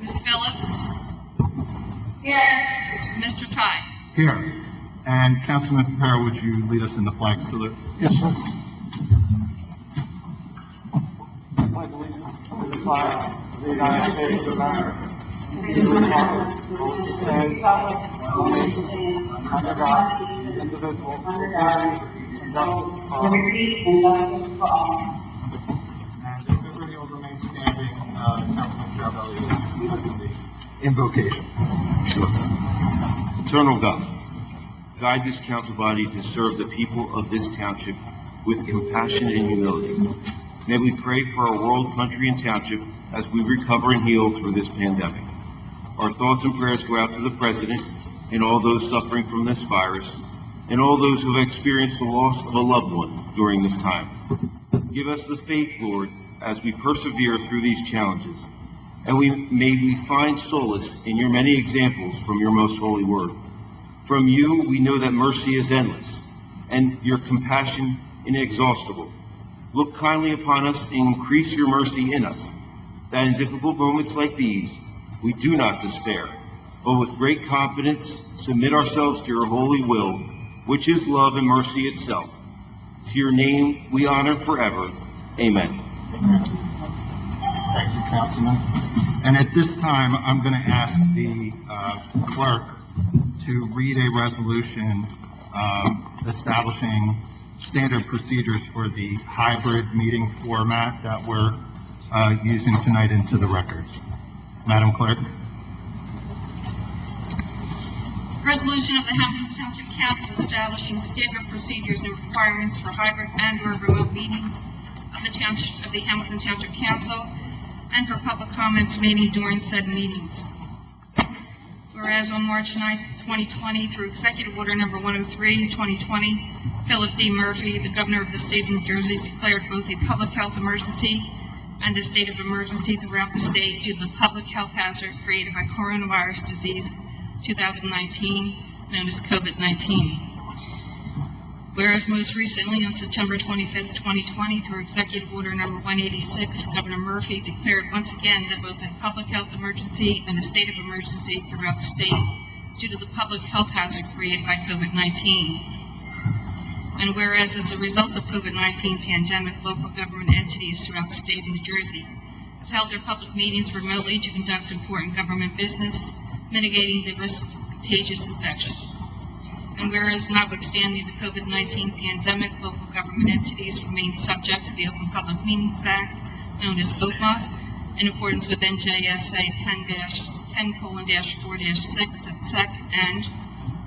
Ms. Phillips? Here. Mr. Ty? Here. And Councilman Papera, would you lead us in the flag salute? Yes, sir. Pledge allegiance to the flag of the United States of America, and to the republic for which it stands, one nation, under God, indivisible, with liberty and justice for all. And And if everybody will remain standing, Councilman Carabelli will lead us in the invocation. Eternal God, guide this council body to serve the people of this township with compassion and humility. May we pray for our world, country, and township as we recover and heal through this pandemic. Our thoughts and prayers go out to the President and all those suffering from this virus, and all those who have experienced the loss of a loved one during this time. Give us the faith, Lord, as we persevere through these challenges, and may we find solace in your many examples from your most holy word. From you, we know that mercy is endless, and your compassion inexhaustible. Look kindly upon us and increase your mercy in us, that in difficult moments like these, we do not despair, but with great confidence submit ourselves to your holy will, which is love and mercy itself. To your name we honor forever. Amen. Thank you, Councilman. And at this time, I'm going to ask the clerk to read a resolution establishing standard procedures for the hybrid meeting format that we're using tonight into the record. Madam Clerk. Resolution of the Hamilton Township Council establishing standard procedures and requirements for hybrid and/or remote meetings of the Hamilton Township Council and for public comments made during said meetings. Whereas on March 9, 2020, through Executive Order Number 103, 2020, Philip D. Murphy, the Governor of the State of New Jersey, declared both a public health emergency and a state of emergency throughout the state due to the public health hazard created by coronavirus disease 2019, known as COVID-19. Whereas most recently on September 25, 2020, through Executive Order Number 186, Governor Murphy declared once again that both a public health emergency and a state of emergency throughout the state due to the public health hazard created by COVID-19. And whereas as a result of COVID-19 pandemic, local government entities throughout the state of New Jersey have held their public meetings remotely to conduct important government business, mitigating the risk of contagious infection. And whereas notwithstanding the COVID-19 pandemic, local government entities remain subject to the Open Public Meetings Act, known as OPMA, in accordance with NJSA 10:4-6 at SEC, and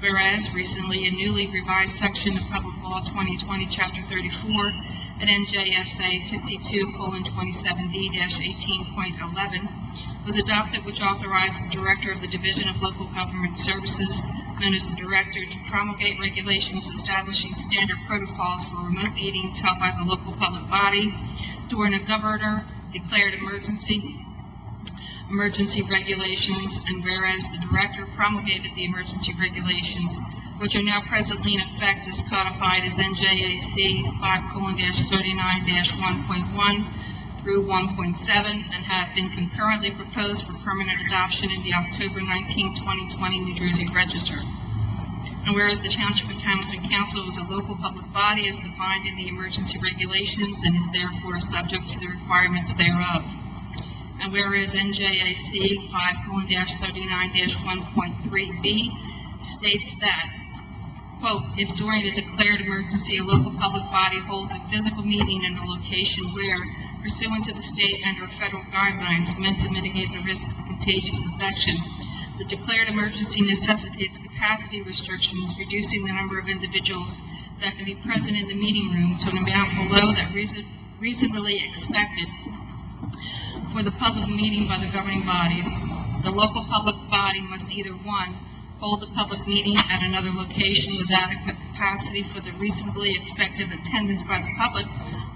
whereas recently a newly revised section of Public Law 2020, Chapter 34 at NJSA 52:27D-18.11 was adopted, which authorized the Director of the Division of Local Government Services, known as the Director, to promulgate regulations establishing standard protocols for remote meetings held by the local public body during a governor-declared emergency regulations, and whereas the Director promulgated the emergency regulations, which are now presently in effect as codified as NJAC 5:39-1.1 through 1.7, and have been concurrently proposed for permanent adoption in the October 19, 2020 New Jersey Register. And whereas the Township of Hamilton Council is a local public body as defined in the emergency regulations and is therefore subject to the requirements thereof. And whereas NJAC 5:39-1.3b states that, quote, if during a declared emergency a local public body holds a physical meeting in a location where, pursuant to the state and/or federal guidelines meant to mitigate the risk of contagious infection, the declared emergency necessitates capacity restrictions, reducing the number of individuals that can be present in the meeting room to an amount below that reasonably expected for the public meeting by the governing body. The local public body must either, 1, hold the public meeting at another location with adequate capacity for the reasonably expected attendance by the public,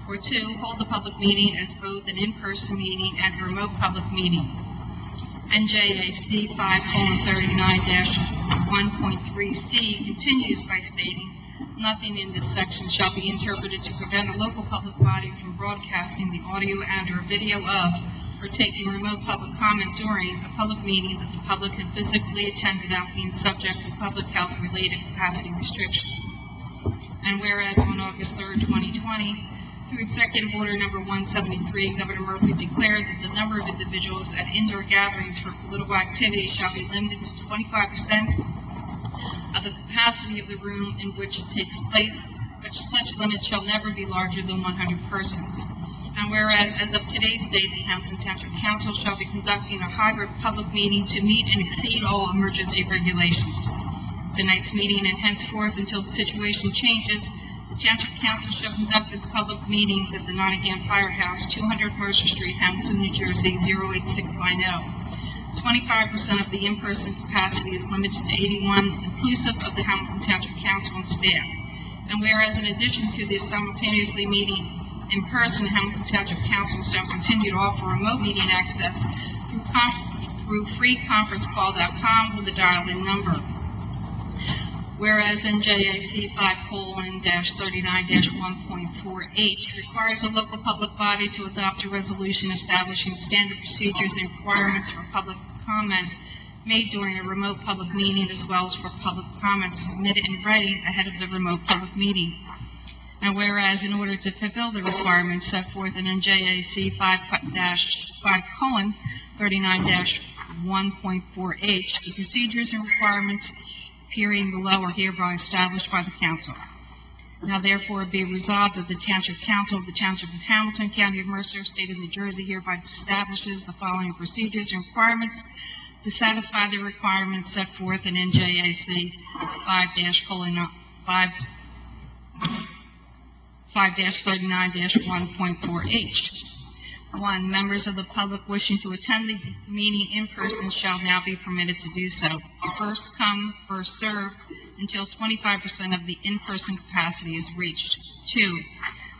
or 2, hold the public meeting as both an in-person meeting and a remote public meeting. NJAC 5:39-1.3c continues by stating, nothing in this section shall be interpreted to prevent a local public body from broadcasting the audio and or video of or taking remote public comment during a public meeting that the public can physically attend without being subject to public health-related capacity restrictions. And whereas on August 3rd, 2020, through Executive Order Number 173, Governor Murphy declared that the number of individuals at indoor gatherings for political activity shall be limited to 25% of the capacity of the room in which it takes place, but such limit shall never be larger than 100 persons. And whereas, as of today's date, the Hamilton Township Council shall be conducting a hybrid public meeting to meet and exceed all emergency regulations. Tonight's meeting and henceforth until the situation changes, the Township Council shall conduct its public meetings at the Nottingham Firehouse, 200 Mercer Street, Hamilton, New Jersey, 08690. 25% of the in-person capacity is limited to 81, inclusive of the Hamilton Township Council and staff. And whereas in addition to this simultaneously meeting in person, Hamilton Township Council shall continue to offer remote meeting access through freeconferencecall.com with a dial-in number. Whereas NJAC 5:39-1.4H requires a local public body to adopt a resolution establishing standard procedures and requirements for public comment made during a remote public meeting, as well as for public comments submitted in writing ahead of the remote public meeting. And whereas in order to fulfill the requirements set forth in NJAC 5:39-1.4H, the procedures and requirements appearing below are hereby established by the Council. Now therefore be resolved that the Township Council of the Township of Hamilton, County of Mercer, State of New Jersey hereby establishes the following procedures and requirements to satisfy the requirements set forth in NJAC 5-39-1.4H. 1. Members of the public wishing to attend the meeting in person shall now be permitted to do so. First come, first served, until 25% of the in-person capacity is reached. 2.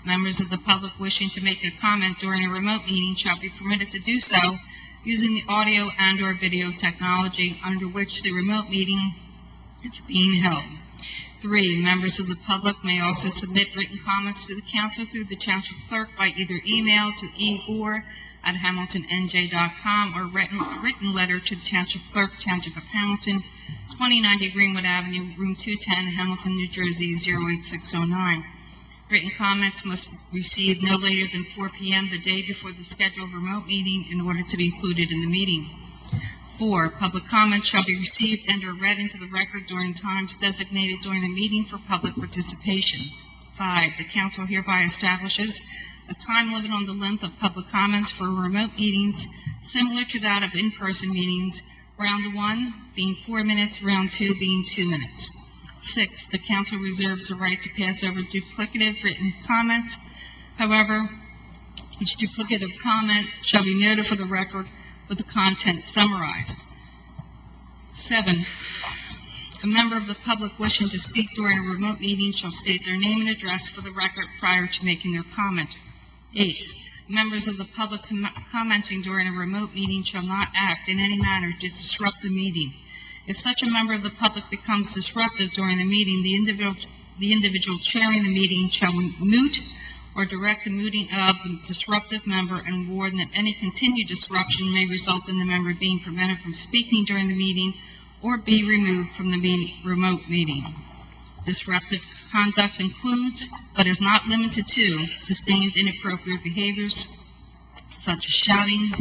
Members of the public wishing to make a comment during a remote meeting shall be permitted to do so using the audio and/or video technology under which the remote meeting is being held. 3. Members of the public may also submit written comments to the council through the township clerk by either email to egor@hamiltonnj.com or written letter to the township clerk, Township of Hamilton, 2090 Greenwood Avenue, room 210, Hamilton, New Jersey, 08609. Written comments must be received no later than 4 p.m. the day before the scheduled remote meeting in order to be included in the meeting. 4. Public comments shall be received and or read into the record during times designated during the meeting for public participation. 5. The council hereby establishes a time limit on the length of public comments for remote meetings similar to that of in-person meetings, round 1 being 4 minutes, round 2 being 2 minutes. 6. The council reserves the right to pass over duplicative written comments. However, each duplicative comment shall be noted for the record with the content summarized. 7. A member of the public wishing to speak during a remote meeting shall state their name and address for the record prior to making their comment. 8. Members of the public commenting during a remote meeting shall not act in any manner to disrupt the meeting. If such a member of the public becomes disruptive during the meeting, the individual chairing the meeting shall mute or direct the muting of the disruptive member and warn that any continued disruption may result in the member being prevented from speaking during the meeting or be removed from the remote meeting. Disruptive conduct includes, but is not limited to, sustained inappropriate behaviors such as shouting,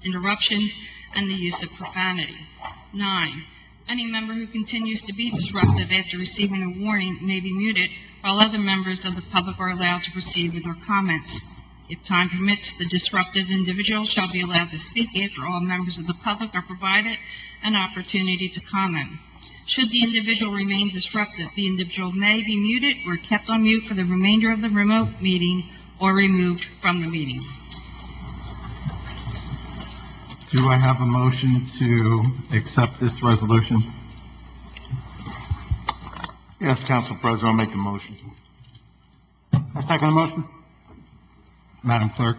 interruption, and the use of profanity. 9. Any member who continues to be disruptive after receiving a warning may be muted, while other members of the public are allowed to proceed with their comments. If time permits, the disruptive individual shall be allowed to speak after all members of the public are provided an opportunity to comment. Should the individual remain disruptive, the individual may be muted or kept on mute for the remainder of the remote meeting or removed from the meeting. Do I have a motion to accept this resolution? Yes, Council President, I'll make the motion. I second the motion. Madam Clerk?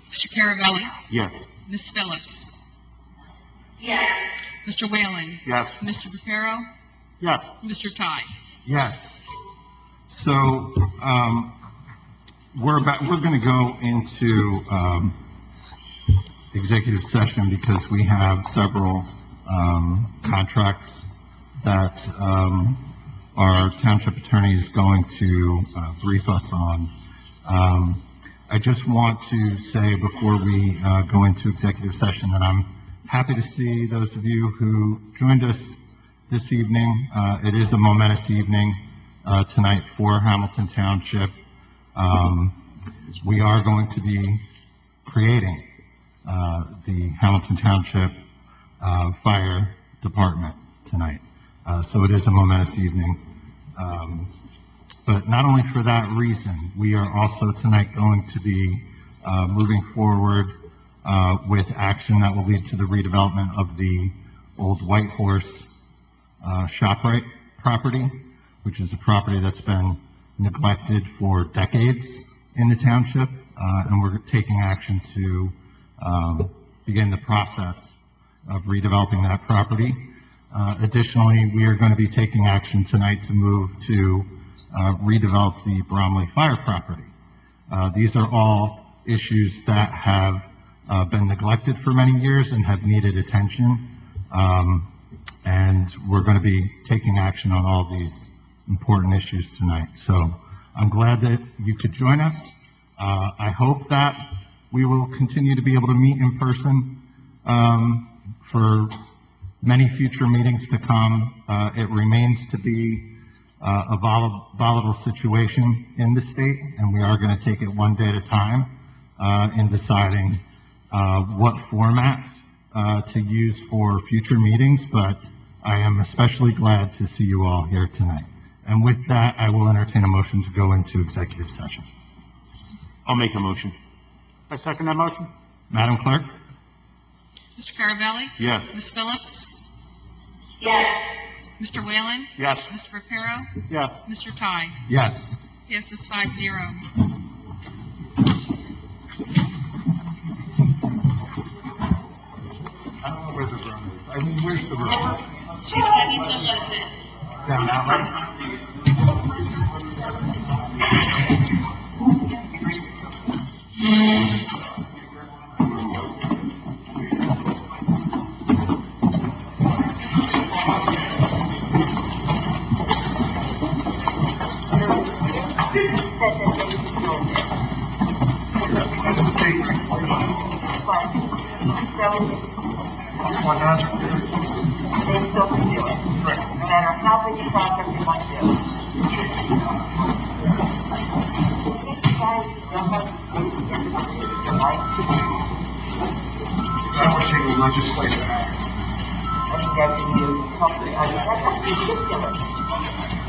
Mr. Caravelli? Yes. Ms. Phillips? Yes. Mr. Whalen? Yes. Mr. Reparo? Yes. Mr. Ty? Yes. So, we're going to go into executive session because we have several contracts that our township attorney is going to brief us on. I just want to say before we go into executive session that I'm happy to see those of you who joined us this evening. It is a momentous evening tonight for Hamilton Township. We are going to be creating the Hamilton Township Fire Department tonight. So it is a momentous evening. But not only for that reason, we are also tonight going to be moving forward with action that will lead to the redevelopment of the old White Horse ShopRite property, which is a property that's been neglected for decades in the township, and we're taking action to begin the process of redeveloping that property. Additionally, we are going to be taking action tonight to move to redevelop the Bromley Fire property. These are all issues that have been neglected for many years and have needed attention, and we're going to be taking action on all these important issues tonight. So I'm glad that you could join us. I hope that we will continue to be able to meet in person for many future meetings to come. It remains to be a volatile situation in the state, and we are going to take it one day at a time in deciding what format to use for future meetings, but I am especially glad to see you all here tonight. And with that, I will entertain a motion to go into executive session. I'll make a motion. I second that motion. Madam Clerk? Mr. Carabelli? Yes. Ms. Phillips? Yes. Mr. Whalen? Yes. Mr. Reparo? Yes. Mr. Ty? Yes. Passes 5-0. I don't know where the room is. I mean, where's the room? Down that way? No matter how big the project you want to do. These guys don't have to do it, right? That would take a legislative act. I mean, that would be something, I mean, that's ridiculous.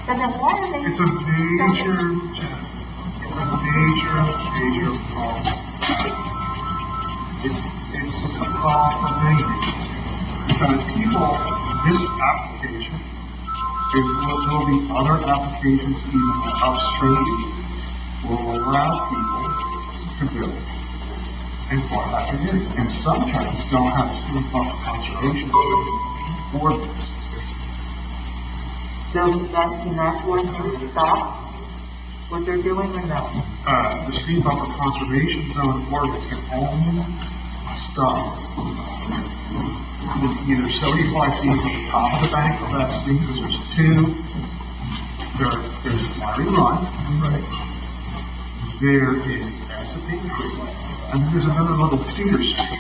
So then why are they? It's a major problem. It's a problem for many reasons. Because people, this application, there will be other applications even upstream, will allow people to build and fly back again. And sometimes don't have stream buffer conservation for this. So that's going to stop what they're doing or no? The stream buffer conservation zone ordinance can only stop either 75 feet from the top of the bank of that stream, because there's two. There's Larry Run, right? There is Essex Creek, and then there's another little feeder stream.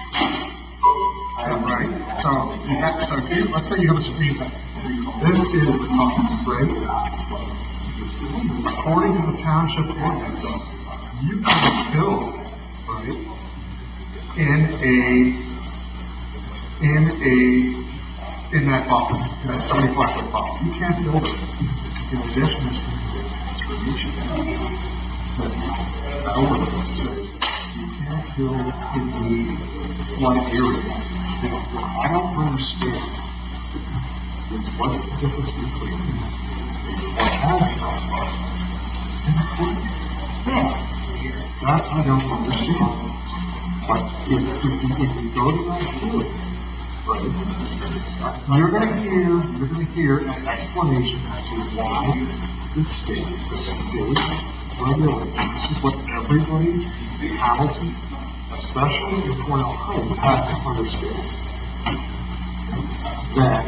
Right? So you have, so here, let's say you have a stream bank. This is the top straight. According to the township ordinance, you can build, right, in that buffer, in that 75-foot buffer. You can't build it. In addition to conservation, that ordinance says you can't build in the flood area. What I don't understand is what's the difference between what has and the flood. That I don't understand. But if you go to that field, right, you're going to hear an explanation as to why the state regulations. This is what everybody in Hamilton, especially in Cornell Heights, has to understand. That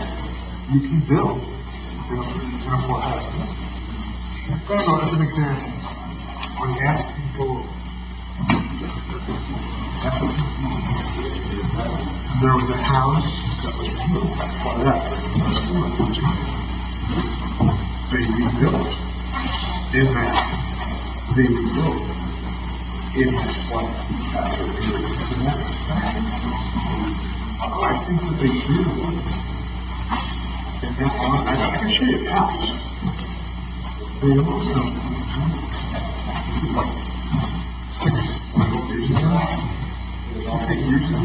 you can build in affordable housing. So as an example, when you ask people, there was a house that was built for that. They rebuilt in that. They rebuilt in that flood. I think that they do. And that I appreciate it house. They also, this is like 6 years ago, 8 years ago,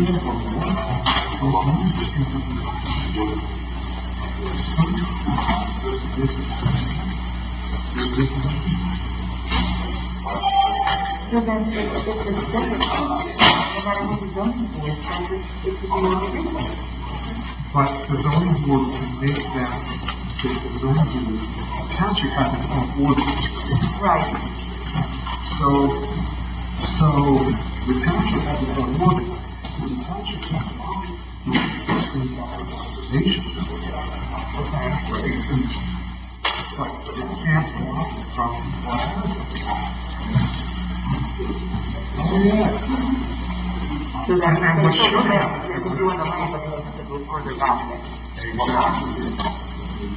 So then, if it's better, no matter what the zoning board says, it could be illegal. but the zoning board can make that, the zoning board, township has its own ordinance. Right. So the township has its own ordinance, the township can organizations. But it can't walk from oh yeah. So then, And what they should can happen? do in the land, but they have to go further back. Exactly.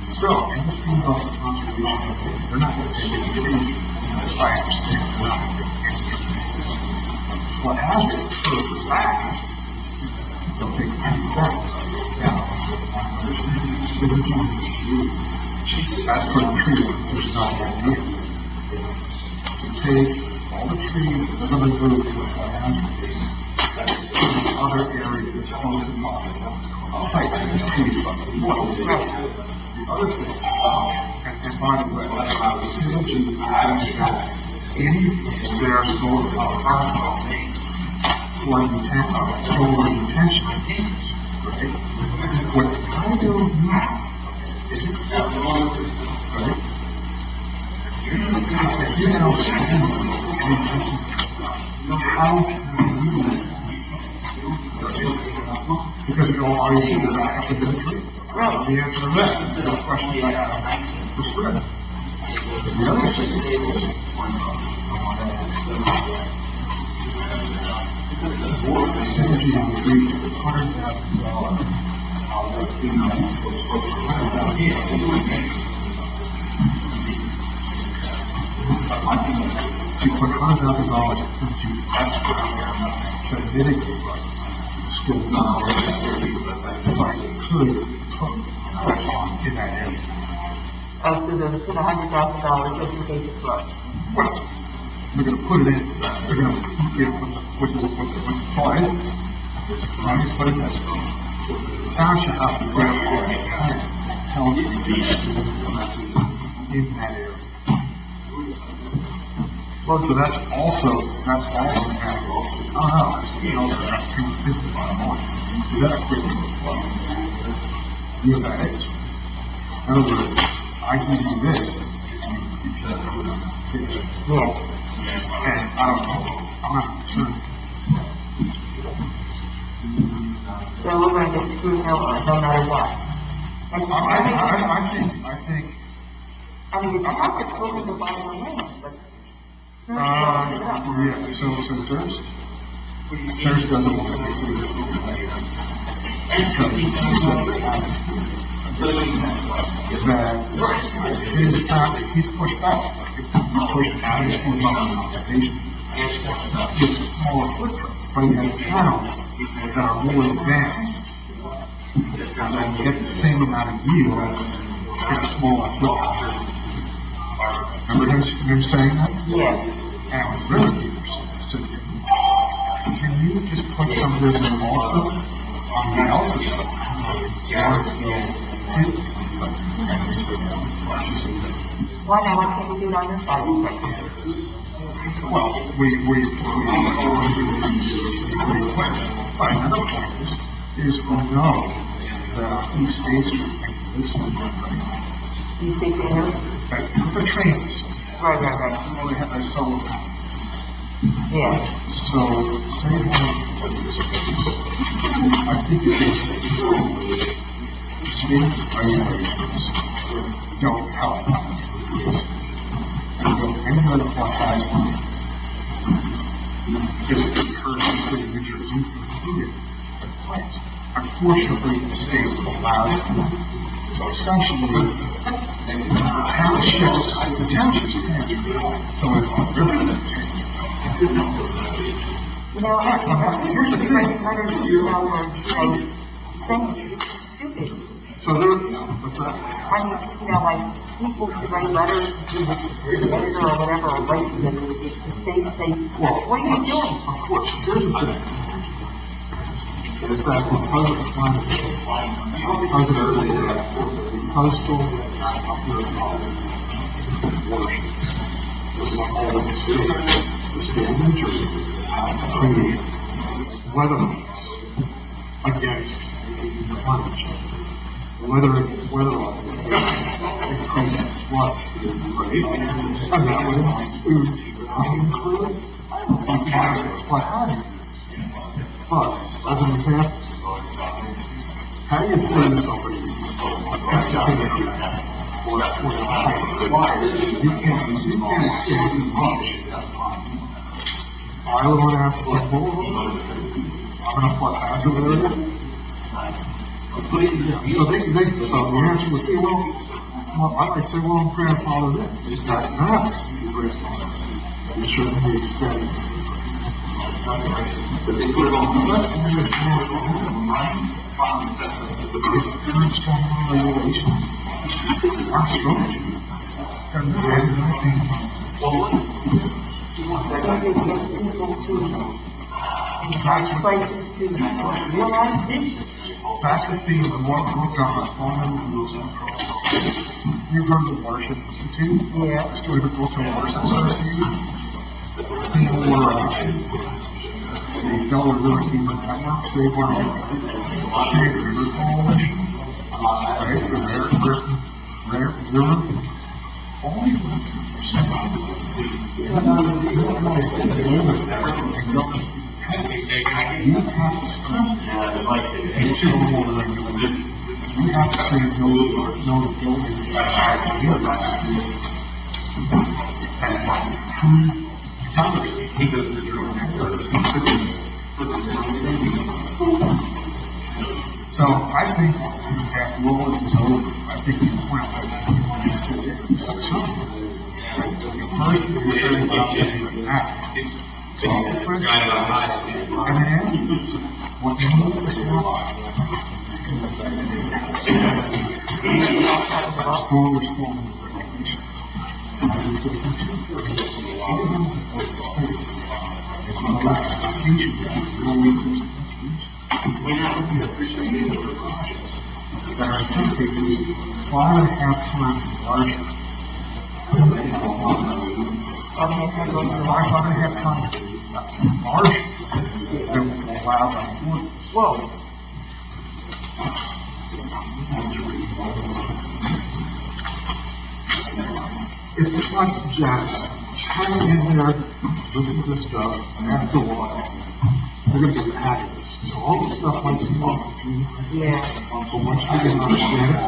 So, in this thing about the conservation, they're not going to take any trees, as I understand, they're not going to take any trees. What happens further back, they'll take any grass. That's for the tree, which is not that near. To take all the trees that doesn't move to the land, other areas that's close to possible. Like the trees, the other thing, and by the way, synergy in their solar power, flood solar intention, right? What I don't know is, right? If you know how's because it all already seems to back up into the tree. Well, the answer to that is no question about the spread. The other thing is, the synergy is $100,000 to put $100,000 into escrow to mitigate still not site could put in that area. So they're put $100,000 just in case it's flood. Well, they're going to put it in. They're going to with the part in. I just put it in. The township has to grab it and help in that area. Well, so that's also kind of, I don't know, you know, so that's $250 a month. Is that equivalent to what? You're that age. In other words, I give you this, well, and I don't know, I'm not concerned. So we're going to get screwed no matter what. And I think, I mean, the township's willing to buy the land, but. yeah, so Thursday doesn't want to do it. That his time, he's pushed out. He's pushed out his own conservation. It's smaller footprint, but he has towns that are more advanced and then get the same amount of yield in a smaller footprint. Remember him saying that? Yeah. And river keepers, so can you just put some of this in also on the else's side? Why not? Why can't we do it on your side? Well, we fine, another point is we know that these states are this one, Do you think they know? the trains, Right. They have a solar. Yeah. So, same thing. I think it is. State regulations don't help. And don't anywhere apply that. Because it occurs in city which are included. Unfortunately, the state allows it. So essentially, townships, the townships can't. So it's You know, here's the thing, letters, you know, like, things, it's stupid. so there, what's that? I mean, you know, like, people who write letters to the editor or whatever, or write to the state, say, what are you doing? Of course, here's the thing. Is that because of the climate change, because of the coastal watersheds, this one all of the state of New Jersey created weather against climate change. Weather increases flood, right? And that was food included. You have what happened. But, as an example, how do you say to somebody, you can't say too much. I would want to ask for I'm going to put hazard area. So the answer would be, well, I might say, well, I'm grandfathered in. Is that not your grandfather? You shouldn't be extended. But they put it on the list, and then it's more of a that's the very strong regulations. Our structure. And then, They're going to get people to, places to realize this. that's the thing, the more we've got our farming rules and process. You've heard of the Watershed Institute? Yeah. The story of the Brooklyn Watershed Association? People were, they dealt with River Keeper Network, Save Our River, Save the River Coalition, right, the American River, all these things. You have to say no to building. He goes to so I think that role is over. I think the point was first you're very well saying that. So the French and then what you need to do stronger that are in some cases 5.5 times larger. 5.5 times larger than what's allowed on ordinance. Well, it's just like jazz. Hang in there, listen to this stuff, and after a while, they're going to get happy. So all this stuff might seem like yeah. so once you get understand it,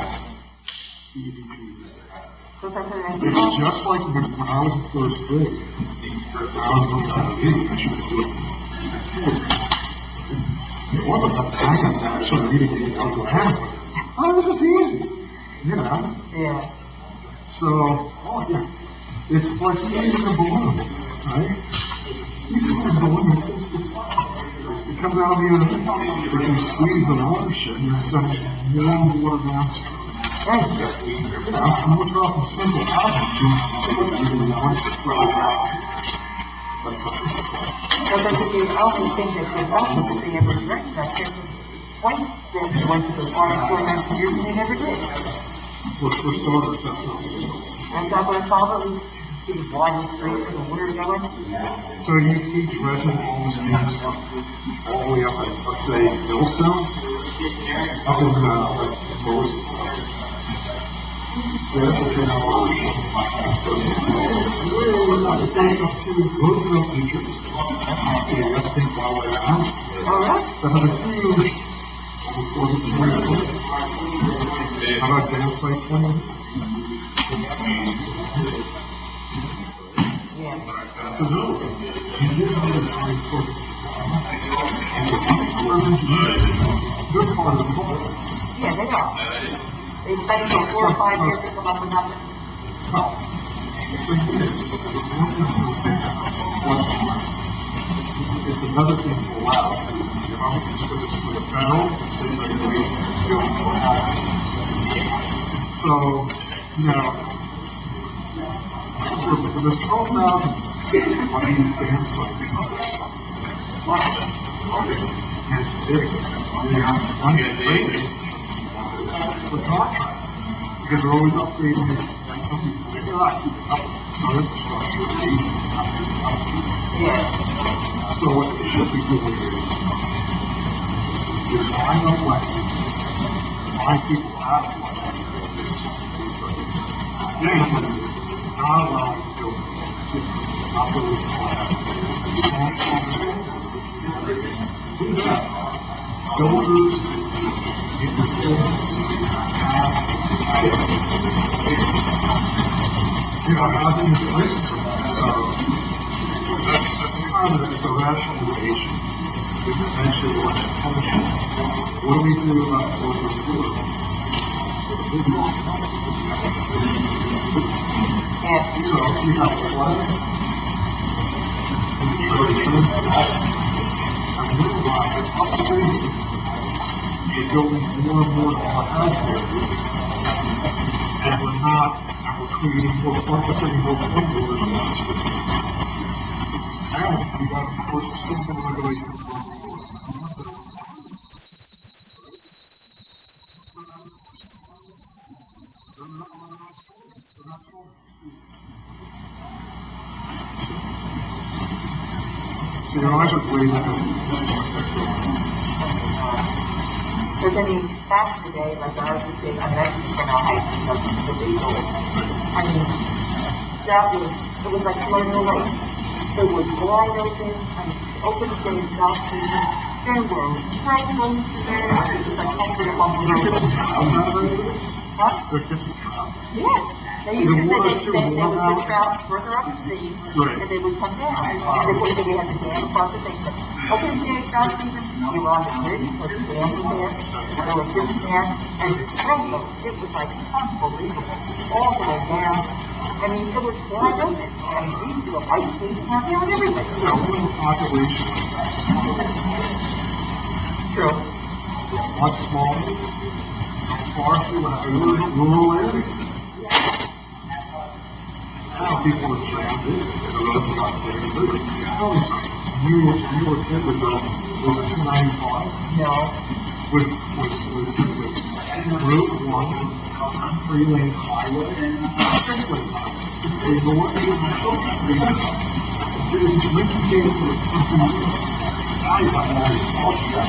easy peasy. It's just like when I was in first grade. I was looking at the video, I should do it. It wasn't that I started reading it, I was like, oh, this is easy. You know? Yeah. So, oh yeah. It's like squeezing a balloon, right? You squeeze a balloon, it comes out of the end. If you squeeze the watershed, you're sending more water downstream. And we're talking simple objects, you want to spread it out. But then you also think that the government, if they ever address that, there's twice that they went to the water for 19 years and they never did. For starters, that's not good. That's not going to solve it. See the wide street for the water going. So you teach resident homes and stuff all the way up at, let's say, Millstone, up in most. Roosevelt, New Jersey. Arresting while we're out. All right. That has a huge, how about dance site plan? Yeah. So no, you didn't need a nice book. They're part of the book. Yeah, they are. They spend for 4 or 5 years to come up with nothing. No. For years. It's another thing to allow. You know, it's for the federal, state regulation. So, you know, so there's 12,000 on these dance sites. And it's unrated for contract. Because they're always upgrading it, and some people figure out, keep it up, so Yeah. so what they should be doing is buying up land, buying people out of land, and not allowing building, not building land. Do that. Builders, you know, housing is free, so that's kind of, it's a rationalization. We mentioned what do we do about what we're doing? Yeah. So you have flood, and meanwhile, upstream, we're building more and more houses, and we're not, and we're creating more, focusing more floodwaters. And we got, of course, simple regulations. So your eyes are glazing over. Because I mean, back in the day, like I was just saying, I mean, I used to know how to do the legal. I mean, that was, it was like floating away. It was wide open, and open space, South Street. There were cycles there, it was like comfortable on the road. Huh? They're different. Yeah. They used to say they would put trout further up the street, Right. and they would come down. And they would say we had to dam across the thing, but open day trout season, you were on the bridge, because the dam was there, there were fish there, and it was like unbelievable, all the way down. I mean, it was wide open. I mean, we used to go ice skating out there and everything. You know, when the population True. is much smaller, far through rural areas. Now people are jammed in, and the roads are not very good. You was a 295. No. Was Route 1, 3-lane highway, 6-lane highway. It's a north and there's this linking gates with a company. I got that all set.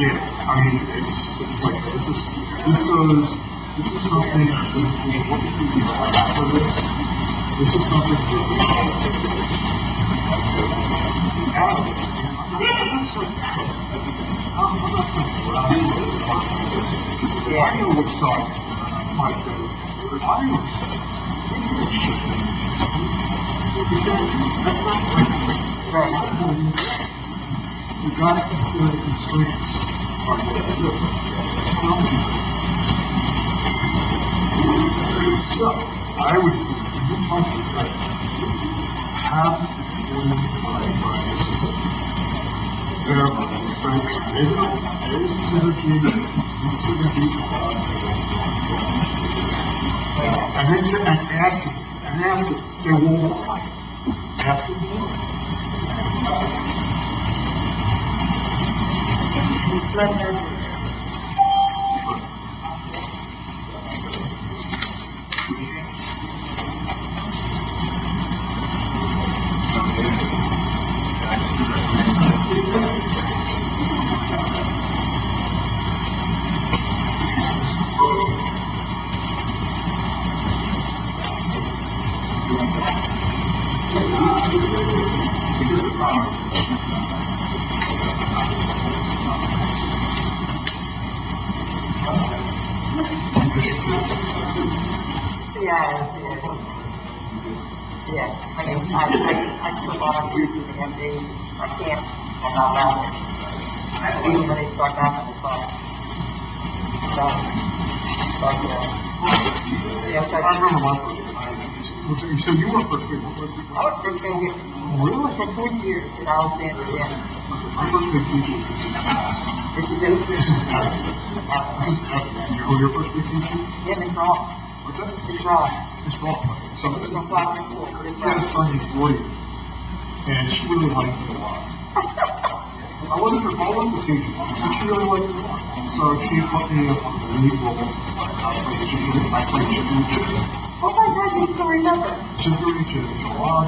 Yeah, I mean, it's like, this is something that we want to do for this. This is something that I'm not saying I know what side might go. I know that's not right. You gotta consider the constraints. So, I would have experience by there are synergy, and then sit and ask him, say, well, why? Ask him why. Yeah, yeah. I mean, I took a lot of years with the MD, I can't, and all that. Even when they start back in the class. So, but, yes, I remember my first time. So you were first grade. I was first grade here. Really? For 4 years at Alexander, yeah. My first grade teacher was This is it. your first grade teacher? Yeah, Miss Ross. What's that? Miss Ross. It's wrong. So It's from Flower School, but it's she had a Ross. son named Jordan, and she really liked it a lot. I wasn't the teacher, so she really liked it a lot. So she put me on the lead role. I played Chicory Chicken. Oh my God, you still remember? Chicory Chicken. Check all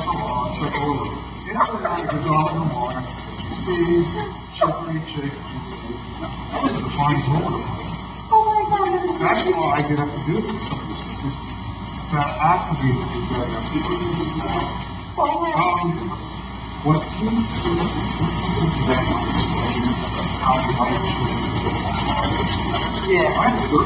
over. And after that, it was on the water. See, Chicory Chicken. That was a defining moment of mine. Oh my God, that is That's why I did have to do it for some of this. That activated me very much. oh my God. What can you say how Yeah. I'm 30.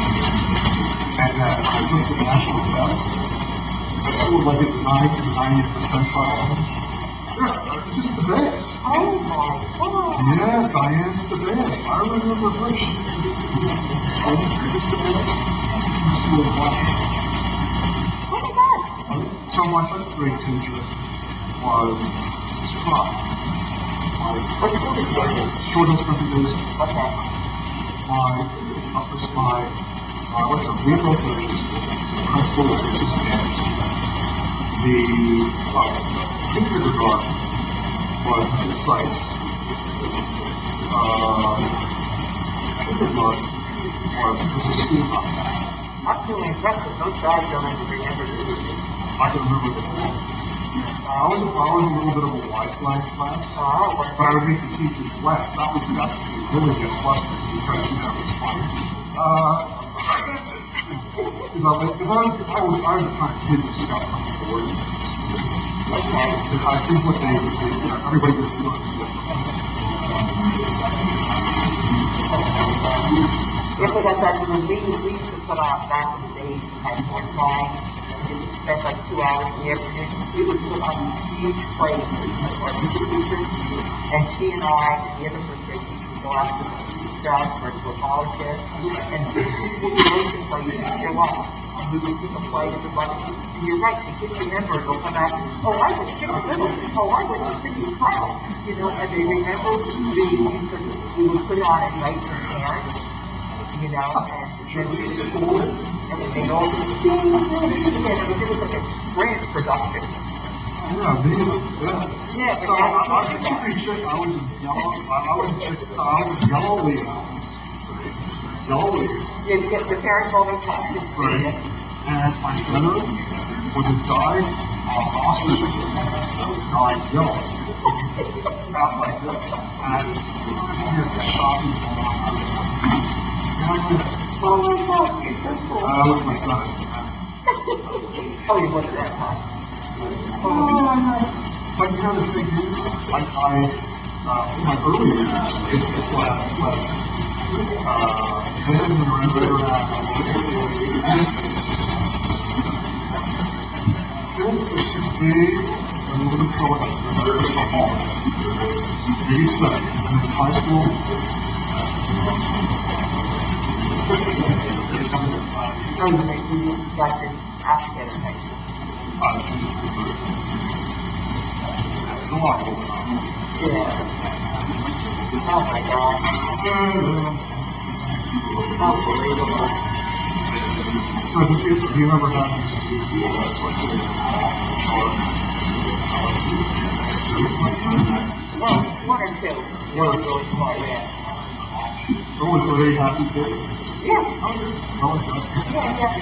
And I went to the national test. I scored like at the 90th percentile. Yeah, just the best. Oh my God. Yeah, Diane's the best. I remember her. She was just the best. Oh my God. So my second grade teacher was Scott. What's the other story? Short Hills Country Days. Okay. I went to Rico Place, high school with Mrs. Janice. The kindergarten was the site. Kindergarten was the schoolhouse. I'm really impressed that those guys don't even remember this. I can remember the name. I was a little bit of a wise flag class, Oh, but I would make the teachers laugh. That was really get flustered because you know it was funny. Because I was the kind of kid who stuff on the board. okay. I think what they everybody gets feelings different. Yeah, because that's when we used to put out back in the day, we had one time, and we spent like 2 hours in the afternoon. We would put on these huge plays for music teachers, and she and I and the other first grade teacher would go out to the Stroudsburg for college there, and we would listen for you to show up, and we would pick a play and everybody. And you're right, the kids remember, they'll come back, oh, I was Chicken Little, oh, I was Chicken Clown, you know, and they remember we would put it on at night for parents. You know, and then we did school, and then they all did and it was like a grand production. Yeah, amazing. Yeah. Yeah, but So I was a that's chicken chick. I was a yellow Leo. Yellow Leo. yeah, the parents all their time. Right. And my brother was a dyed ostrich. Dyed yellow. Not like this. And he had the shopping Oh my God, you're so cool. I was my son. Oh, you wasn't that time. Oh, But you know the thing is, like in my early years, it's like, then around 6 Then it was 6 days, and we would call it the hall. 87, and then high school. no, you make me like this after education. There's a lot going on. Yeah. Oh my God. Unbelievable. So do you ever have this? Well, 1 or 2. Really, really smart, yeah. Were they happy kids? Yeah. Oh, yeah. Yeah, yeah.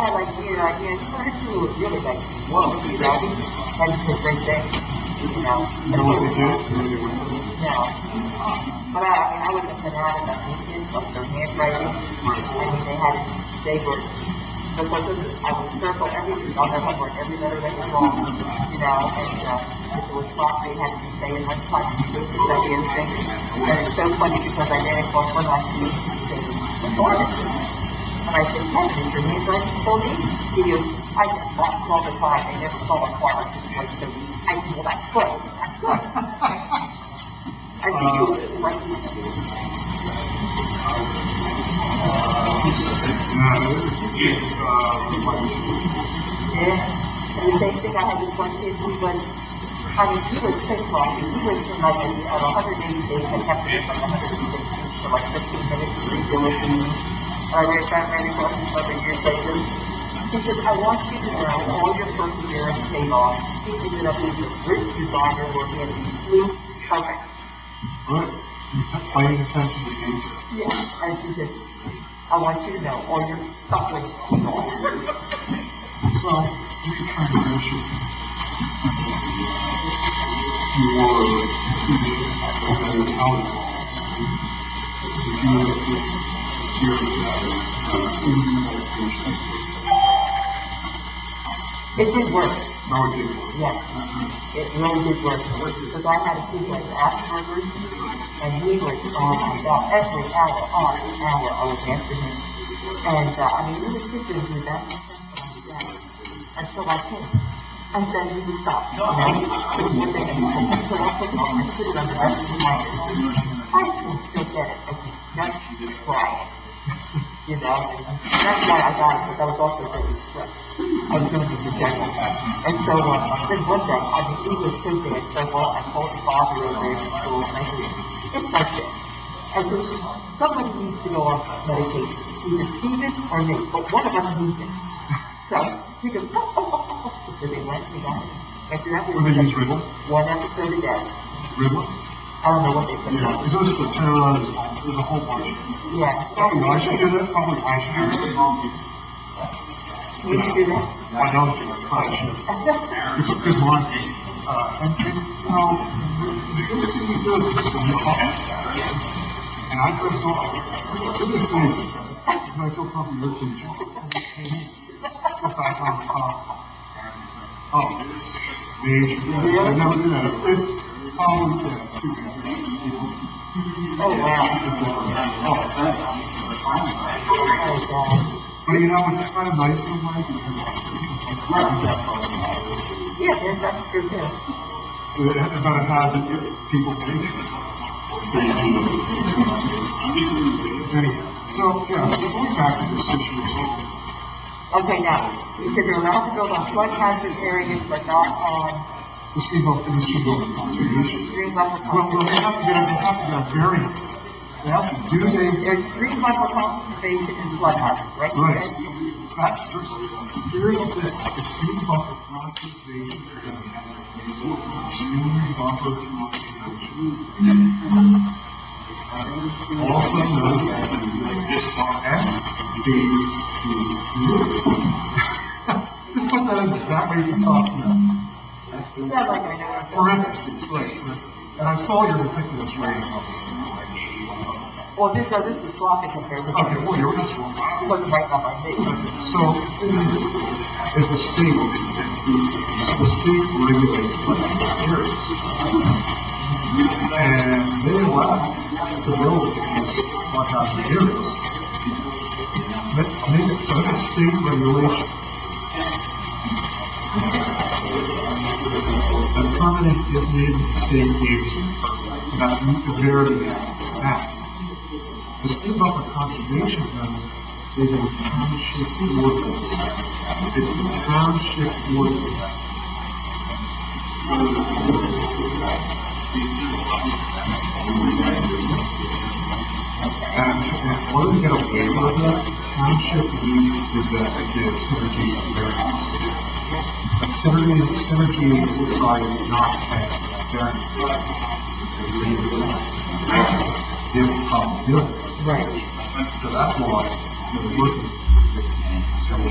had like weird ideas. It was really like, whoa, you know, and it's a great thing, you know. You know what they did? No. But I was a fanatic of Indians, of their handwriting. I mean, they were, because I would circle everything on their homework, every letter they were wrong, you know, and if it was wrong, they had to be saying one time to do the second thing. And it's so funny because I ran across one last week, they were and I said, Kevin, is your handwriting so neat? He goes, I get lost all the time. They never saw a farmer who was so neat. I said, well, that's good. That's good. I think you would like to see it. Yeah. And the same thing, I had this one kid who was, I mean, he was sick talking. He was in like at 180 days, I kept it like 180 days for like 15 minutes to redo it. I ran across his mother years later. He said, I want you to know all your perseverance paid off. He ended up being a rich designer working at these blue perfect. Good. You're paying attention to nature. Yeah. And he said, I want you to know all your suffering paid off. So, we transition your It did work. No, it didn't work. Yes. It really did work. Because I had a kid like Asperger's, and he was, oh my God, every hour I was after him. And, I mean, he was sitting with that until I came. And then he would stop, you know, put one thing and he would put up with it and put it on the rest of the night. I can still get it. I can just try it. You know, and that's why I got it, because I was also really stressed. I was doing this in general. And so, then one day, I mean, he was so bad, so well, I called the father over there in school, and I said, it's like this. I said, somebody needs to go on medication. Either Steven or me, but one of us needs it. So, he goes, so they went to that. After that, we What did they use, Riddle? one episode a day. Riddle? I don't know what they said. Yeah, is this the terror? There's a whole bunch. Yeah. Probably I should do that. Probably I should do that. You should do that. I don't do it, but I should. Because mine, and you know, you see me do this when you talk. And I just go, to this day, when I feel comfortable with teacher, go back on the top. Oh, me, I never do that. Oh, Oh, wow. Oh, God. But you know, it's kind of nice in a way because Yeah, that's true, too. but it has people patience. Anyhow, so, yeah, so going back to this situation. Okay, now, you said they're allowed to build on flood hazard areas, but not on The speedboat conservation. stream buffer Well, they conservation. have to get a variance. They have to do they, There's stream buffer conservation and flood hazard, right? right. That's, here's the thing, the speed buffer conservation is a stream buffer conservation. Also known as SBC. Just put that in there, that way you can talk now. Sounds like I know. Parentheses, right, parentheses. And I saw your meticulous rating of it. Well, this is sloppy compared to. Okay, well, you're just wrong. It wasn't right on my knee. So, is the state, regulates areas. And they allow to build these flood hazard areas. So that's a state regulation. The permanent is made state agency. That's the very act. The state buffer conservation zone is a township ordinance. It's a township ordinance. And what do we get away with that? Township is that the synergy variance. But synergy decided not to have variance. Give probability. Right. So that's why we're looking at You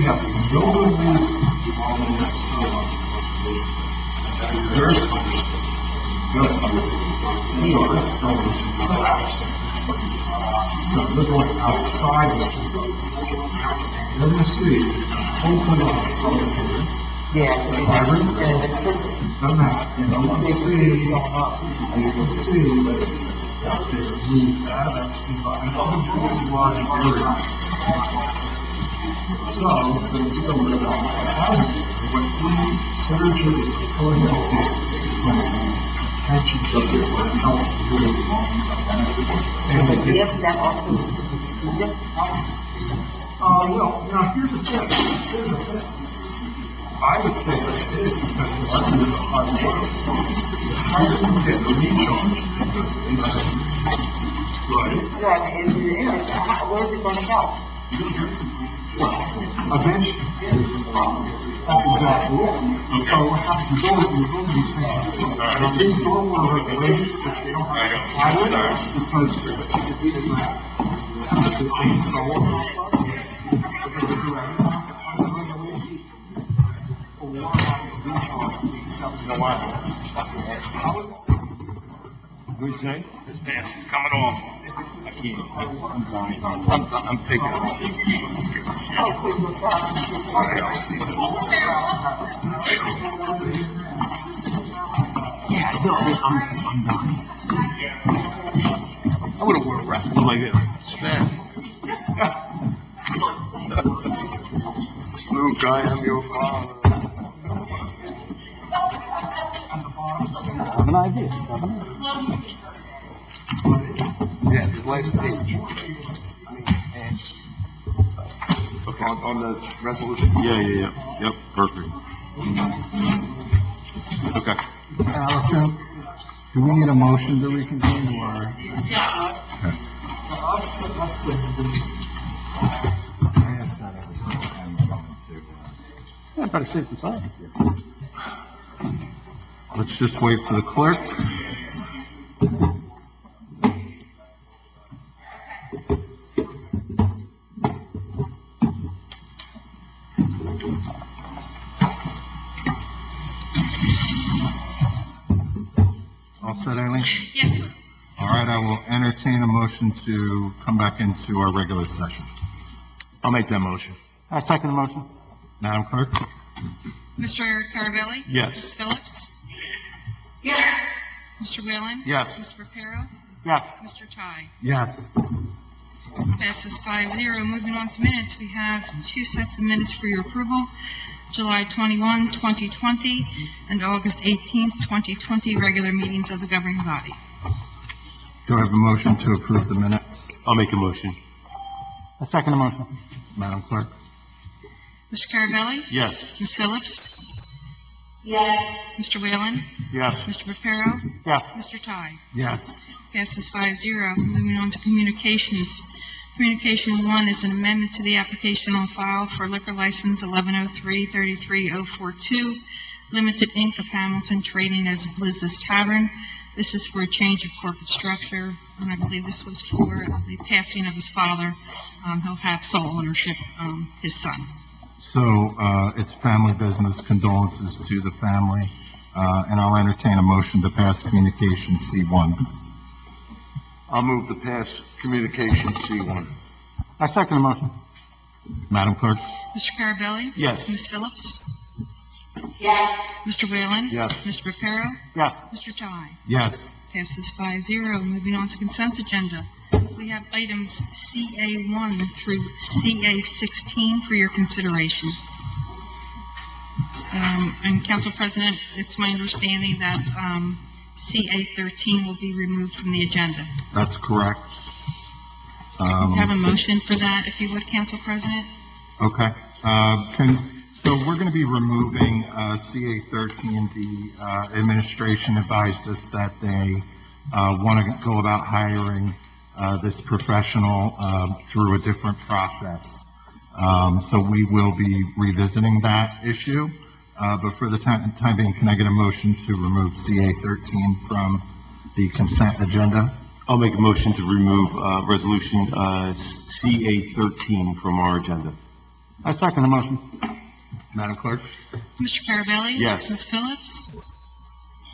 have no reason to want to next door. Very good. We are going to so we're going outside of the you're going to see open up. Yeah, so we have, and the kids, The map, and you can see, and you can see that they moved that's divided into this large area. So, they still live on the houses. They went through synergy, going out there, attention to this, and help really. And they we get, have that also, well, now here's the thing. I would say this is because the one is a hard work. How do you get the recharge? Right? yeah, and where is it going to go? Eventually, there's a problem. That's exactly it. So what happens is always in the building phase. And these normal regulations, that they don't have to apply to it, because it's not. So what we're starting with, we're going to do everything under regulation. What you say? This pants is coming off. I can't. I'm dying. I'm taking it. Yeah, no, I'm dying. I would have worn a wrap. What am I doing? Snap. Luke, I am your father. I have an idea, Yeah, the last page. On the resolution? Yeah. Yep, perfect. Okay. Allison, do we need a motion to reconvene or? I better sit inside. Let's just wait for the clerk. All set, Eileen? Yes, sir. All right, I will entertain a motion to come back into our regular session. I'll make that motion. I second the motion. Madam Clerk? Mr. Carabelli? Yes. Ms. Phillips? Yes. Mr. Whalen? Yes. Mr. Reparo? Yes. Mr. Ty? Yes. Passes 5-0. Moving on to minutes, we have two sets of minutes for your approval. July 21, 2020, and August 18, 2020, regular meetings of the governing body. Do I have a motion to approve the minutes? I'll make a motion. I second the motion. Madam Clerk? Mr. Carabelli? Yes. Ms. Phillips? Yes. Mr. Whalen? Yes. Mr. Reparo? Yes. Mr. Ty? Yes. Passes 5-0. Moving on to communications. Communication 1 is an amendment to the application on file for liquor license 1103-33042, Limited Inc. of Hamilton, trading as Bliz's Tavern. This is for a change of corporate structure, and I believe this was for the passing of his father. He'll have sole ownership, his son. So, it's family business, condolences to the family, and I'll entertain a motion to pass communication C1. I'll move to pass communication C1. I second the motion. Madam Clerk? Mr. Carabelli? Yes. Ms. Phillips? Yes. Mr. Whalen? Yes. Mr. Reparo? Yes. Mr. Ty? Yes. Passes 5-0. Moving on to consent agenda. We have items CA1 through CA16 for your consideration. And Council President, it's my understanding that CA13 will be removed from the agenda. That's correct. We have a motion for that, if you would, Council President? Okay. So we're going to be removing CA13. The administration advised us that they want to go about hiring this professional through a different process. So we will be revisiting that issue. But for the time being, can I get a motion to remove CA13 from the consent agenda? I'll make a motion to remove, resolution, CA13 from our agenda. I second the motion. Madam Clerk? Mr. Carabelli? Yes. Ms. Phillips?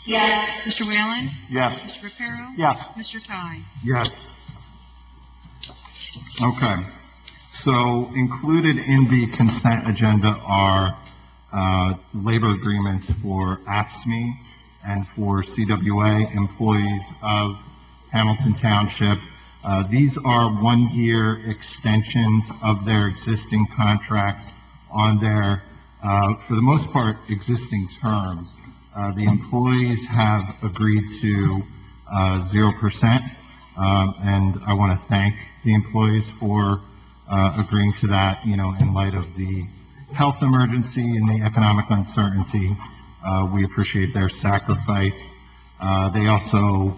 Yes. Mr. Whalen? Yes. Mr. Reparo? Yes. Mr. Ty? Yes. Okay. So included in the consent agenda are labor agreements for AFSCME and for CWA employees of Hamilton Township. These are one-year extensions of their existing contracts on their, for the most part, existing terms. The employees have agreed to 0%, and I want to thank the employees for agreeing to that, you know, in light of the health emergency and the economic uncertainty. We appreciate their sacrifice. They also,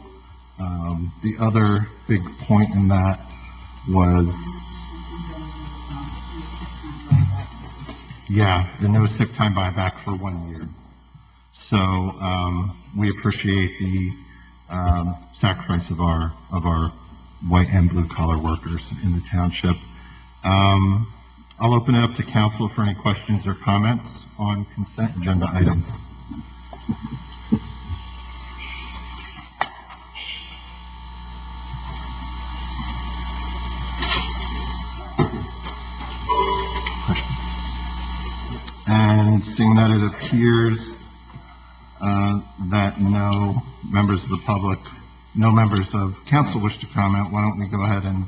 the other big point in that was, the no sick time buyback for 1 year. So we appreciate the sacrifice of our white and blue collar workers in the township. I'll open it up to council for any questions or comments on consent agenda items. And seeing that it appears that no members of the public, no members of council wish to comment, why don't we go ahead and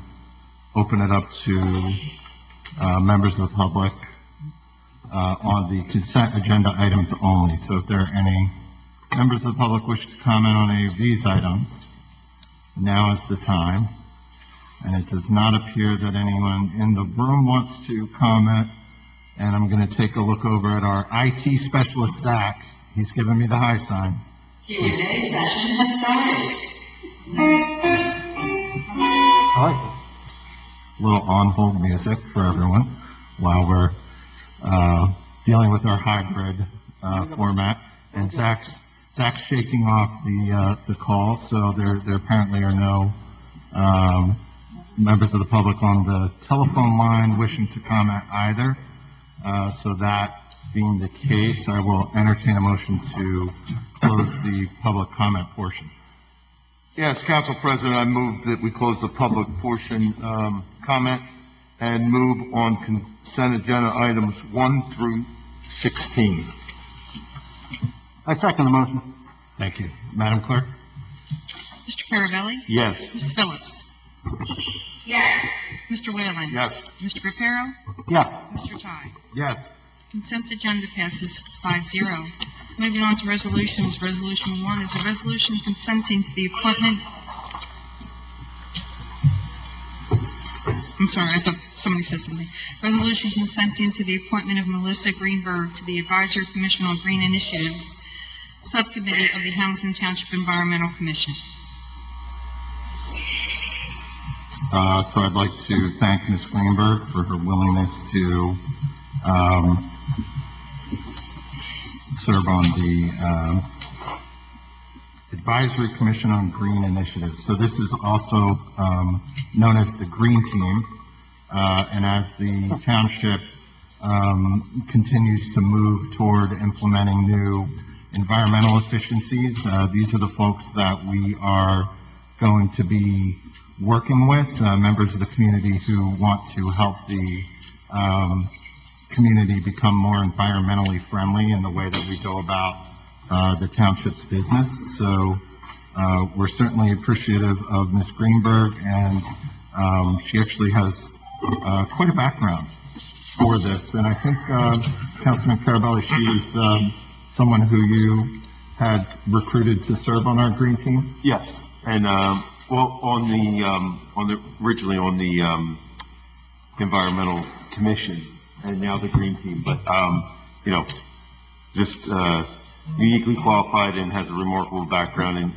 open it up to members of the public on the consent agenda items only. So if there are any members of the public wish to comment on any of these items, now is the time. And it does not appear that anyone in the room wants to comment. And I'm going to take a look over at our IT specialist, Zach. He's giving me the high sign. Q&A session has started. I like this. Little on-hold music for everyone while we're dealing with our hybrid format. And Zach's shaking off the call, so there apparently are no members of the public on the telephone line wishing to comment either. So that being the case, I will entertain a motion to close the public comment portion. Yes, Council President, I move that we close the public portion comment and move on consent agenda items 1 through 16. I second the motion. Thank you. Madam Clerk? Mr. Carabelli? Yes. Ms. Phillips? Yes. Mr. Whalen? Yes. Mr. Reparo? Yes. Mr. Ty? Yes. Consent agenda passes 5-0. Moving on to resolutions. Resolution 1 is a resolution consenting to the appointment. I'm sorry, I thought somebody said something. Resolution consenting to the appointment of Melissa Greenberg to the Advisory Commission on Green Initiatives Subcommittee of the Hamilton Township Environmental Commission. So I'd like to thank Ms. Greenberg for her willingness to serve on the Advisory Commission on Green Initiatives. So this is also known as the Green Team, and as the township continues to move toward implementing new environmental efficiencies, these are the folks that we are going to be working with, members of the community who want to help the community become more environmentally friendly in the way that we go about the township's business. So we're certainly appreciative of Ms. Greenberg, and she actually has quite a background for this. And I think Councilman Carabelli, she is someone who you had recruited to serve on our green team. Yes. And, well, originally on the Environmental Commission, and now the Green Team, but, you know, just uniquely qualified and has a remarkable background in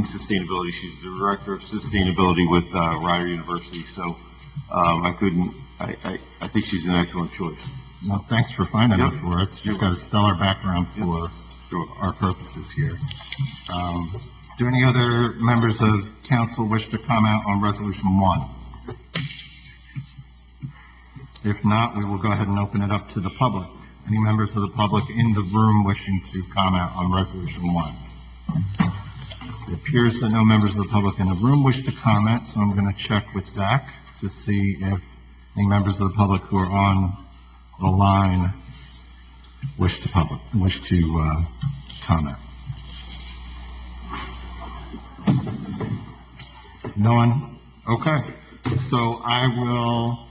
sustainability. She's the Director of Sustainability with Rider University, so I think she's an excellent choice. Well, thanks for finding Yep. her for us. You've got a stellar background for Sure. our purposes here. Do any other members of council wish to comment on Resolution 1? If not, we will go ahead and open it up to the public. Any members of the public in the room wishing to comment on Resolution 1? It appears that no members of the public in the room wish to comment, so I'm going to check with Zach to see if any members of the public who are on the line wish to comment. No one? Okay. So I will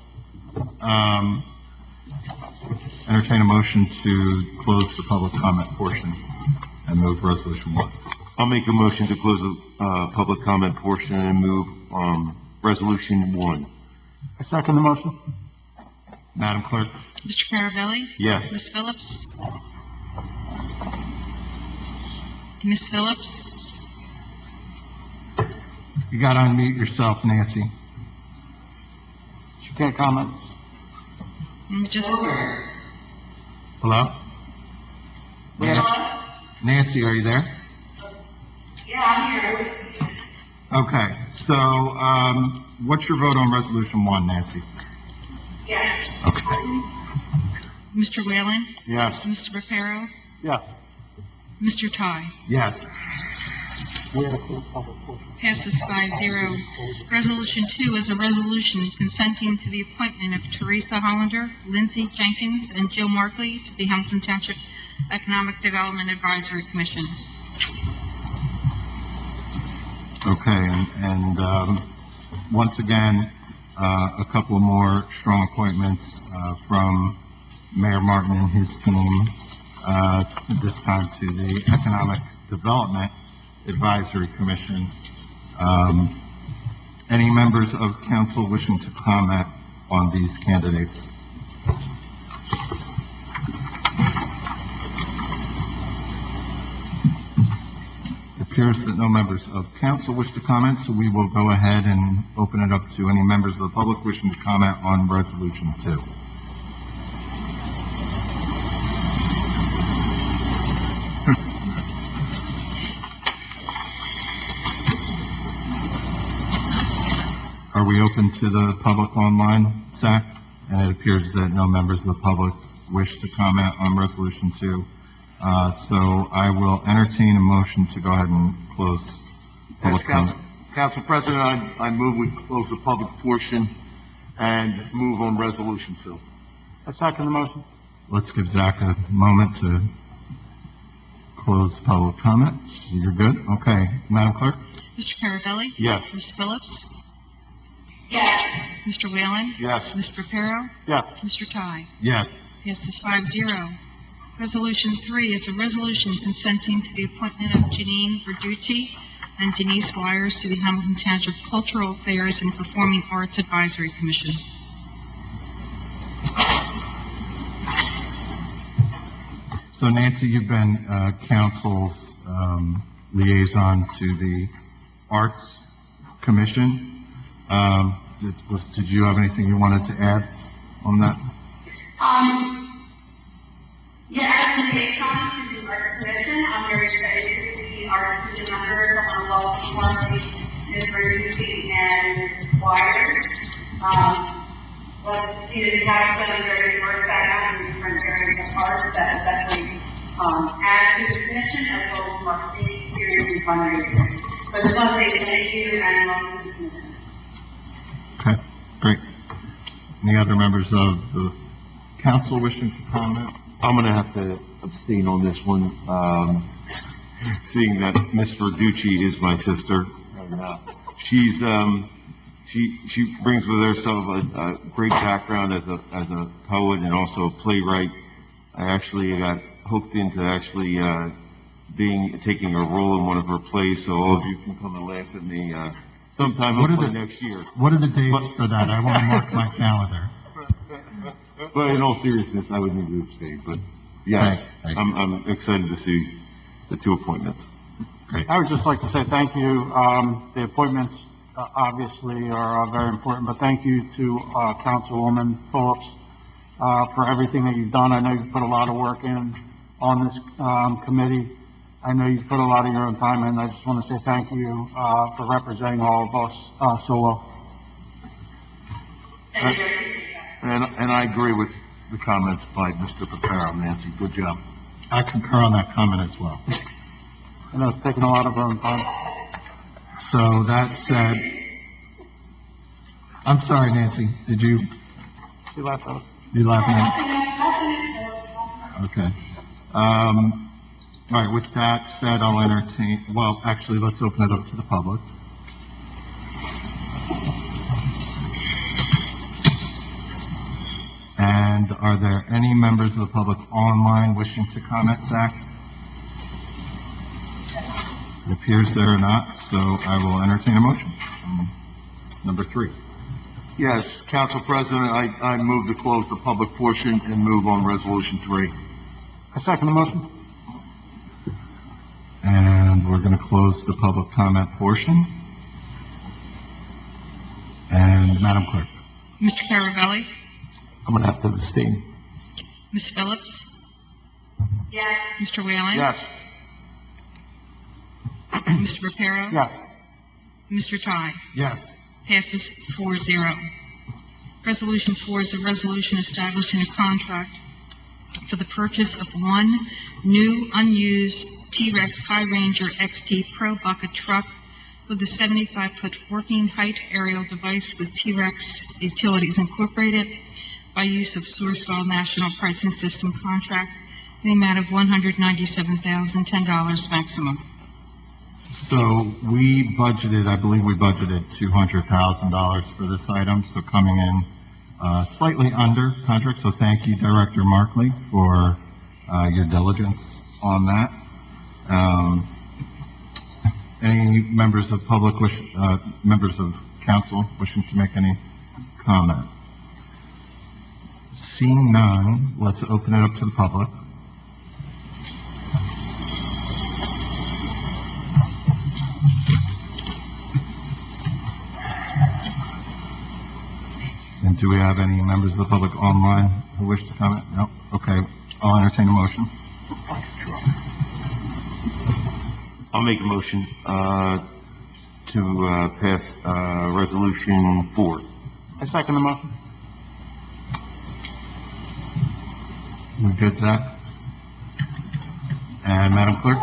entertain a motion to close the public comment portion and move Resolution 1. I'll make a motion to close the public comment portion and move Resolution 1. I second the motion. Madam Clerk? Mr. Carabelli? Yes. Ms. Phillips? Ms. Phillips? You got to unmute yourself, Nancy. She can't comment. Just, Hello? Nancy, are you there? Yeah, I'm here. Okay, so, what's your vote on Resolution 1, Nancy? Yes. Okay. Mr. Whalen? Yes. Mr. Reparo? Yes. Mr. Ty? Yes. We had a full public portion. Passes 5-0. Resolution 2 is a resolution consenting to the appointment of Teresa Hollander, Lindsay Jenkins, and Joe Markley to the Hamilton Township Economic Development Advisory Commission. Okay, and once again, a couple more strong appointments from Mayor Martin and his team, this time to the Economic Development Advisory Commission. Any members of council wishing to comment on these candidates? It appears that no members of council wish to comment, so we will go ahead and open it up to any members of the public wishing to comment on Resolution 2. Are we open to the public online, Zach? And it appears that no members of the public wish to comment on Resolution 2. So I will entertain a motion to go ahead and close public comment. Council President, I move we close the public portion and move on Resolution 2. I second the motion. Let's give Zach a moment to close public comment. You're good? Okay. Madam Clerk? Mr. Carabelli? Yes. Ms. Phillips? Yes. Mr. Whalen? Yes. Mr. Reparo? Yes. Mr. Ty? Yes. Passes 5-0. Resolution 3 is a resolution consenting to the appointment of Janine Verducci and Denise Wires to the Hamilton Township Cultural Affairs and Performing Arts Advisory Commission. So Nancy, you've been council's liaison to the Arts Commission. Did you have anything you wanted to add on that? Yeah, as a liaison to the Arts Commission, I'm very excited to see our student members on the wall formally, Ms. Verducci and Wires. But, you know, they have some very diverse backgrounds in different areas of art that definitely add to the commission as well as marketing experience and fundraising. So I just want to say thank you and welcome to the commission. Okay, great. Any other members of the council wishing to comment? I'm going to have to abstain on this one, seeing that Miss Verducci is my sister. And, she's, she brings with herself a great background as a poet and also a playwright. I actually got hooked into actually, taking a role in one of her plays, so all of you can come and laugh at me, sometime hopefully next year. What are the dates for that? I want to mark my calendar. But in all seriousness, I would need to abstain, but yes, Thank you. I'm excited to see the two appointments. I would just like to say thank you. The appointments obviously are very important, but thank you to Councilwoman Phillips for everything that you've done. I know you've put a lot of work in on this committee, I know you've put a lot of your own time in. I just want to say thank you, for representing all of us, so well. And I agree with the comments by Mr. Paparo, Nancy. Good job. I concur on that comment as well. I know it's taken a lot of our own time. So that said, I'm sorry, Nancy, did you You left out. laughing at? Okay. All right, with that said, I'll entertain, well, actually, let's open it up to the public. And are there any members of the public online wishing to comment, Zach? It appears there are not, so I will entertain a motion. Number 3. Yes, Council President, I move to close the public portion and move on Resolution 3. I second the motion. And we're going to close the public comment portion. And Madam Clerk? Mr. Caravelli? I'm going to have to abstain. Ms. Phillips? Yes. Mr. Whalen? Yes. Mr. Reparo? Yes. Mr. Ty? Yes. Passes 4-0. Resolution 4 is a resolution establishing a contract for the purchase of one new unused T-Rex High Ranger XT Pro Bucket truck with a 75-foot working height aerial device with T-Rex Utilities Incorporated by use of Sourcewell National Pricing System contract in the amount of $197,010 maximum. So we budgeted, I believe we budgeted $200,000 for this item, so coming in slightly under contract. So thank you, Director Markley, for your diligence on that. Any members of public members of council wishing to make any comment? Seeing none, let's open it up to the public. And do we have any members of the public online who wish to comment? No? Okay, I'll entertain a motion. I'll make a motion, to, pass, Resolution 4. I second the motion. We good, Zach? And Madam Clerk?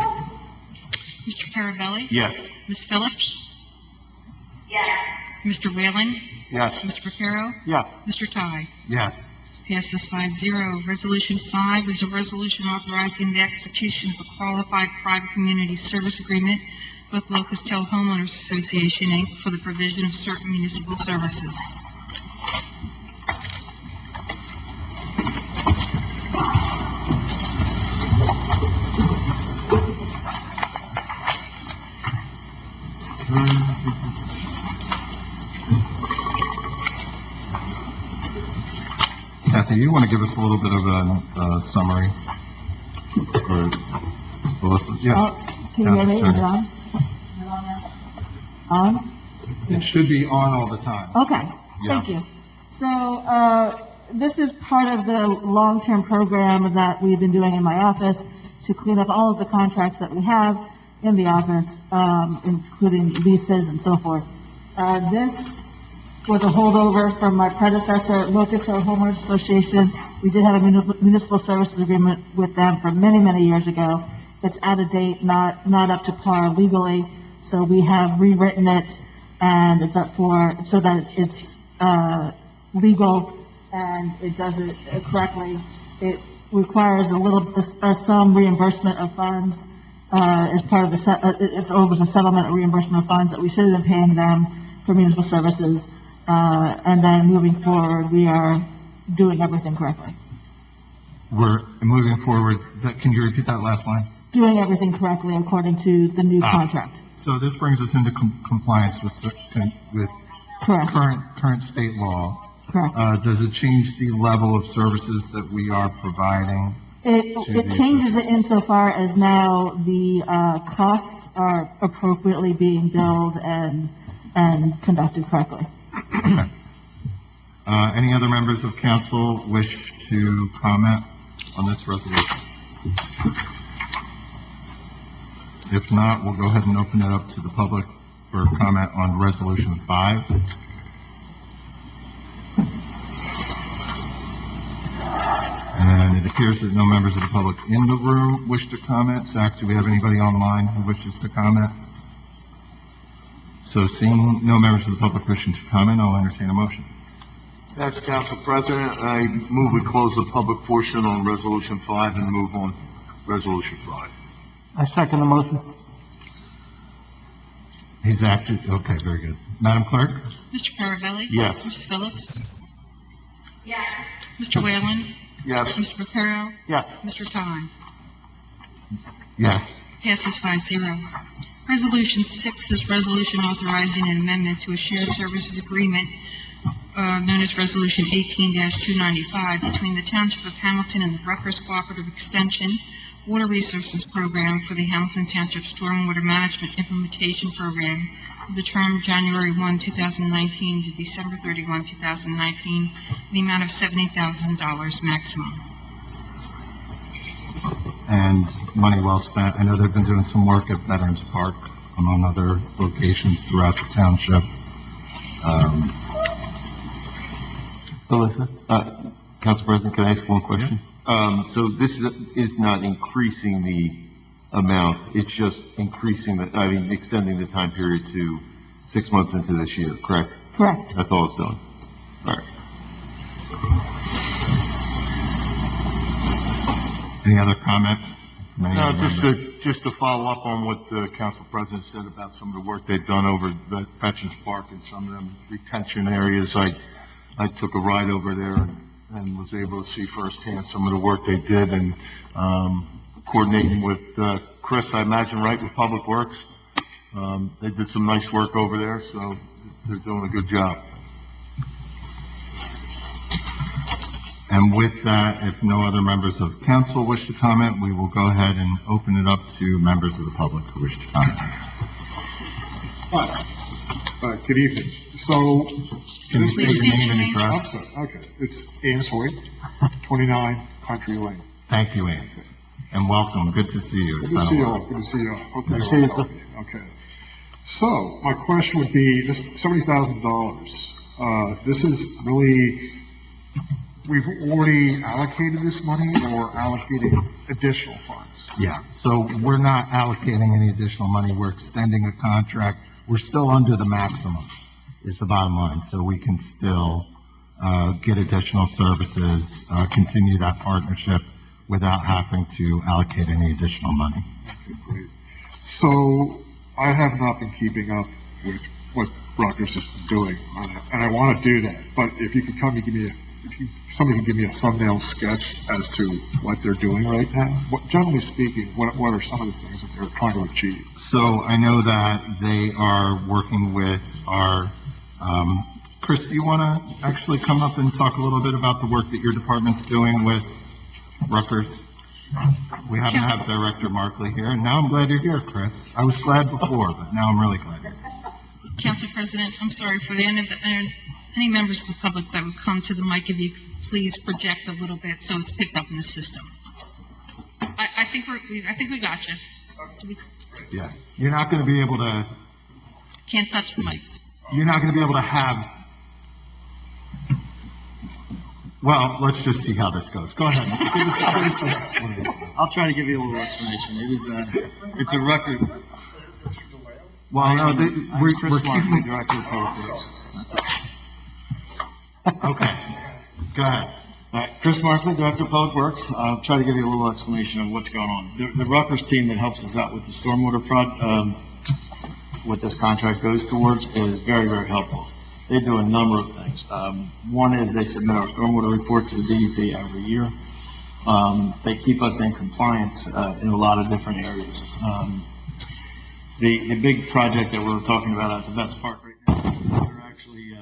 Mr. Caravelli? Yes. Ms. Phillips? Yes. Mr. Whalen? Yes. Mr. Reparo? Yes. Mr. Ty? Yes. Passes 5-0. Resolution 5 is a resolution authorizing the execution of a qualified private community service agreement with Locust Hill Homeowners Association, Inc. for the provision of certain municipal services. Kathy, you want to give us a little bit of a summary? Or, Melissa? Yeah. Can you hear me? Is it Attorney. on? On? It should be on all the time. Okay, Yeah. thank you. So, this is part of the long-term program that we've been doing in my office to clean up all of the contracts that we have in the office, including leases and so forth. This was a holdover from my predecessor, Locust Hill Homeowners Association. We did have a municipal services agreement with them for many, many years ago. It's out of date, not up to par legally, so we have rewritten it, and it's up for, so that it's legal and it does it correctly. It requires some reimbursement of funds as part of it was a settlement of reimbursement of funds that we should have been paying them for municipal services. And then moving forward, we are doing everything correctly. We're moving forward. Can you repeat that last line? Doing everything correctly according to the new contract. So this brings us into compliance with Correct. current state law. Correct. Does it change the level of services that we are providing? It changes it insofar as now the costs are appropriately being billed and conducted correctly. Okay. Any other members of council wish to comment on this resolution? If not, we'll go ahead and open it up to the public for comment on Resolution 5. And it appears that no members of the public in the room wish to comment. Zach, do we have anybody online who wishes to comment? So seeing no members of the public wishing to comment, I'll entertain a motion. Yes, Council President, I move we close the public portion on Resolution 5 and move on Resolution 5. I second the motion. He's actually, okay, very good. Madam Clerk? Mr. Carabelli? Yes. Ms. Phillips? Yes. Mr. Whalen? Yes. Mr. Reparo? Yes. Mr. Klein? Yes. Passes 5-0. Resolution 6 is resolution authorizing an amendment to a shared services agreement known as Resolution 18-295 between the Township of Hamilton and the Rutgers Cooperative Extension Water Resources Program for the Hamilton Township Stormwater Management Implementation Program for the term January 1, 2019 to December 31, 2019, in the amount of $70,000 maximum. And money well spent. I know they've been doing some work at Veterans Park, among other locations throughout the township. Melissa? Council President, can I ask one question? So this is not increasing the amount, it's just increasing extending the time period to 6 months into this year, correct? Correct. That's all it's doing? All right. Any other comment? from any No, other member? just to follow up on what the Council President said about some of the work they've done over at Veterans Park and some of them retention areas. I took a ride over there and was able to see firsthand some of the work they did, and coordinating with Chris, I imagine, right, with Public Works. They did some nice work over there, so they're doing a good job. And with that, if no other members of council wish to comment, we will go ahead and open it up to members of the public who wish to comment. Good evening. So, Can you Please state your state name and your name. address? okay, it's Ames Hoyt, 29 Country Lane. Thank you, Ames. And welcome. Good to see you. Good to see you all, good to see you all. Hope you're all healthy. Okay. So, my question would be, this $70,000, this is really, we've already allocated this money or allocated additional funds? Yeah, so we're not allocating any additional money. We're extending a contract. We're still under the maximum, is the bottom line. So we can still get additional services, continue that partnership without having to allocate any additional money. Okay, great. So, I have not been keeping up with what Rutgers has been doing on it, and I want to do that. But if you could come and give me somebody can give me a thumbnail sketch as to what they're doing right now. Generally speaking, what are some of the things that they're trying to achieve? So I know that they are working with our, Chris, do you want to actually come up and talk a little bit about the work that your department's doing with Rutgers? We happen to have Director Markley here, and now I'm glad you're here, Chris. I was glad before, but now I'm really glad you're here. Council President, I'm sorry, for the end of the, any members of the public that would come to the mic, if you could please project a little bit so it's picked up in the system. I think we got you. Yeah. You're not going to be able to, Can't touch the mics. you're not going to be able to have, well, let's just see how this goes. Go ahead. I'll try to give you a little explanation. It's a record. Well, no, we're Chris Markley, keeping, Director of Public Works. okay. Go ahead. Chris Markley, Director of Public Works. I'll try to give you a little explanation of what's going on. The Rutgers team that helps us out with the stormwater what this contract goes towards is very, very helpful. They do a number of things. One is they submit our stormwater report to the DEP every year. They keep us in compliance in a lot of different areas. The big project that we're talking about at the Vets Park right now, they're actually,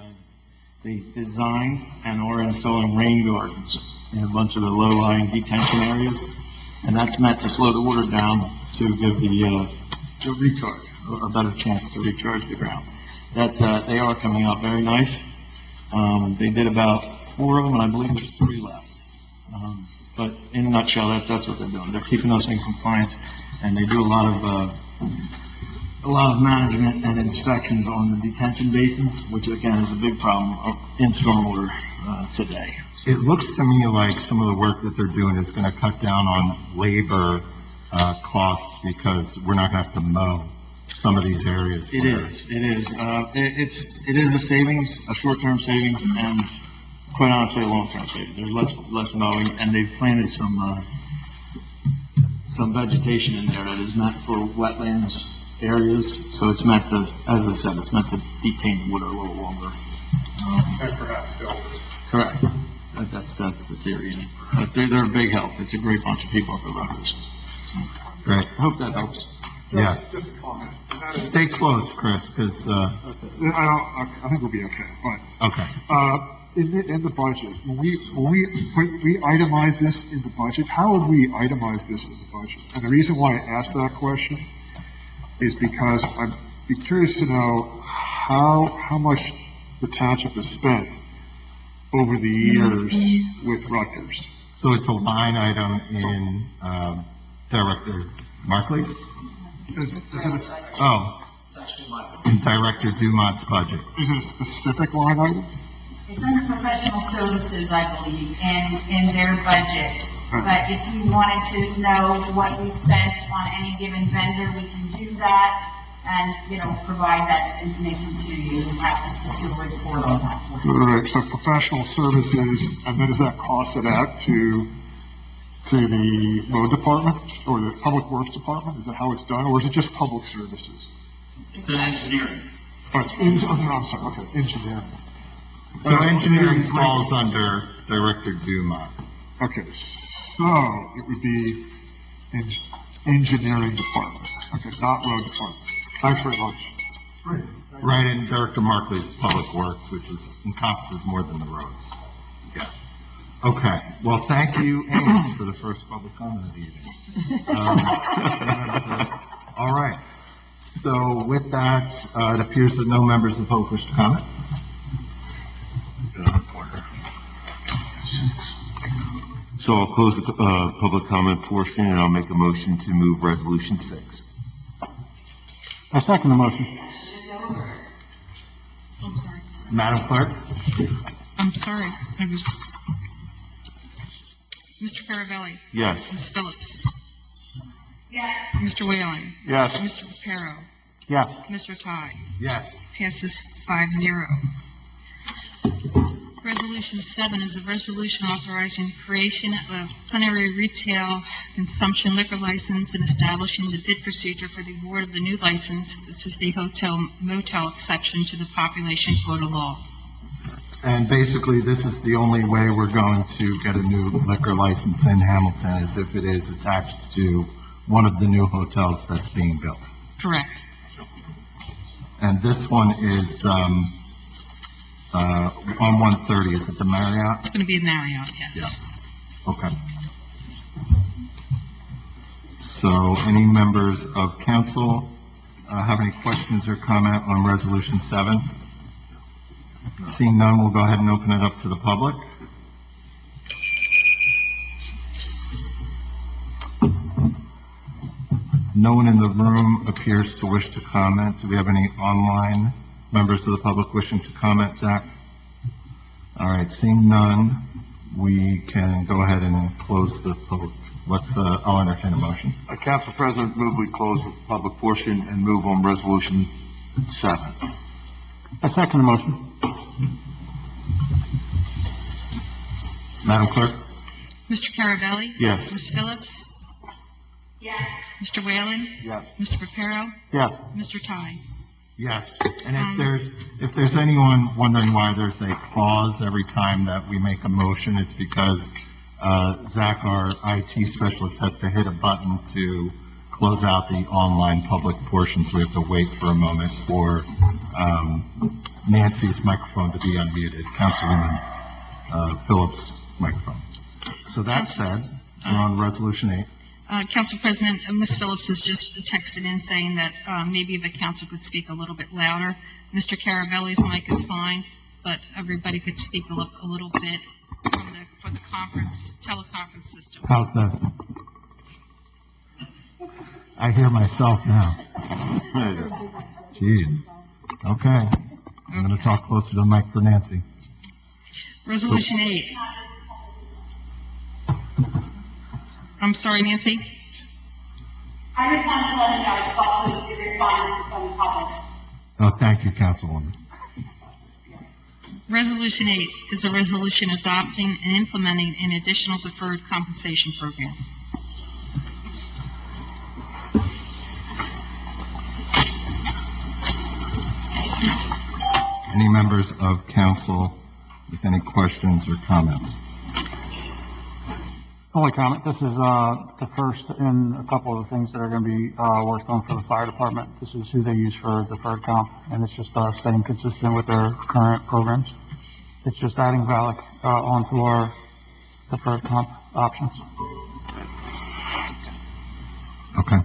they designed and are installing rain gardens in a bunch of the low-lying detention areas, and that's meant to slow the water down to give the recharge, a better chance to recharge the ground. That's, they are coming out very nice. They did about 4 of them, and I believe there's 3 left. But in a nutshell, that's what they're doing. They're keeping us in compliance, and they do a lot of a lot of management and inspections on the detention basins, which again is a big problem in stormwater today. It looks to me like some of the work that they're doing is going to cut down on labor costs because we're not going to have to mow some of these areas. It is. It is a savings, a short-term savings, and quite honestly, a long-term savings. There's less mowing, and they've planted some vegetation in there that is meant for wetlands areas. So it's meant to, as I said, it's meant to detain the water a little longer. And perhaps filter. Correct. That's the theory. But they're a big help. It's a great bunch of people at the Rutgers. So, Great. I hope that helps. Yeah. Just a comment. Stay close, Chris, because, I think we'll be okay, but, okay. in the budget, when we itemize this in the budget, how would we itemize this in the budget? And the reason why I asked that question is because I'd be curious to know how much the township has spent over the years with Rutgers. So it's a line item in Director Markley's? Oh. In Director Dumont's budget. Is it a specific line item? It's under professional services, I believe, and in their budget. But if you wanted to know what we spent on any given vendor, we can do that and, provide that information to you. We have to do a report on that. All right, so professional services, and then does that cost it out to the road department or the public works department? Is that how it's done, or is it just public services? It's an engineering. Oh, it's I'm sorry, okay, engineering. So engineering falls under Director Dumont. Okay, so it would be engineering department. Okay, not road department. Thanks very much. Right, in Director Markley's Public Works, which encompasses more than the roads. Yeah. Okay, well, thank you, Amos, for the first public comment of the evening. All right, so with that, it appears that no members of the public wish to comment. So I'll close the public comment portion, and I'll make a motion to move Resolution 6. I second the motion. I'm sorry. Madam Clerk? I'm sorry. I was... Mr. Caravelli. Yes. Ms. Phillips. Yes. Mr. Whalen. Yes. Mr. Reparo. Yes. Mr. Ty. Yes. Passes 5-0. Resolution 7 is a resolution authorizing creation of a plenary retail consumption liquor license and establishing the bid procedure for the award of the new license. This is the hotel motel exception to the population quota law. And basically, this is the only way we're going to get a new liquor license in Hamilton, is if it is attached to one of the new hotels that's being built. Correct. And this one is on 130. Is it the Marriott? It's going to be a Marriott, yes. Yeah. Okay. So any members of council have any questions or comment on Resolution 7? Seeing none, we'll go ahead and open it up to the public. No one in the room appears to wish to comment. Do we have any online members of the public wishing to comment, Zach? All right, seeing none, we can go ahead and close the public. I'll entertain a motion. Council President, move we close the public portion and move on Resolution 7. I second the motion. Madam Clerk? Mr. Caravelli? Yes. Ms. Phillips? Yes. Mr. Whalen? Yes. Mr. Reparo? Yes. Mr. Ty? Yes. And if there's anyone wondering why there's a pause every time that we make a motion, it's because Zach, our IT specialist, has to hit a button to close out the online public portion, so we have to wait for a moment for Nancy's microphone to be unmuted, Councilwoman Phillips' microphone. So that said, we're on Resolution 8. Council President, Ms. Phillips has just texted in saying that maybe the council could speak a little bit louder. Mr. Caravelli's mic is fine, but everybody could speak a little bit for the teleconference system. How's that? I hear myself now. Jeez. Okay. I'm gonna talk closer to the mic for Nancy. Resolution 8. I'm sorry, Nancy? I just wanted to let you know, it's also to respond to some public. Oh, thank you, Councilwoman. Resolution 8 is a resolution adopting and implementing an additional deferred compensation program. Any members of council with any questions or comments? Only comment, this is, the first in a couple of things that are gonna be, worked on for the fire department. This is who they use for deferred comp, and it's just, staying consistent with their current programs. It's just adding VALIC, onto our deferred comp options. Okay.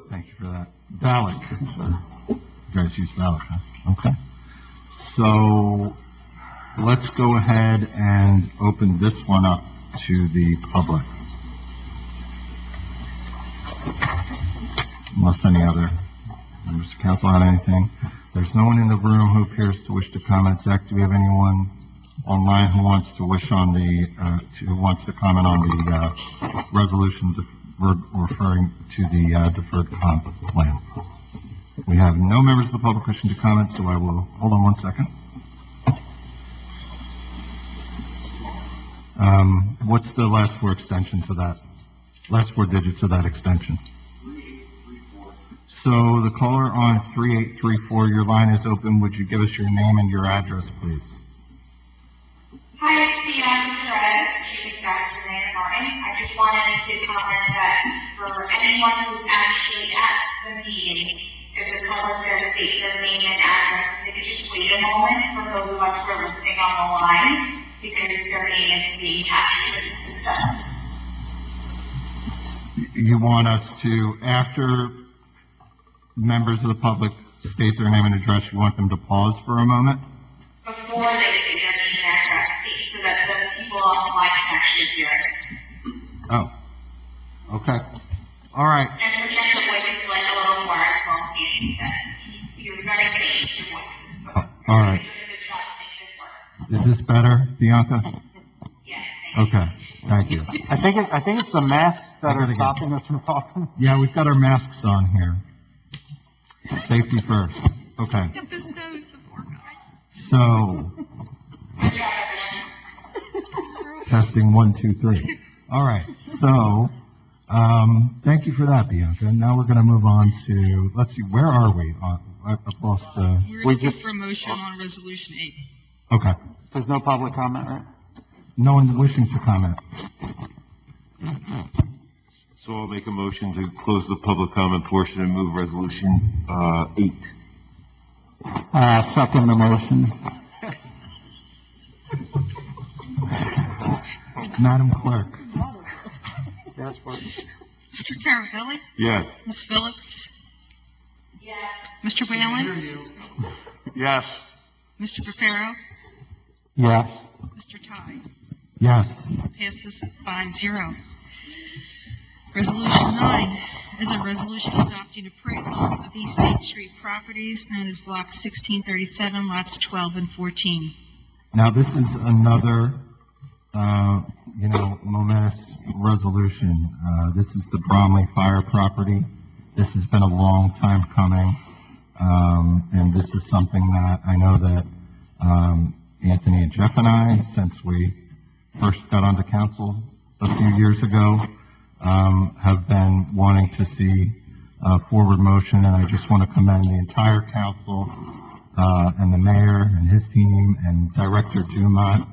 Thank you for that. VALIC. You guys use VALIC, huh? Okay. So, let's go ahead and open this one up to the public. Unless any other members of council had anything. There's no one in the room who appears to wish to comment. Zach, do we have anyone online who wants to wish on the, who wants to comment on the, resolution referring to the, deferred comp plan? We have no members of the public wishing to comment, so I will, hold on one second. What's the last four extensions of that? Last four digits of that extension? 3834. So the caller on 3834, your line is open. Would you give us your name and your address, please? Hi, it's Bianca Perez, Chief Executive Mayor Martin. I just wanted to comment that for anyone who's actually at the meeting, if the public does state their name and address, they could just wait a moment for those of us who are listening on the line, because their name is being captured in the system. You want us to, after members of the public state their name and address, you want them to pause for a moment? Before they state their name and address, so that the people on the line can actually hear it. Oh, okay. All right. And project the voices like a little more as well, you're very safe, your voices. All right. Is this better, Bianca? Yes. Okay, thank you. I think it's the masks that are stopping us from talking. Yeah, we've got our masks on here. Safety first. Okay. Get this nose, the poor guy. So, testing 1, 2, 3. All right. So, thank you for that, Bianca. Now we're going to move on to, let's see, where are we? I've lost, We're looking for a motion on resolution 8. okay. There's no public comment, right? No one wishing to comment. So I'll make a motion to close the public comment portion and move resolution, 8. Second the motion. Madam Clerk. Yes, please. Mr. Carabelli? Yes. Ms. Phillips? Yes. Mr. Whalen? Yes. Mr. Profero? Yes. Mr. Ty? Yes. Passes 5-0. Resolution 9 is a resolution adopting appraisals of East 8th Street properties known as Block 1637, lots 12 and 14. Now, this is another, momentous resolution. This is the Bromley Fire property. This has been a long time coming, and this is something that I know that Anthony and Jeff and I, since we first got onto council a few years ago, have been wanting to see forward motion, and I just want to commend the entire council and the mayor and his team and Director Dumont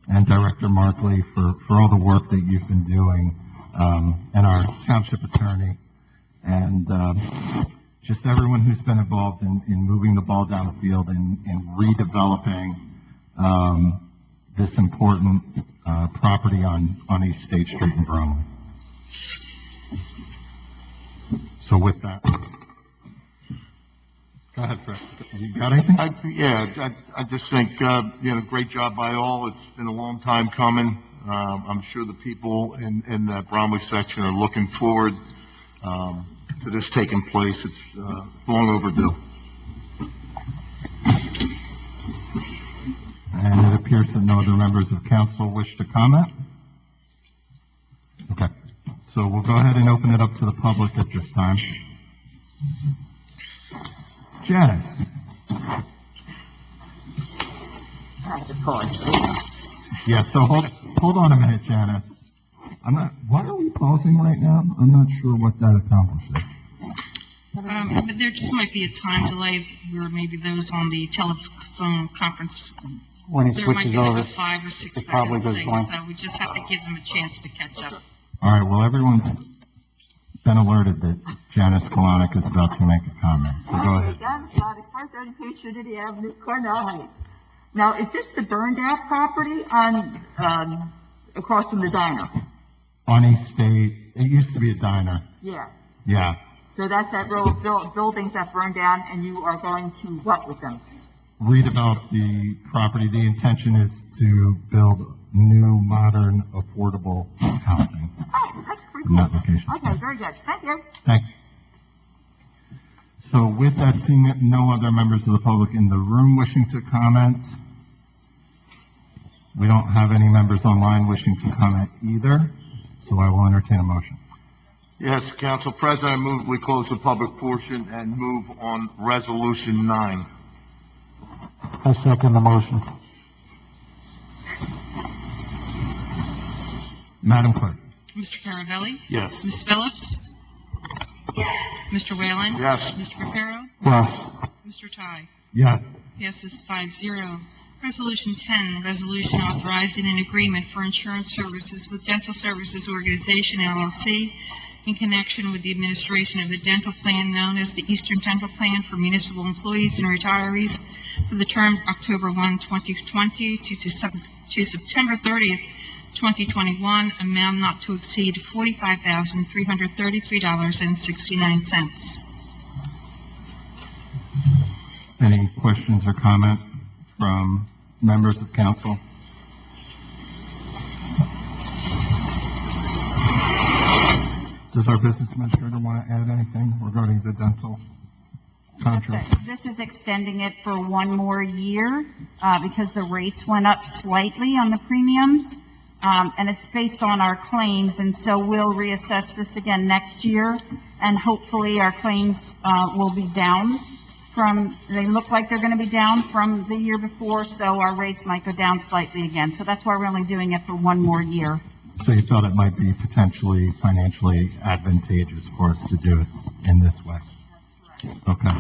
and Director Markley for all the work that you've been doing, and our township attorney, and just everyone who's been involved in moving the ball down the field and redeveloping this important property on East State Street in Bromley. So with that, go ahead, Fred. You got anything? I just think, great job by all. It's been a long time coming. I'm sure the people in that Bromley section are looking forward to this taking place. It's long overdue. And it appears that no other members of council wish to comment. Okay, so we'll go ahead and open it up to the public at this time. Janice? Yeah, so hold on a minute, Janice. Why are we pausing right now? I'm not sure what that accomplishes. But there just might be a time delay where maybe those on the telephone conference, When he there might switches be like over, a 5 or 6 it probably second goes thing, blank. so we just have to give them a chance to catch up. All right, well, everyone's been alerted that Janice Kalanick is about to make a comment, so go ahead. Janice Kalanick, 530 Trinity Avenue, Cornell Heights. Now, is this the burned out property on, across from the diner? On East State, it used to be a diner. Yeah. Yeah, So that's that row of buildings that burned down, and you are going to what with them? redevelop the property. The intention is to build new, modern, affordable housing Oh, that's pretty in cool. that location. Okay, very good. Thank you. Thanks. So with that, seeing no other members of the public in the room wishing to comment, we don't have any members online wishing to comment either, so I will entertain a motion. Yes, Council President, I move we close the public portion and move on Resolution 9. I second the motion. Madam Clerk? Mr. Caravelli? Yes. Ms. Phillips? Mr. Whalen? Yes. Mr. Reparo? Yes. Mr. Ty? Yes. Passes 5-0. Resolution 10, resolution authorizing an agreement for insurance services with Dental Services Organization, LLC, in connection with the administration of the dental plan known as the Eastern Dental Plan for municipal employees and retirees for the term October 1, 2020 to September 30th, 2021, amount not to exceed $45,333.69. Any questions or comment from members of council? Does our business administrator want to add anything regarding the dental contract? This is extending it for one more year, because the rates went up slightly on the premiums, and it's based on our claims, and so we'll reassess this again next year, and hopefully our claims, will be down they look like they're gonna be down from the year before, so our rates might go down slightly again. So that's why we're only doing it for one more year. So you thought it might be potentially financially advantageous for us to do it in this way? Okay.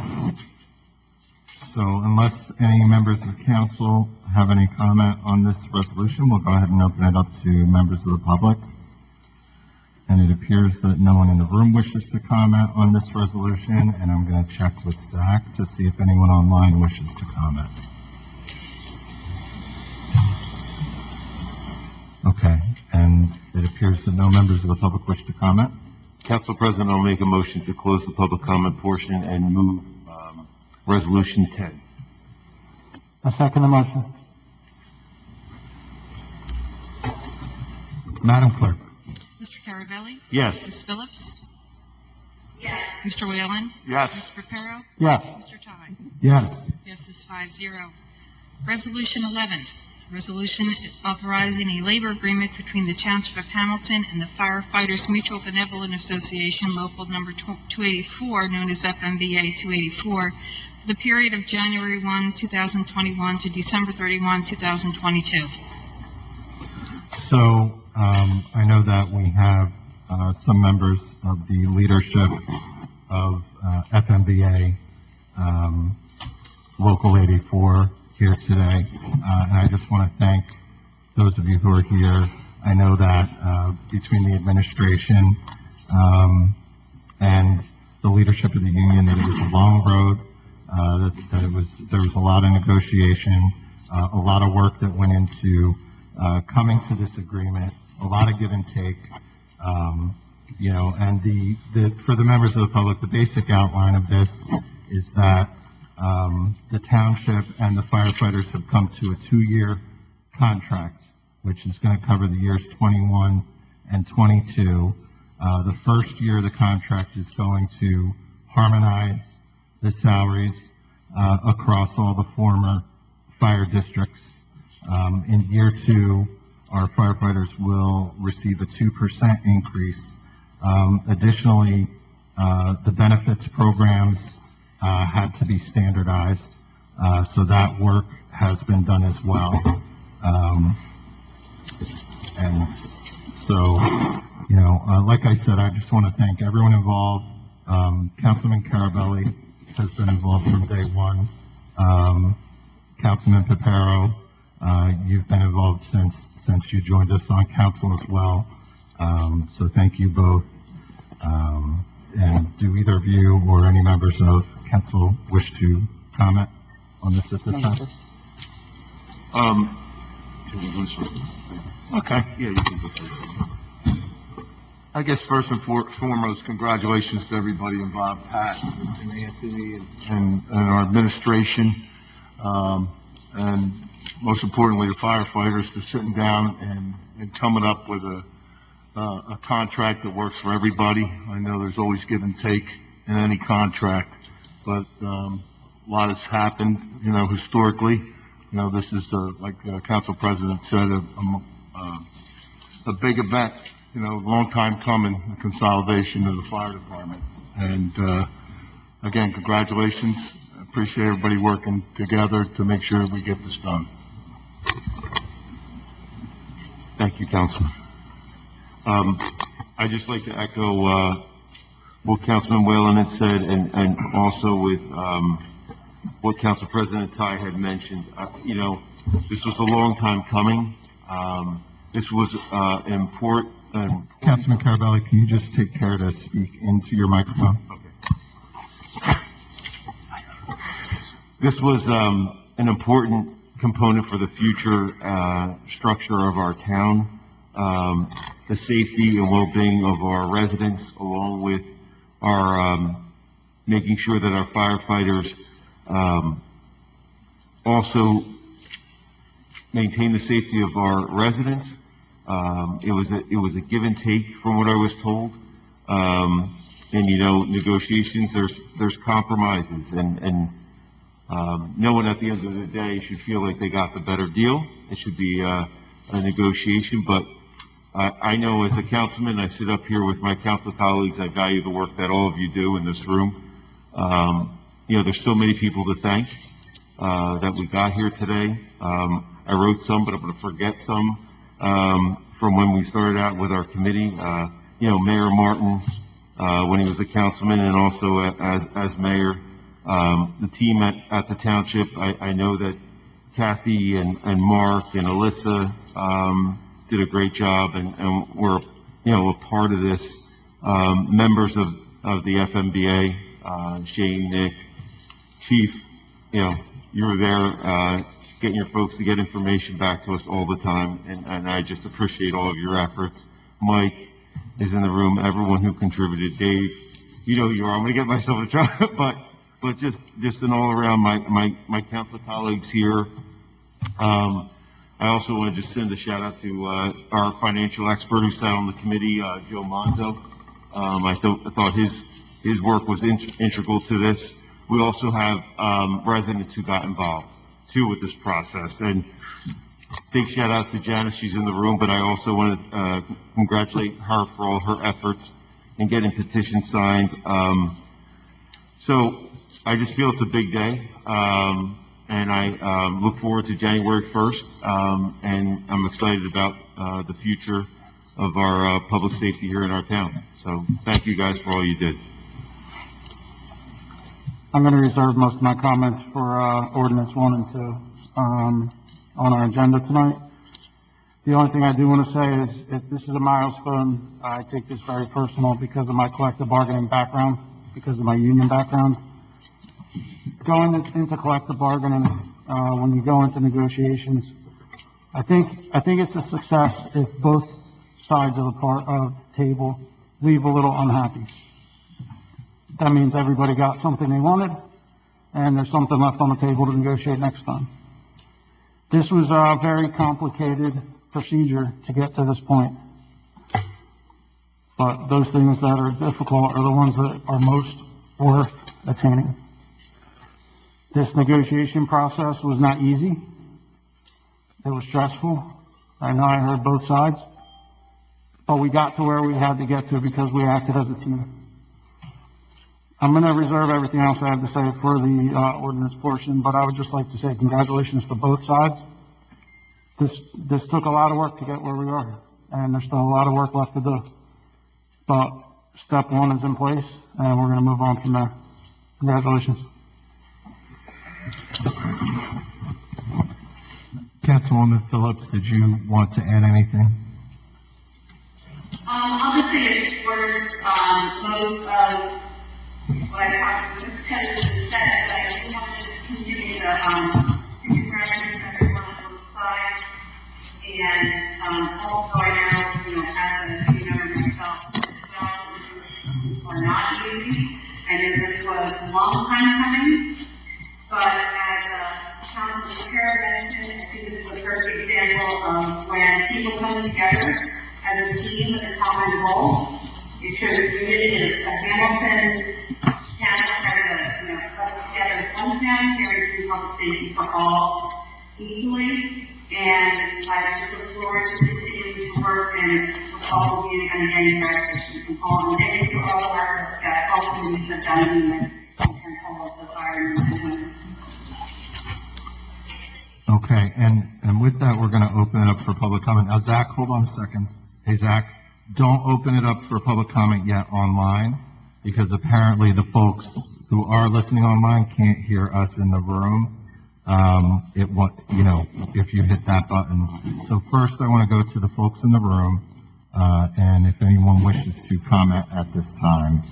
So unless any members of council have any comment on this resolution, we'll go ahead and open it up to members of the public. And it appears that no one in the room wishes to comment on this resolution, and I'm going to check with Zach to see if anyone online wishes to comment. Okay, and it appears that no members of the public wish to comment. Council President, I'll make a motion to close the public comment portion and move Resolution 10. I second the motion. Madam Clerk? Mr. Caravelli? Yes. Ms. Phillips? Mr. Whalen? Yes. Mr. Reparo? Yes. Mr. Ty? Yes. Passes 5-0. Resolution 11, resolution authorizing a labor agreement between the Township of Hamilton and the Firefighters Mutual Benevolent Association, local number 284, known as FMBA 284, for the period of January 1, 2021 to December 31, 2022. So, I know that we have some members of the leadership of FMBA, Local 84, here today. And I just want to thank those of you who are here. I know that between the administration and the leadership of the union, that it was a long road, that there was a lot of negotiation, a lot of work that went into coming to this agreement, a lot of give and take, and for the members of the public, the basic outline of this is that the township and the firefighters have come to a 2-year contract, which is going to cover the years 21 and 22. The first year of the contract is going to harmonize the salaries across all the former fire districts. In year 2, our firefighters will receive a 2% increase. Additionally, the benefits programs had to be standardized, so that work has been done as well. And so, you know, like I said, I just want to thank everyone involved. Councilman Carabelli has been involved from day one. Councilman Pipero, you've been involved since you joined us on council as well. So thank you both. And do either of you or any members of council wish to comment on this at this time? Okay. Yeah, you can go first. I guess first and foremost, congratulations to everybody involved, Pat and Anthony and our administration, and most importantly, the firefighters for sitting down and coming up with a contract that works for everybody. I know there's always give and take in any contract, but a lot has happened, you know, historically. You know, this is, like Council President said, a big event, you know, long time coming, the consolidation of the fire department. And again, congratulations. I appreciate everybody working together to make sure we get this done. Thank you, Councilman. I'd just like to echo what Councilman Whalen had said, and also with what Council President Ty had mentioned. You know, this was a long time coming. This was important. Councilman Carabelli, can you just take care to speak into your microphone? Okay. This was an important component for the future structure of our town. The safety and well-being of our residents, along with our making sure that our firefighters also maintain the safety of our residents. It was a give and take from what I was told. And you know, negotiations, there's compromises, and no one at the end of the day should feel like they got the better deal. It should be a negotiation, but I know as a councilman, I sit up here with my council colleagues, I value the work that all of you do in this room. You know, there's so many people to thank that we got here today. I wrote some, but I'm going to forget some from when we started out with our committee. You know, Mayor Martin, when he was a councilman, and also as mayor. The team at the township, I know that Kathy and Mark and Alyssa did a great job, and we're, you know, a part of this. Members of the FMBA, Shane, Nick, Chief, you know, you were there getting your folks to get information back to us all the time, and I just appreciate all of your efforts. Mike is in the room, everyone who contributed. Dave, you know who you are. I'm going to get myself in trouble, but just an all around, my council colleagues here. I also want to just send a shout out to our financial expert who sat on the committee, Joe Monzo. I thought his work was integral to this. We also have residents who got involved too with this process, and big shout out to Janice. She's in the room, but I also want to congratulate her for all her efforts in getting petitions signed. So I just feel it's a big day. And I look forward to January 1st, and I'm excited about the future of our public safety here in our town. So thank you guys for all you did. I'm going to reserve most of my comments for ordinance 1 and 2 on our agenda tonight. The only thing I do want to say is this is a milestone. I take this very personal because of my collective bargaining background, because of my union background. Going into collective bargaining, when you go into negotiations, I think it's a success if both sides of the table leave a little unhappy. That means everybody got something they wanted, and there's something left on the table to negotiate next time. This was a very complicated procedure to get to this point. But those things that are difficult are the ones that are most worth attaining. This negotiation process was not easy. It was stressful. I know I heard both sides, but we got to where we had to get to because we acted as a team. I'm going to reserve everything else I have to say for the ordinance portion, but I would just like to say congratulations to both sides. This took a lot of work to get where we are, and there's still a lot of work left to do. But step one is in place, and we're going to move on from there. Congratulations. Councilwoman Phillips, did you want to add anything? I'll just say a word, most of what I talked to Mr. Henderson said, but I just wanted to continue to congratulate everyone on both sides. And, also I know, as a team member myself, jobs are not easy, and this was a long time coming, but as Councilman Kerr mentioned, I think this is a perfect example of when people come together as a team with a common goal. It shows unity in Hamilton County, together as one county, carrying public safety for all equally. And I just look forward to continuing to work and with all of you and any directors from all. And thank you for all of our work that all communities have done and all of the fire and women. Okay, and with that, we're going to open it up for public comment. Now, Zach, hold on a second. Hey, Zach, don't open it up for public comment yet online, because apparently the folks who are listening online can't hear us in the room. If you hit that button. So first, I want to go to the folks in the room, and if anyone wishes to comment at this time.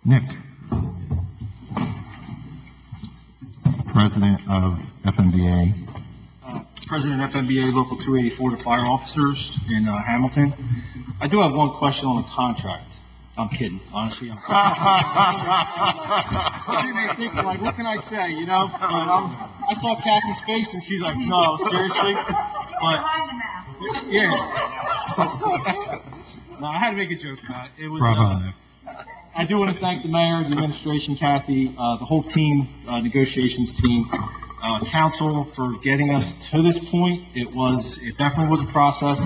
Nick, President of FMBA. President of FMBA Local 284 to fire officers in Hamilton. I do have one question on the contract. I'm kidding, honestly. I'm sitting there thinking, like, what can I say, But I saw Kathy's face and she's like, no, seriously? But, yeah. No, I had to make a joke about it. It was, I do want to thank the mayor, the administration, Kathy, the whole team, negotiations team, council for getting us to this point. It definitely was a process.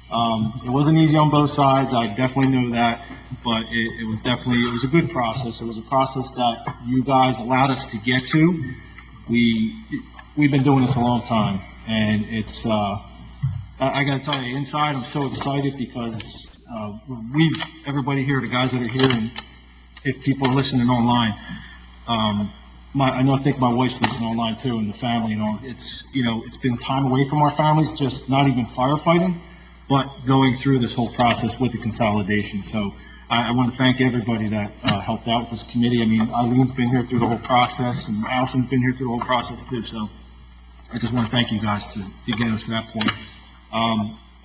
It wasn't easy on both sides. I definitely know that, but it was a good process. It was a process that you guys allowed us to get to. We've been doing this a long time, and it's, I gotta tell you, inside I'm so excited because, everybody here, the guys that are here, and if people are listening online, I think my wife's listening online too, and the family, it's been time away from our families, just not even firefighting, but going through this whole process with the consolidation. So I want to thank everybody that helped out with this committee. I mean, Eileen's been here through the whole process, and Allison's been here through the whole process too. So I just want to thank you guys to get us to that point.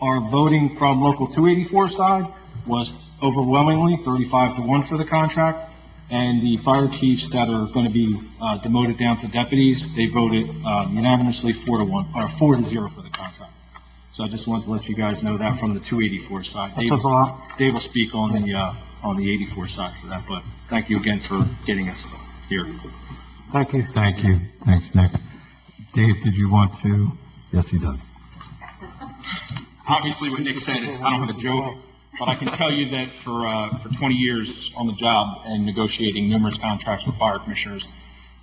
Our voting from Local 284 side was overwhelmingly 35-1 for the contract, and the fire chiefs that are going to be demoted down to deputies, they voted unanimously 4-1 or 4-0 for the contract. So I just wanted to let you guys know that from the 284 side. Dave will speak on the 84 side for that, but thank you again for getting us here. Thank you. Thank you. Thanks, Nick. Dave, did you want to? Yes, he does. Obviously, what Nick said, I don't have a joke, but I can tell you that for 20 years on the job and negotiating numerous contracts with fire commissioners,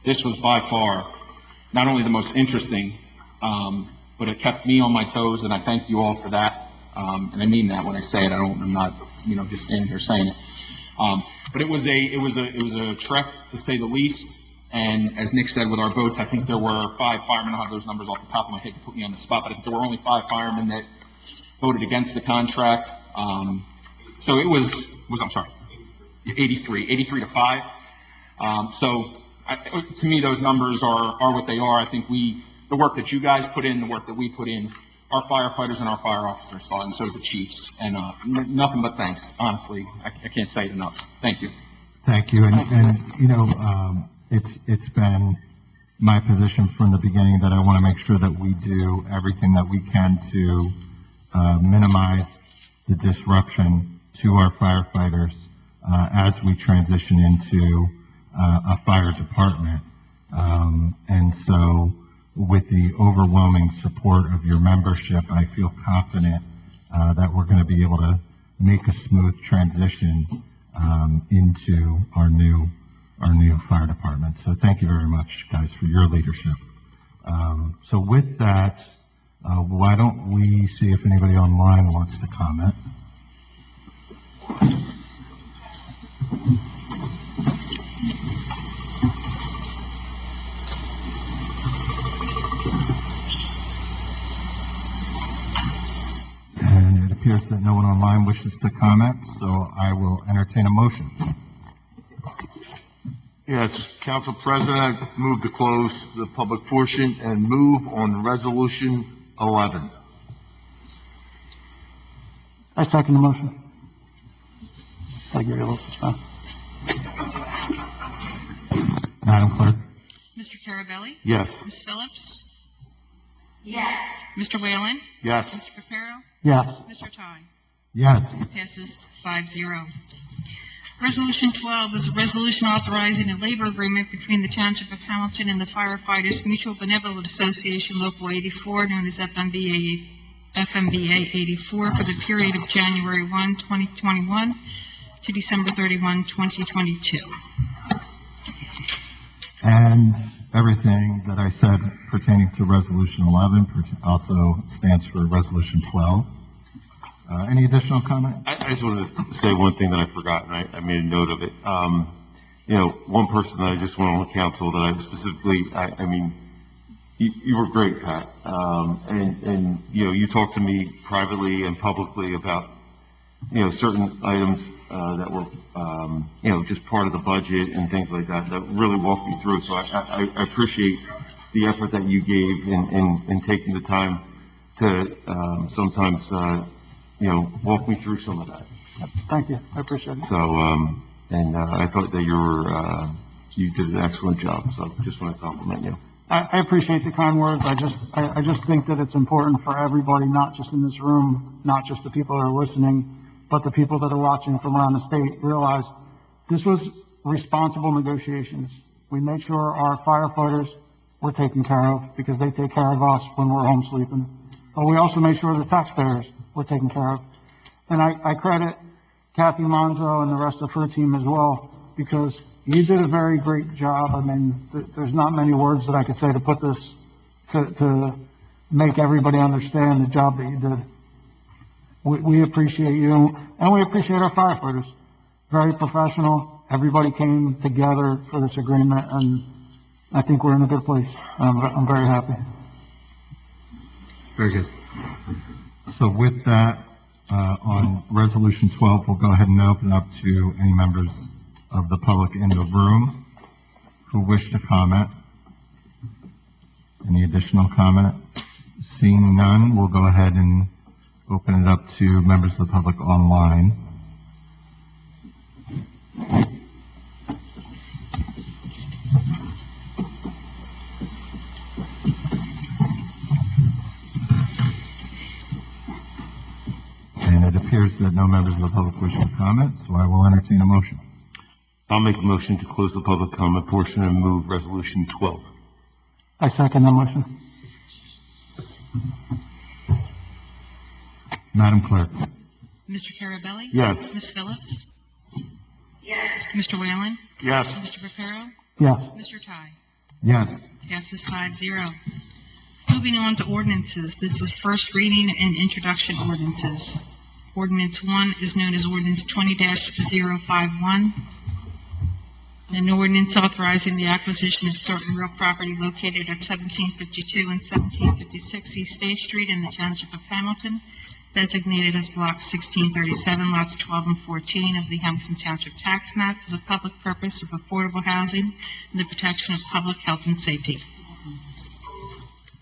this was by far not only the most interesting, but it kept me on my toes, and I thank you all for that. And I mean that when I say it. I'm not, just standing here saying it. But it was a trek, to say the least. And as Nick said, with our votes, I think there were 5 firemen. I don't have those numbers off the top of my head to put me on the spot, but I think there were only 5 firemen that voted against the contract. So it was 83 to 5. To me, those numbers are what they are. I think the work that you guys put in, the work that we put in, our firefighters and our fire officers saw, and so did the chiefs. And nothing but thanks, honestly. I can't say it enough. Thank you. Thank you. It's been my position from the beginning that I want to make sure that we do everything that we can to minimize the disruption to our firefighters as we transition into a fire department. And so with the overwhelming support of your membership, I feel confident that we're going to be able to make a smooth transition into our new fire department. So thank you very much, guys, for your leadership. So with that, why don't we see if anybody online wants to comment? And it appears that no one online wishes to comment, so I will entertain a motion. Yes, Council President, I move to close the public portion and move on Resolution 11. I second the motion. Thank you, Elizabeth. Madam Clerk? Mr. Carabelli? Yes. Ms. Phillips? Yes. Mr. Whalen? Yes. Mr. Reparo? Yes. Mr. Ty? Yes. Passes 5-0. Resolution 12 is a resolution authorizing a labor agreement between the Township of Hamilton and the Firefighters Mutual Benevolent Association Local 84, known as FMBA 84, for the period of January 1, 2021 to December 31, 2022. And everything that I said pertaining to Resolution 11 also stands for Resolution 12. Any additional comment? I just wanted to say one thing that I forgot, and I made a note of it. One person that I just went on the council that I specifically, you were great, Pat. And you talked to me privately and publicly about, certain items that were, just part of the budget and things like that, that really walked me through. So I appreciate the effort that you gave in taking the time to sometimes, walk me through some of that. Thank you. I appreciate it. So, I thought that you did an excellent job. So just want to compliment you. I appreciate the kind words. I just think that it's important for everybody, not just in this room, not just the people that are listening, but the people that are watching from around the state, realize this was responsible negotiations. We made sure our firefighters were taken care of because they take care of us when we're home sleeping. But we also made sure the taxpayers were taken care of. And I credit Kathy Monzo and the rest of her team as well, because you did a very great job. I mean, there's not many words that I could say to put this, to make everybody understand the job that you did. We appreciate you, and we appreciate our firefighters. Very professional. Everybody came together for this agreement, and I think we're in a good place. I'm very happy. Very good. So with that, on Resolution 12, we'll go ahead and open up to any members of the public in the room who wish to comment. Any additional comment? Seeing none, we'll go ahead and open it up to members of the public online. And it appears that no members of the public wish to comment, so I will entertain a motion. I'll make a motion to close the public comment portion and move Resolution 12. I second the motion. Madam Clerk? Mr. Carabelli? Yes. Ms. Phillips? Yes. Mr. Whalen? Yes. Mr. Reparo? Yes. Mr. Ty? Yes. Passes 5-0. Moving on to ordinances, this is first reading and introduction ordinances. Ordinance 1 is known as Ordinance 20-051. An ordinance authorizing the acquisition of certain real property located at 1752 and 1756 East State Street in the Township of Hamilton, designated as Block 1637, Lots 12 and 14 of the Hamilton Township Tax Map for the public purpose of affordable housing and the protection of public health and safety.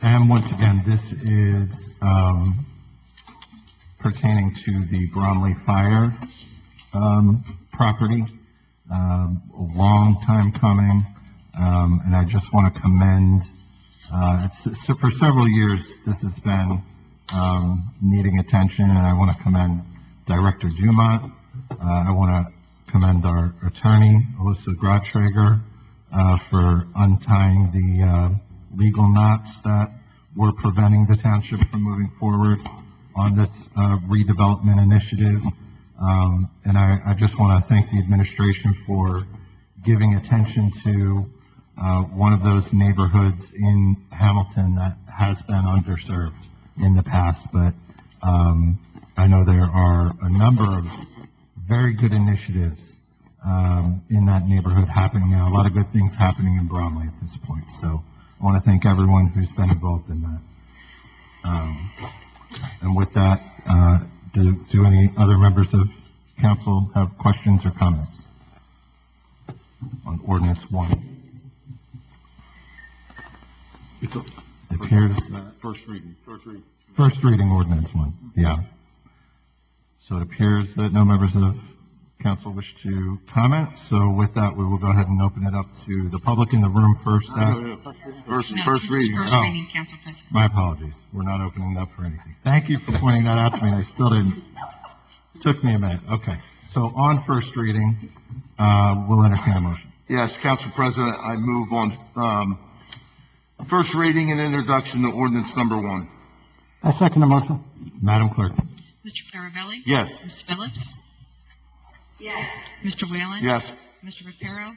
And once again, this is pertaining to the Bromley Fire property. A long time coming, and I just want to commend, so for several years this has been needing attention, and I want to commend Director Dumont. I want to commend our attorney, Alyssa Grottrager, for untying the legal knots that were preventing the township from moving forward on this redevelopment initiative. And I just want to thank the administration for giving attention to one of those neighborhoods in Hamilton that has been underserved in the past. But I know there are a number of very good initiatives in that neighborhood happening now. A lot of good things happening in Bromley at this point. So I want to thank everyone who's been involved in that. And with that, do any other members of council have questions or comments on ordinance 1? It appears First reading. first reading ordinance 1, yeah. So it appears that no members of council wish to comment. So with that, we will go ahead and open it up to the public in the room first. First No, this is reading. first Oh. reading, Council President. My apologies. We're not opening it up for anything. Thank you for pointing that out to me. I still didn't. It took me a minute. Okay. So on first reading, we'll entertain a motion. Yes, Council President, I move on, first reading and introduction to ordinance number 1. I second the motion. Madam Clerk. Mr. Carabelli? Yes. Ms. Phillips? Yes. Mr. Whalen? Yes. Mr. Reparo?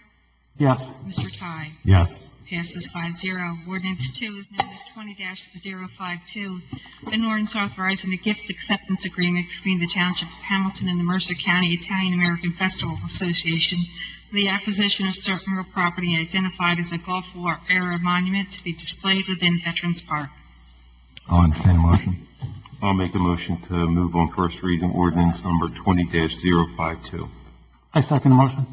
Yes. Mr. Ty? Yes. Passes 5-0. Ordinance 2 is known as 20-052, an ordinance authorizing the gift acceptance agreement between the Township of Hamilton and the Mercer County Italian American Festival Association for the acquisition of certain real property identified as a Gulf War era monument to be displayed within Veterans Park. I'll entertain a motion. I'll make a motion to move on first reading ordinance number 20-052. I second the motion.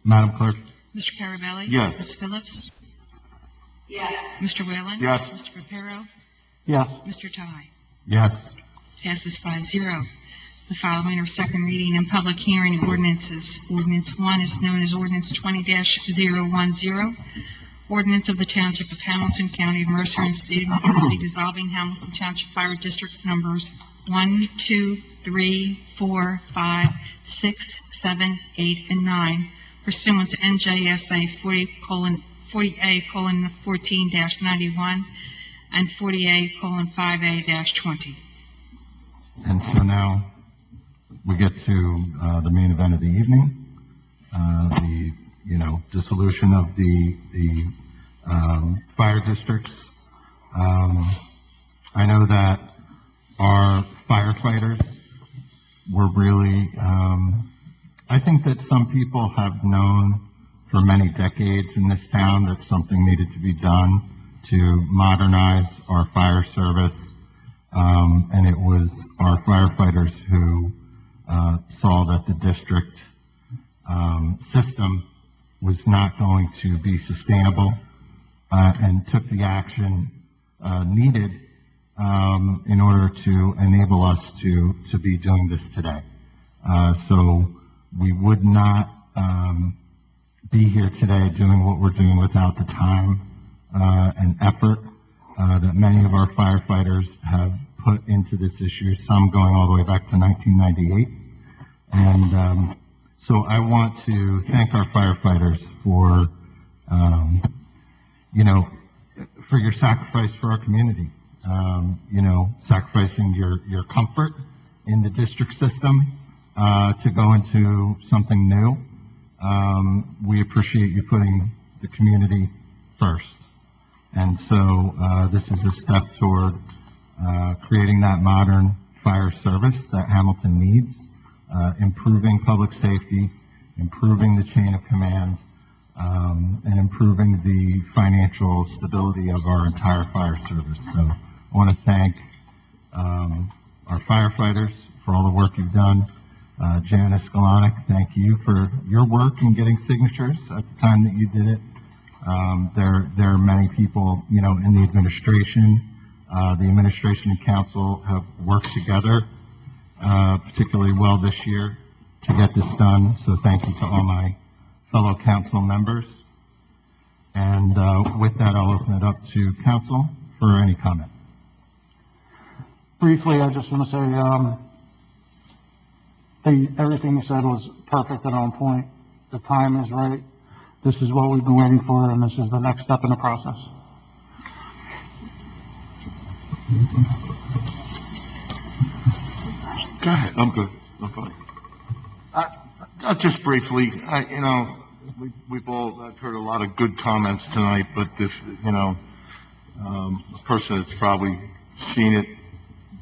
Madam Clerk. Mr. Carabelli? Yes. Ms. Phillips? Yes. Mr. Whalen? Yes. Mr. Reparo? Yes. Mr. Ty? Yes. Passes 5-0. The following are second reading and public hearing ordinances. Ordinance 1 is known as ordinance 20-010, ordinance of the Township of Hamilton, County of Mercer, and State of New Jersey, dissolving Hamilton Township Fire District numbers 1, 2, 3, 4, 5, 6, 7, 8, and 9 pursuant to NJSA 40A:14-91 and 40A:5A-20. And so now we get to the main event of the evening, the dissolution of the fire districts. I know that our firefighters were really, I think that some people have known for many decades in this town that something needed to be done to modernize our fire service. And it was our firefighters who saw that the district system was not going to be sustainable and took the action needed in order to enable us to be doing this today. So we would not be here today doing what we're doing without the time and effort that many of our firefighters have put into this issue, some going all the way back to 1998. And so I want to thank our firefighters for, for your sacrifice for our community. Sacrificing your comfort in the district system to go into something new. We appreciate you putting the community first. And so this is a step toward creating that modern fire service that Hamilton needs, improving public safety, improving the chain of command, and improving the financial stability of our entire fire service. So I want to thank our firefighters for all the work you've done. Janice Galonic, thank you for your work in getting signatures at the time that you did it. There are many people, in the administration. The administration and council have worked together particularly well this year to get this done. So thank you to all my fellow council members. And with that, I'll open it up to council for any comment. Briefly, I just want to say, Everything you said was perfect and on point. The time is right. This is what we've been waiting for, and this is the next step in the process. Go ahead. I'm good. I'm fine. Just briefly, I've heard a lot of good comments tonight, but if, a person that's probably seen it,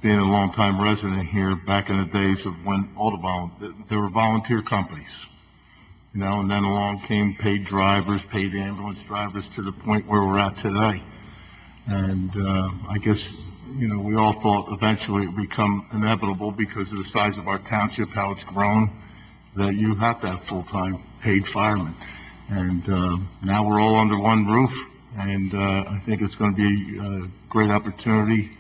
being a longtime resident here, back in the days of when there were volunteer companies, and then along came paid drivers, paid ambulance drivers, to the point where we're at today. And, I guess, we all thought eventually it would become inevitable because of the size of our township, how it's grown, that you have to have full-time paid firemen. And, now we're all under one roof, and, I think it's going to be a great opportunity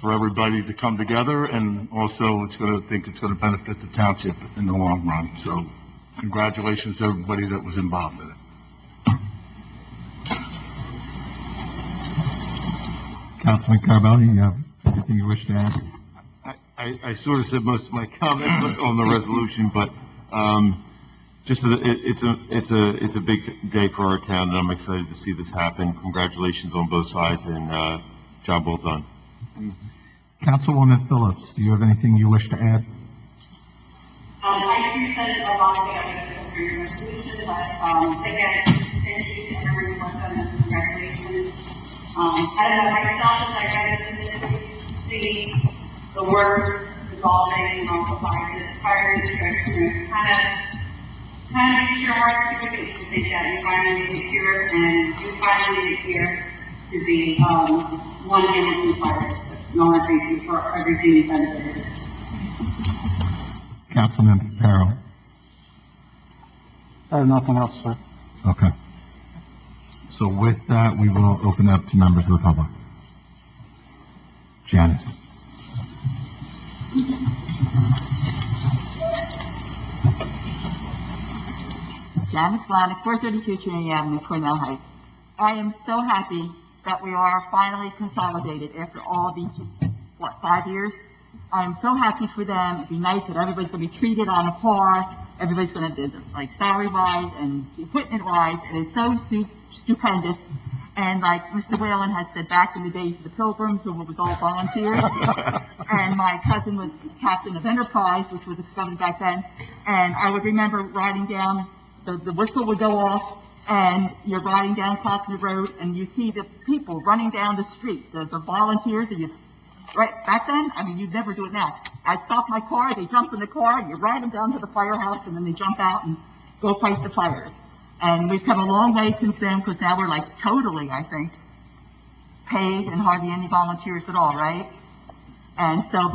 for everybody to come together, and also it's going to benefit the township in the long run. So congratulations to everybody that was involved in it. Councilman Carbone, you have anything you wish to add? I sort of said most of my comments on the resolution, but just it's a big day for our town, and I'm excited to see this happen. Congratulations on both sides, and job well done. Councilwoman Phillips, do you have anything you wish to add? I think that a lot of the for your resolution, but again, thank you to everyone who worked on this. Congratulations. I don't know, myself, like I just see the work evolving and all the fire district, kind of makes your heart to think that you finally made it here, and you finally made it here to be one Hamilton Fire District. No, I thank you for everything you've done. Councilman Farrell. I have nothing else, sir. Okay. So with that, we will open up to members of the public. Janice. Janice Flanick, 432 Trinity Avenue, Cornell Heights. I am so happy that we are finally consolidated after all these, 5 years? I am so happy for them. It'd be nice that everybody's going to be treated on a par. Everybody's going to be, like, salary-wise and equipment-wise, and it's so stupendous. And like Mr. Whalen had said, back in the days of the Pilgrims, when it was all volunteers, and my cousin was captain of Enterprise, which was discovered back then, and I would remember riding down, the whistle would go off, and you're riding down Cockney Road, and you see the people running down the street, the volunteers, and you, right, back then, I mean, you'd never do it now. I'd stop my car, they jump in the car, and you ride them down to the firehouse, and then they jump out and go fight the fires. And we've come a long way since then, because now we're like totally, I think, paid and hardly any volunteers at all, right? And so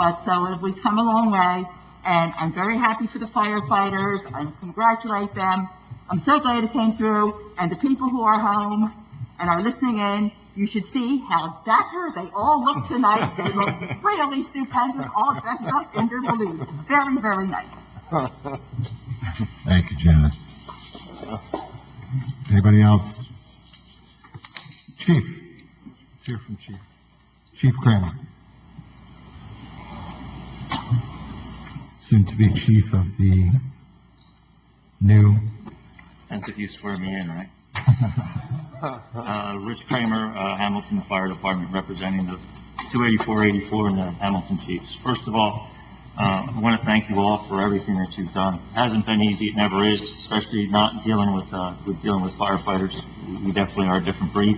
we've come a long way, and I'm very happy for the firefighters. I congratulate them. I'm so glad it came through, and the people who are home and are listening in, you should see how dapper they all look tonight. They look really stupendous, all dressed up in their balloons. Very, very nice. Thank you, Janice. Anybody else? Chief. Let's hear from Chief. Chief Kramer. Soon to be chief of the new. That's if you swear me in, right? Rich Kramer, Hamilton Fire Department, representing the 28484 and the Hamilton Chiefs. First of all, I want to thank you all for everything that you've done. It hasn't been easy, it never is, especially not dealing with firefighters. We definitely are a different breed.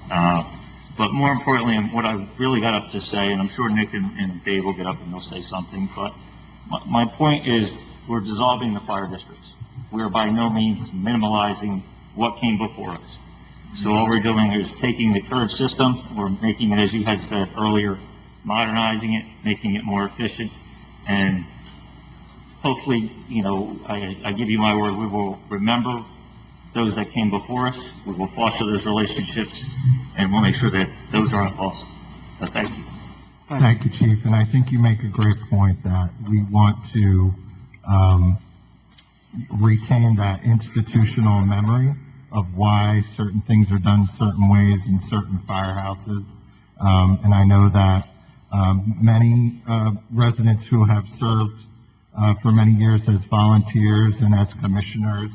But more importantly, and what I really got up to say, and I'm sure Nick and Dave will get up and they'll say something, but my point is we're dissolving the fire districts. We are by no means minimalizing what came before us. So all we're doing is taking the current system, we're making it, as you had said earlier, modernizing it, making it more efficient, and hopefully, I give you my word, we will remember those that came before us, we will foster those relationships, and we'll make sure that those aren't lost. So thank you. Thank you, Chief. And I think you make a great point that we want to retain that institutional memory of why certain things are done certain ways in certain firehouses. And I know that many residents who have served for many years as volunteers and as commissioners,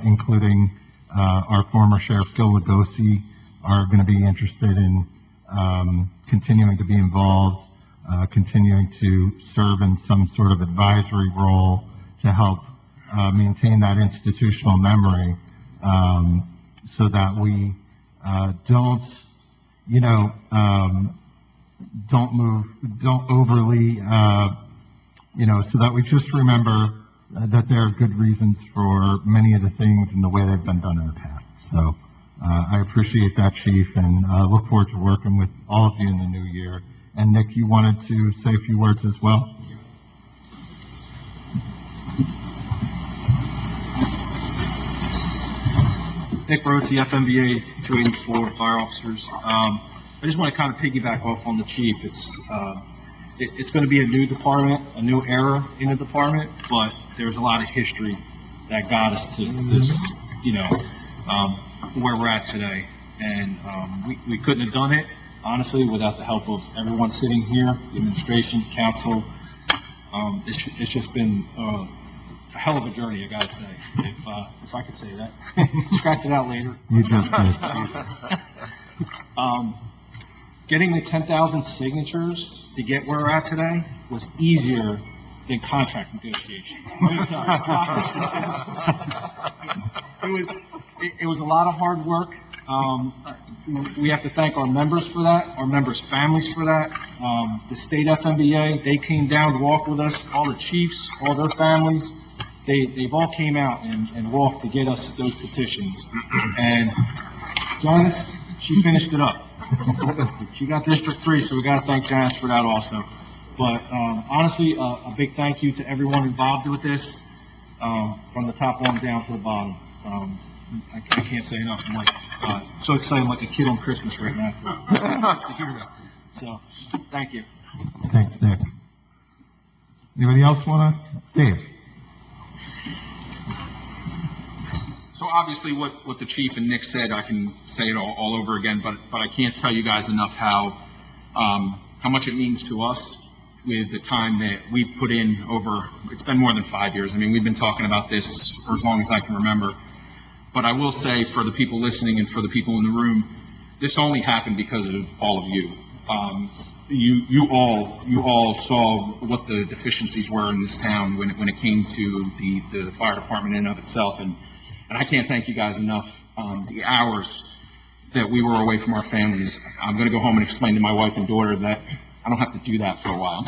including our former Sheriff Gil Lugosi, are going to be interested in continuing to be involved, continuing to serve in some sort of advisory role to help maintain that institutional memory, so that we don't overly, so that we just remember that there are good reasons for many of the things and the way they've been done in the past. So I appreciate that, Chief, and look forward to working with all of you in the new year. And Nick, you wanted to say a few words as well? Nick Rhodes, the FMVA 284 fire officers. I just want to kind of piggyback off on the chief. It's going to be a new department, a new era in the department, but there's a lot of history that got us to this, where we're at today. And we couldn't have done it, honestly, without the help of everyone sitting here, the administration, council. It's just been a hell of a journey, I gotta say, if I could say that. Scratch it out later. You just did. Getting the 10,000 signatures to get where we're at today was easier than contract negotiations. Let me tell you. It was a lot of hard work. We have to thank our members for that, our members' families for that. The state FMBA, they came down to walk with us, all the chiefs, all their families. They've all came out and walked to get us those petitions. And Janice, she finished it up. She got District 3, so we got to thank Janice for that also. But honestly, a big thank you to everyone involved with this, from the top on down to the bottom. I can't say enough. I'm so excited, I'm like a kid on Christmas right now. Just to hear that. So, thank you. Thanks, Nick. Anybody else want to? Dave? So obviously what the chief and Nick said, I can say it all over again, but I can't tell you guys enough how much it means to us with the time that we've put in over, it's been more than 5 years. I mean, we've been talking about this for as long as I can remember. But I will say, for the people listening and for the people in the room, this only happened because of all of you. You all saw what the deficiencies were in this town when it came to the fire department in and of itself, and I can't thank you guys enough. The hours that we were away from our families, I'm going to go home and explain to my wife and daughter that I don't have to do that for a while.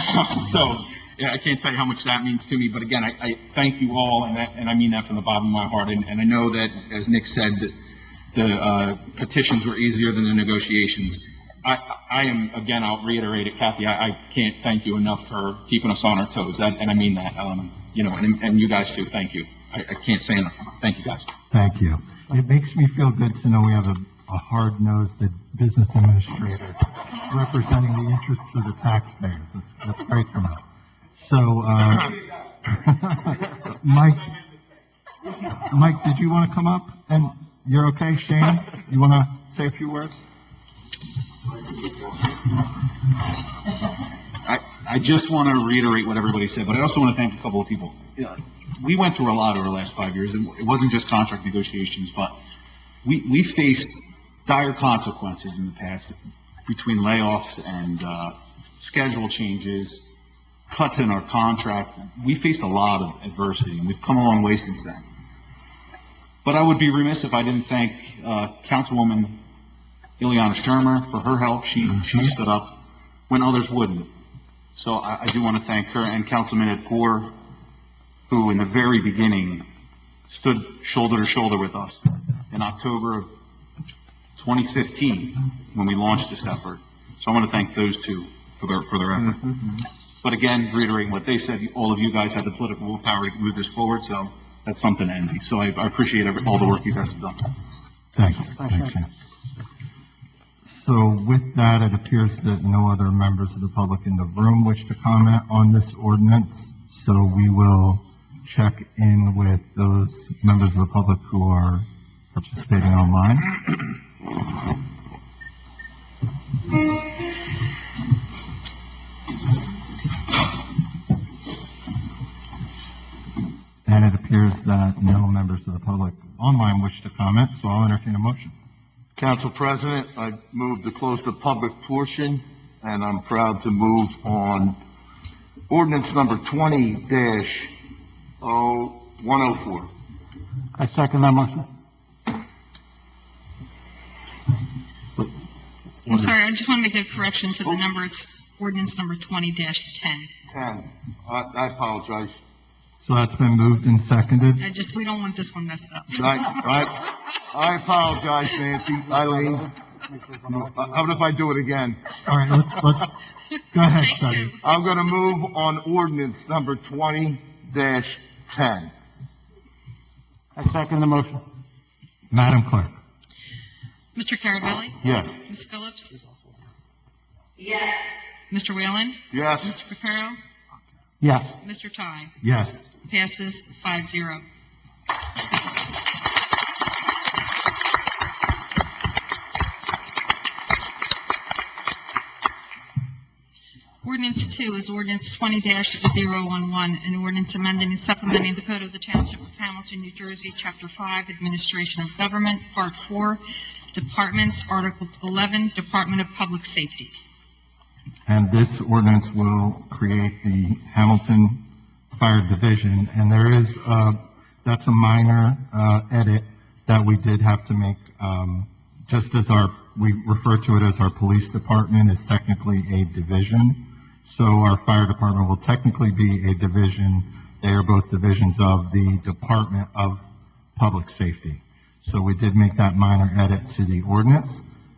So, yeah, I can't tell you how much that means to me. But again, I thank you all, and I mean that from the bottom of my heart. And I know that, as Nick said, that the petitions were easier than the negotiations. I am, again, I'll reiterate it, Kathy, I can't thank you enough for keeping us on our toes, and I mean that, and you guys too, thank you. I can't say enough. Thank you, guys. Thank you. It makes me feel good to know we have a hard-nosed business administrator representing the interests of the taxpayers. That's great to know. So, Mike, did you want to come up? And you're okay, Shane? You want to say a few words? I just want to reiterate what everybody said, but I also want to thank a couple of people. We went through a lot over the last 5 years, and it wasn't just contract negotiations, but we faced dire consequences in the past between layoffs and schedule changes, cuts in our contract. We faced a lot of adversity, and we've come a long way since then. But I would be remiss if I didn't thank Councilwoman Ileana Sturmer for her help. She stood up when others wouldn't. So I do want to thank her, and Councilman Ed Poor, who in the very beginning stood shoulder to shoulder with us in October of 2015 when we launched this effort. So I want to thank those two for their effort. But again, reiterating what they said, all of you guys have the political willpower to move this forward, so that's something to envy. So I appreciate all the work you guys have done. Thanks. So with that, it appears that no other members of the public in the room wish to comment on this ordinance. So we will check in with those members of the public who are participating online. And it appears that no members of the public online wish to comment, so I'll entertain a motion. Council President, I move to close the public portion, and I'm proud to move on ordinance number 20-104. I second that motion. I'm sorry, I just want to make a correction to the number. It's ordinance number 20-10. 10. I apologize. So that's been moved and seconded. We don't want this one messed up. I apologize, Nancy, Eileen. How about if I do it again? All right, let's go ahead, Take Sonny. two. I'm going to move on ordinance number 20-10. I second the motion. Madam Clerk. Mr. Carabelli? Yes. Ms. Phillips? Yes. Mr. Whalen? Yes. Mr. Reparo? Yes. Mr. Ty? Yes. Passes 5-0. Ordinance 2 is ordinance 20-011, an ordinance amending and supplementing the Code of the Township of Hamilton, New Jersey, Chapter 5, Administration of Government, Part 4, Departments, Article 11, Department of Public Safety. And this ordinance will create the Hamilton Fire Division, and that's a minor edit that we did have to make, just as we refer to it as our police department is technically a division, so our fire department will technically be a division. They are both divisions of the Department of Public Safety. So we did make that minor edit to the ordinance,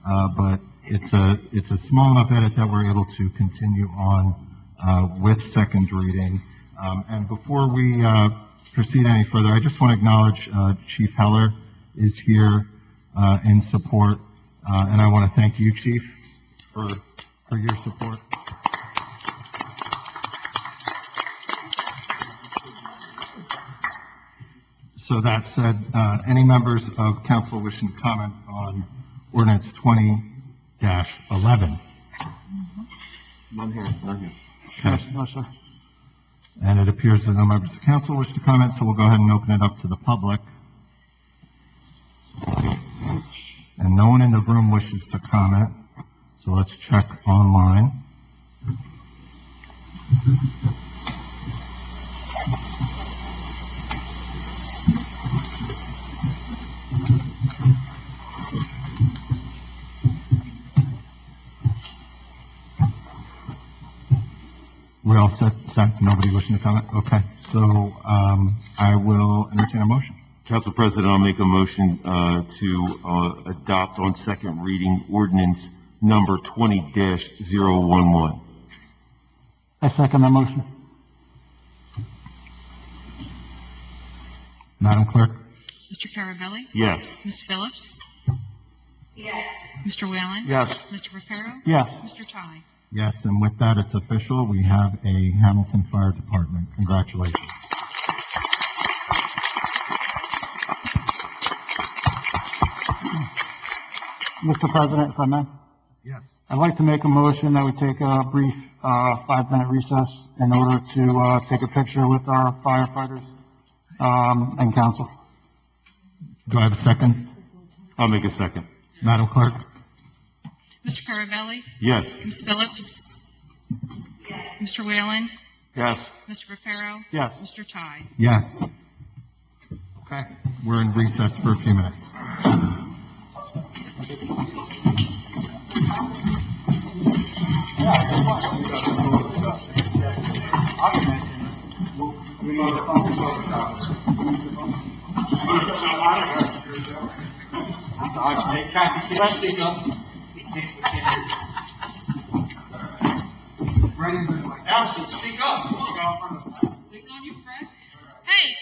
but it's a small enough edit that we're able to continue on with second reading. And before we proceed any further, I just want to acknowledge Chief Heller is here in support, and I want to thank you, Chief, for your support. So that said, any members of council wishing to comment on ordinance 20-11? None here. Okay. No, sir. And it appears that no members of council wish to comment, so we'll go ahead and open it up to the public. And no one in the room wishes to comment, so let's check online. We all set? Nobody wishing to comment? Okay, so I will entertain a motion. Council President, I'll make a motion to adopt on second reading ordinance number 20-011. I second that motion. Madam Clerk? Mr. Carabelli? Yes. Ms. Phillips? Yes. Mr. Whalen? Yes. Mr. Reparo? Yes. Mr. Ty? Yes, and with that, it's official. We have a Hamilton Fire Department. Congratulations. Mr. President, if I may, Yes. I'd like to make a motion that we take a brief 5-minute recess in order to take a picture with our firefighters and council. Do I have a second? I'll make a second. Madam Clerk? Mr. Carabelli? Yes. Ms. Phillips? Mr. Whalen? Yes. Mr. Reparo? Yes. Mr. Ty? Yes. Okay, we're in recess for a few minutes. Allison, speak up. Waiting on you, Fred. Hey!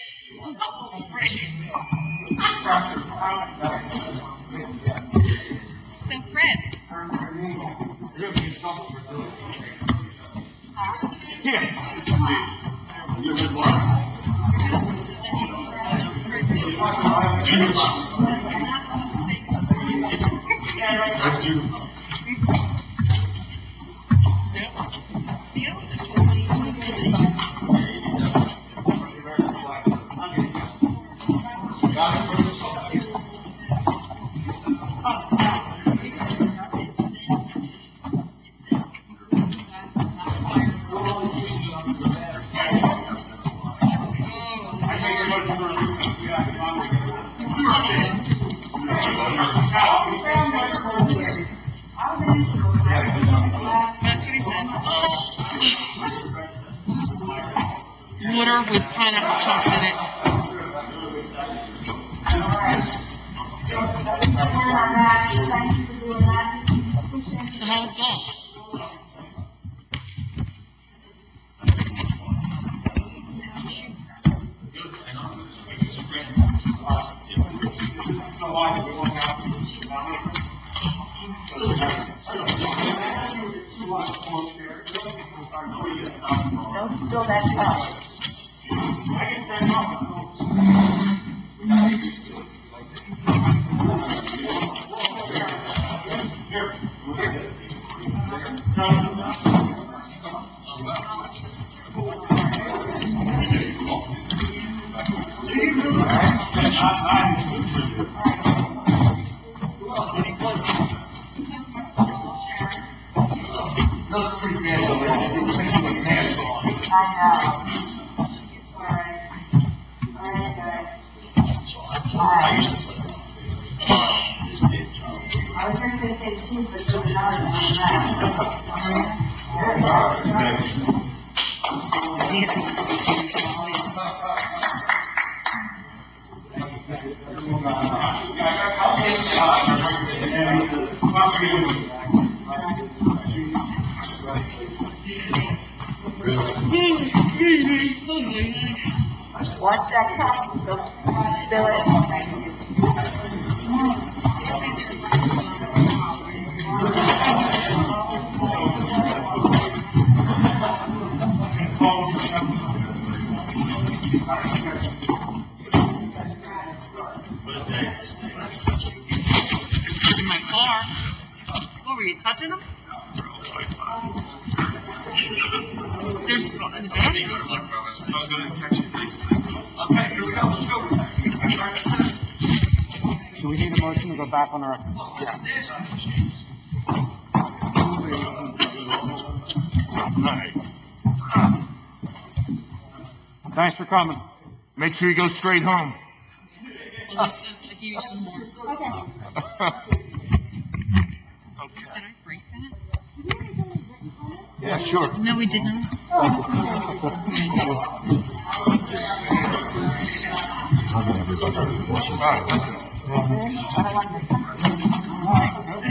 So, Fred. That's what he said. Water with pineapple chunks in it. So how was that? Don't spill that cup. I was going to say two, but you're watch that cup, don't spill it. In my car. What were you touching them? There's in the bag? I was going to text you these things. Okay, here we go, let's go. Do we need a motion to go back on the record? Thanks for coming. Make sure you go straight home. I'll give you some more. Okay. Did I break that? Yeah, sure. No, we did not.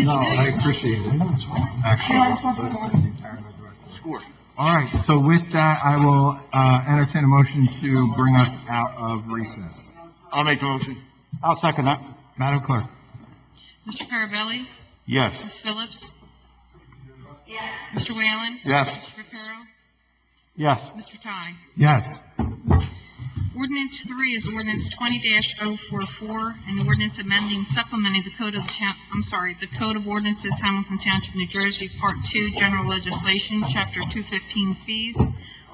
No, I appreciate it. Actually. Score. All right, so with that, I will entertain a motion to bring us out of recess. I'll make a motion. I'll second that. Madam Clerk? Mr. Carabelli? Yes. Ms. Phillips? Mr. Whalen? Yes. Mr. Reparo? Yes. Mr. Ty? Yes. Ordinance 3 is ordinance 20-044, an ordinance amending, supplementing the code of the Code of Ordinances, Hamilton Township, New Jersey, Part 2, General Legislation, Chapter 215 Fees,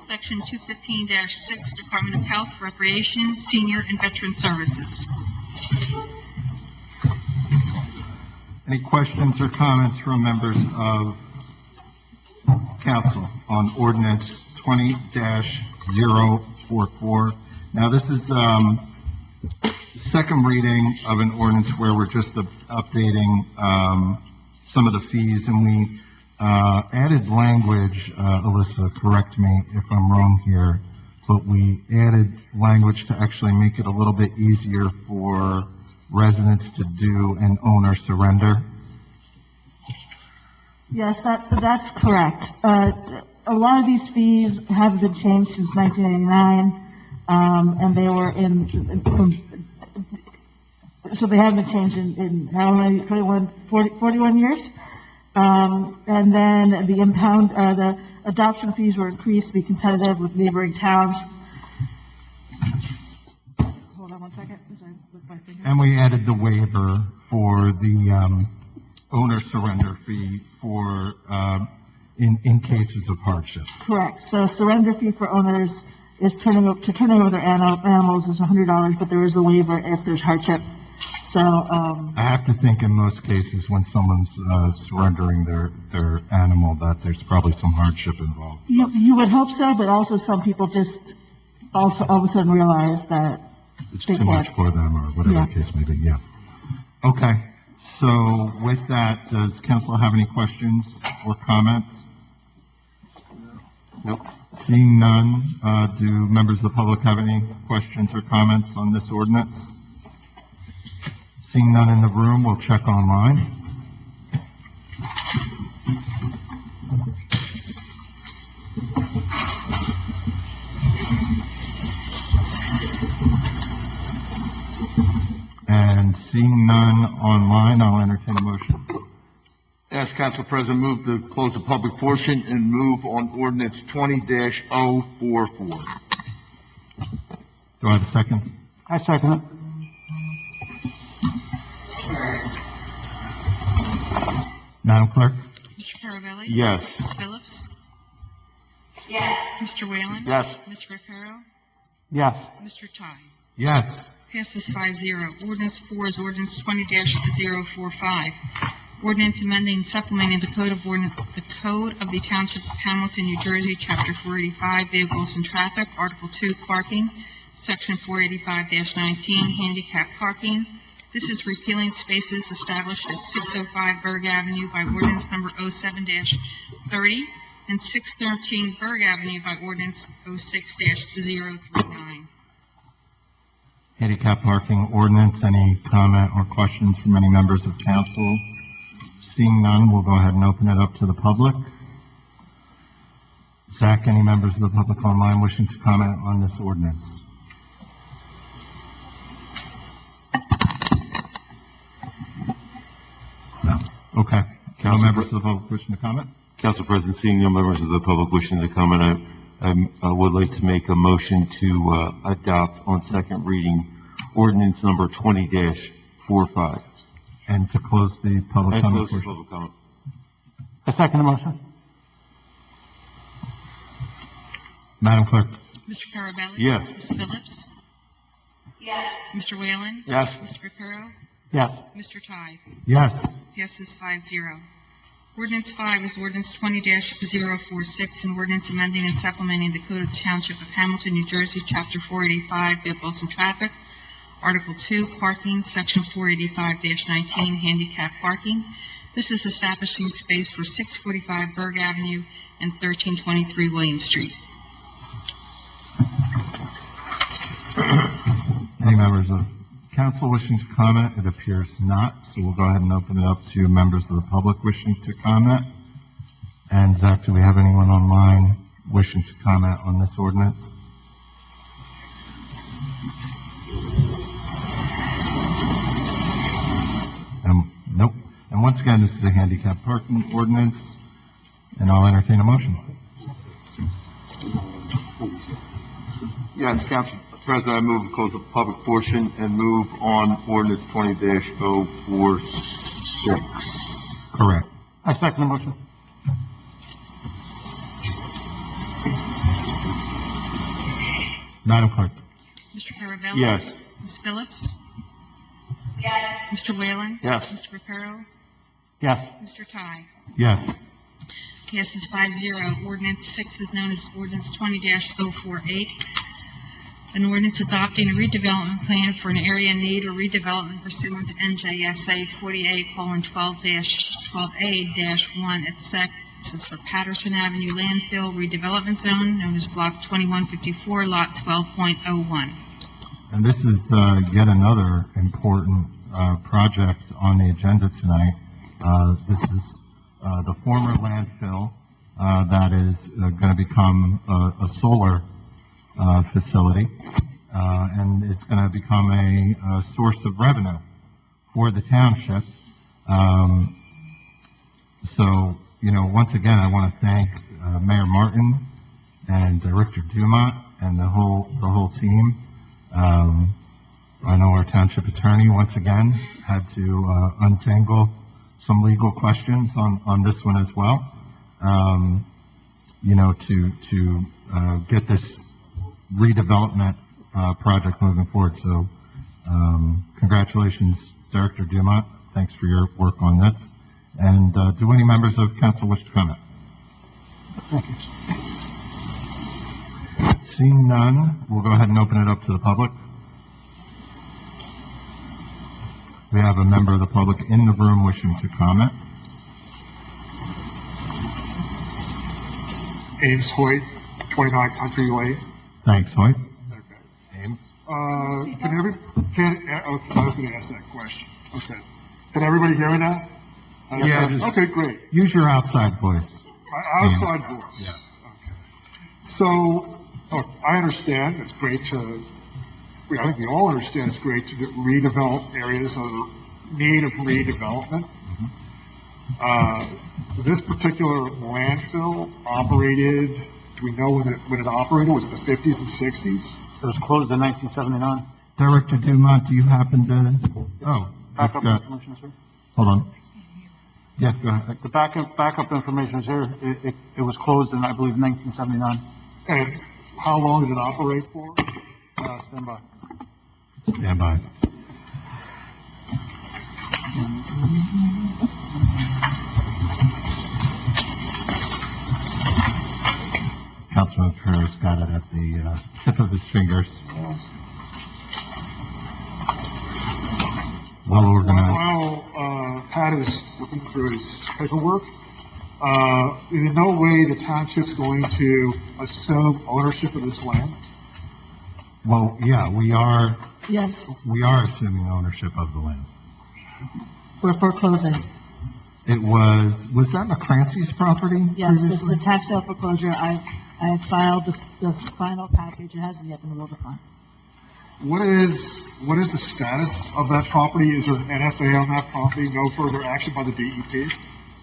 Section 215-6, Department of Health, Recreation, Senior, and Veteran Services. Any questions or comments from members of council on ordinance 20-044? Now, this is second reading of an ordinance where we're just updating some of the fees, and we added language, Alyssa, correct me if I'm wrong here, but we added language to actually make it a little bit easier for residents to do an owner surrender. Yes, that's correct. A lot of these fees have been changed since 1989. And they were so they haven't been changed in how many, 41 years. And then the adoption fees were increased to be competitive with neighboring towns. Hold on one second, as I look my finger. And we added the waiver for the owner surrender fee for in cases of hardship. Correct. So surrender fee for owners is turning over their animals is $100, but there is a waiver if there's hardship. So, I have to think in most cases when someone's surrendering their animal that there's probably some hardship involved. you would hope so, but also some people just all of a sudden realize that it's too much for them, or whatever the case may be, yeah. Okay, so with that, does council have any questions or comments? Nope. Seeing none, do members of the public have any questions or comments on this ordinance? Seeing none in the room, we'll check online. And seeing none online, I'll entertain a motion. Ask Council President move to close the public portion and move on ordinance 20-044. Do I have a second? I second it. Madam Clerk? Mr. Carabelli? Yes. Ms. Phillips? Yes. Mr. Whalen? Yes. Ms. Reparo? Yes. Mr. Ty? Yes. Passes 5-0. Ordinance 4 is ordinance 20-045. Ordinance amending and supplementing the code of the Township of Hamilton, New Jersey, Chapter 485, Vehicles and Traffic, Article 2, Parking, Section 485-19, Handicap Parking. This is repealing spaces established at 605 Berg Avenue by ordinance number 07-30 and 613 Berg Avenue by ordinance 06-039. Handicap parking ordinance, any comment or questions from any members of council? Seeing none, we'll go ahead and open it up to the public. Zach, any members of the public online wishing to comment on this ordinance? No. Okay. No members of the public wishing to comment? Council President, seeing no members of the public wishing to comment, I would like to make a motion to adopt on second reading ordinance number 20-45. And to close the public And comment close the portion. public comment. I second the motion. Madam Clerk? Mr. Carabelli? Yes. Ms. Phillips? Yes. Mr. Whalen? Yes. Mr. Reparo? Yes. Mr. Ty? Yes. Passes 5-0. Ordinance 5 is ordinance 20-046, an ordinance amending and supplementing the Code of the Township of Hamilton, New Jersey, Chapter 485, Vehicles and Traffic, Article 2, Parking, Section 485-19, Handicap Parking. This is establishing space for 645 Berg Avenue and 1323 William Street. Any members of council wishing to comment? It appears not, so we'll go ahead and open it up to members of the public wishing to comment. And Zach, do we have anyone online wishing to comment on this ordinance? Nope. And once again, this is a handicap parking ordinance, and I'll entertain a motion. Yes, Council President, I move to close the public portion and move on ordinance 20-046. Correct. I second the motion. Madam Clerk? Mr. Carabelli? Yes. Ms. Phillips? Yes. Mr. Whalen? Yes. Mr. Reparo? Yes. Mr. Ty? Yes. Passes 5-0. Ordinance 6 is known as ordinance 20-048. An ordinance adopting a redevelopment plan for an area in need or redevelopment pursuant to NJSA 48:12-12A-1 at sections for Patterson Avenue landfill redevelopment zone known as Block 2154, Lot 12.01. And this is yet another important project on the agenda tonight. This is the former landfill that is going to become a solar facility, and it's going to become a source of revenue for the township. So, once again, I want to thank Mayor Martin and Director Dumont and the whole team. I know our township attorney, once again, had to untangle some legal questions on this one as well, to get this redevelopment project moving forward. So congratulations, Director Dumont. Thanks for your work on this. And do any members of council wish to comment? Thank you. Seeing none, we'll go ahead and open it up to the public. We have a member of the public in the room wishing to comment. Ames Hoyt, 29 Country Lane. Thanks, Hoyt. Okay. Ames? Okay, I was gonna ask that question. Okay. Can everybody hear me now? Yeah, just- Okay, great. Use your outside voice. My outside voice. Yeah. Okay. So, look, I understand it's great to, I think we all understand it's great to redevelop areas that are in need of redevelopment. This particular landfill operated, do we know when it operated? Was it the 50s and 60s? It was closed in 1979. Director Dumont, do you happen to, Backup it's, information, sir? hold on. Yeah, go ahead. The backup information is here. It was closed in, I believe, 1979. And how long did it operate for? Stand by. Stand by. Councilman Kerr's got it at the tip of his fingers. Well organized. While Pat is looking through his paperwork, in no way the township's going to assume ownership of this land. Well, yeah, we are Yes, assuming ownership of the land. we're foreclosing. It was that McCrancy's property? Yes, this is previously? the tax sale foreclosure. I have filed the final package. It hasn't yet been ruled upon. What is the status of that property? Is there an NFA on that property? No further action by the DEP?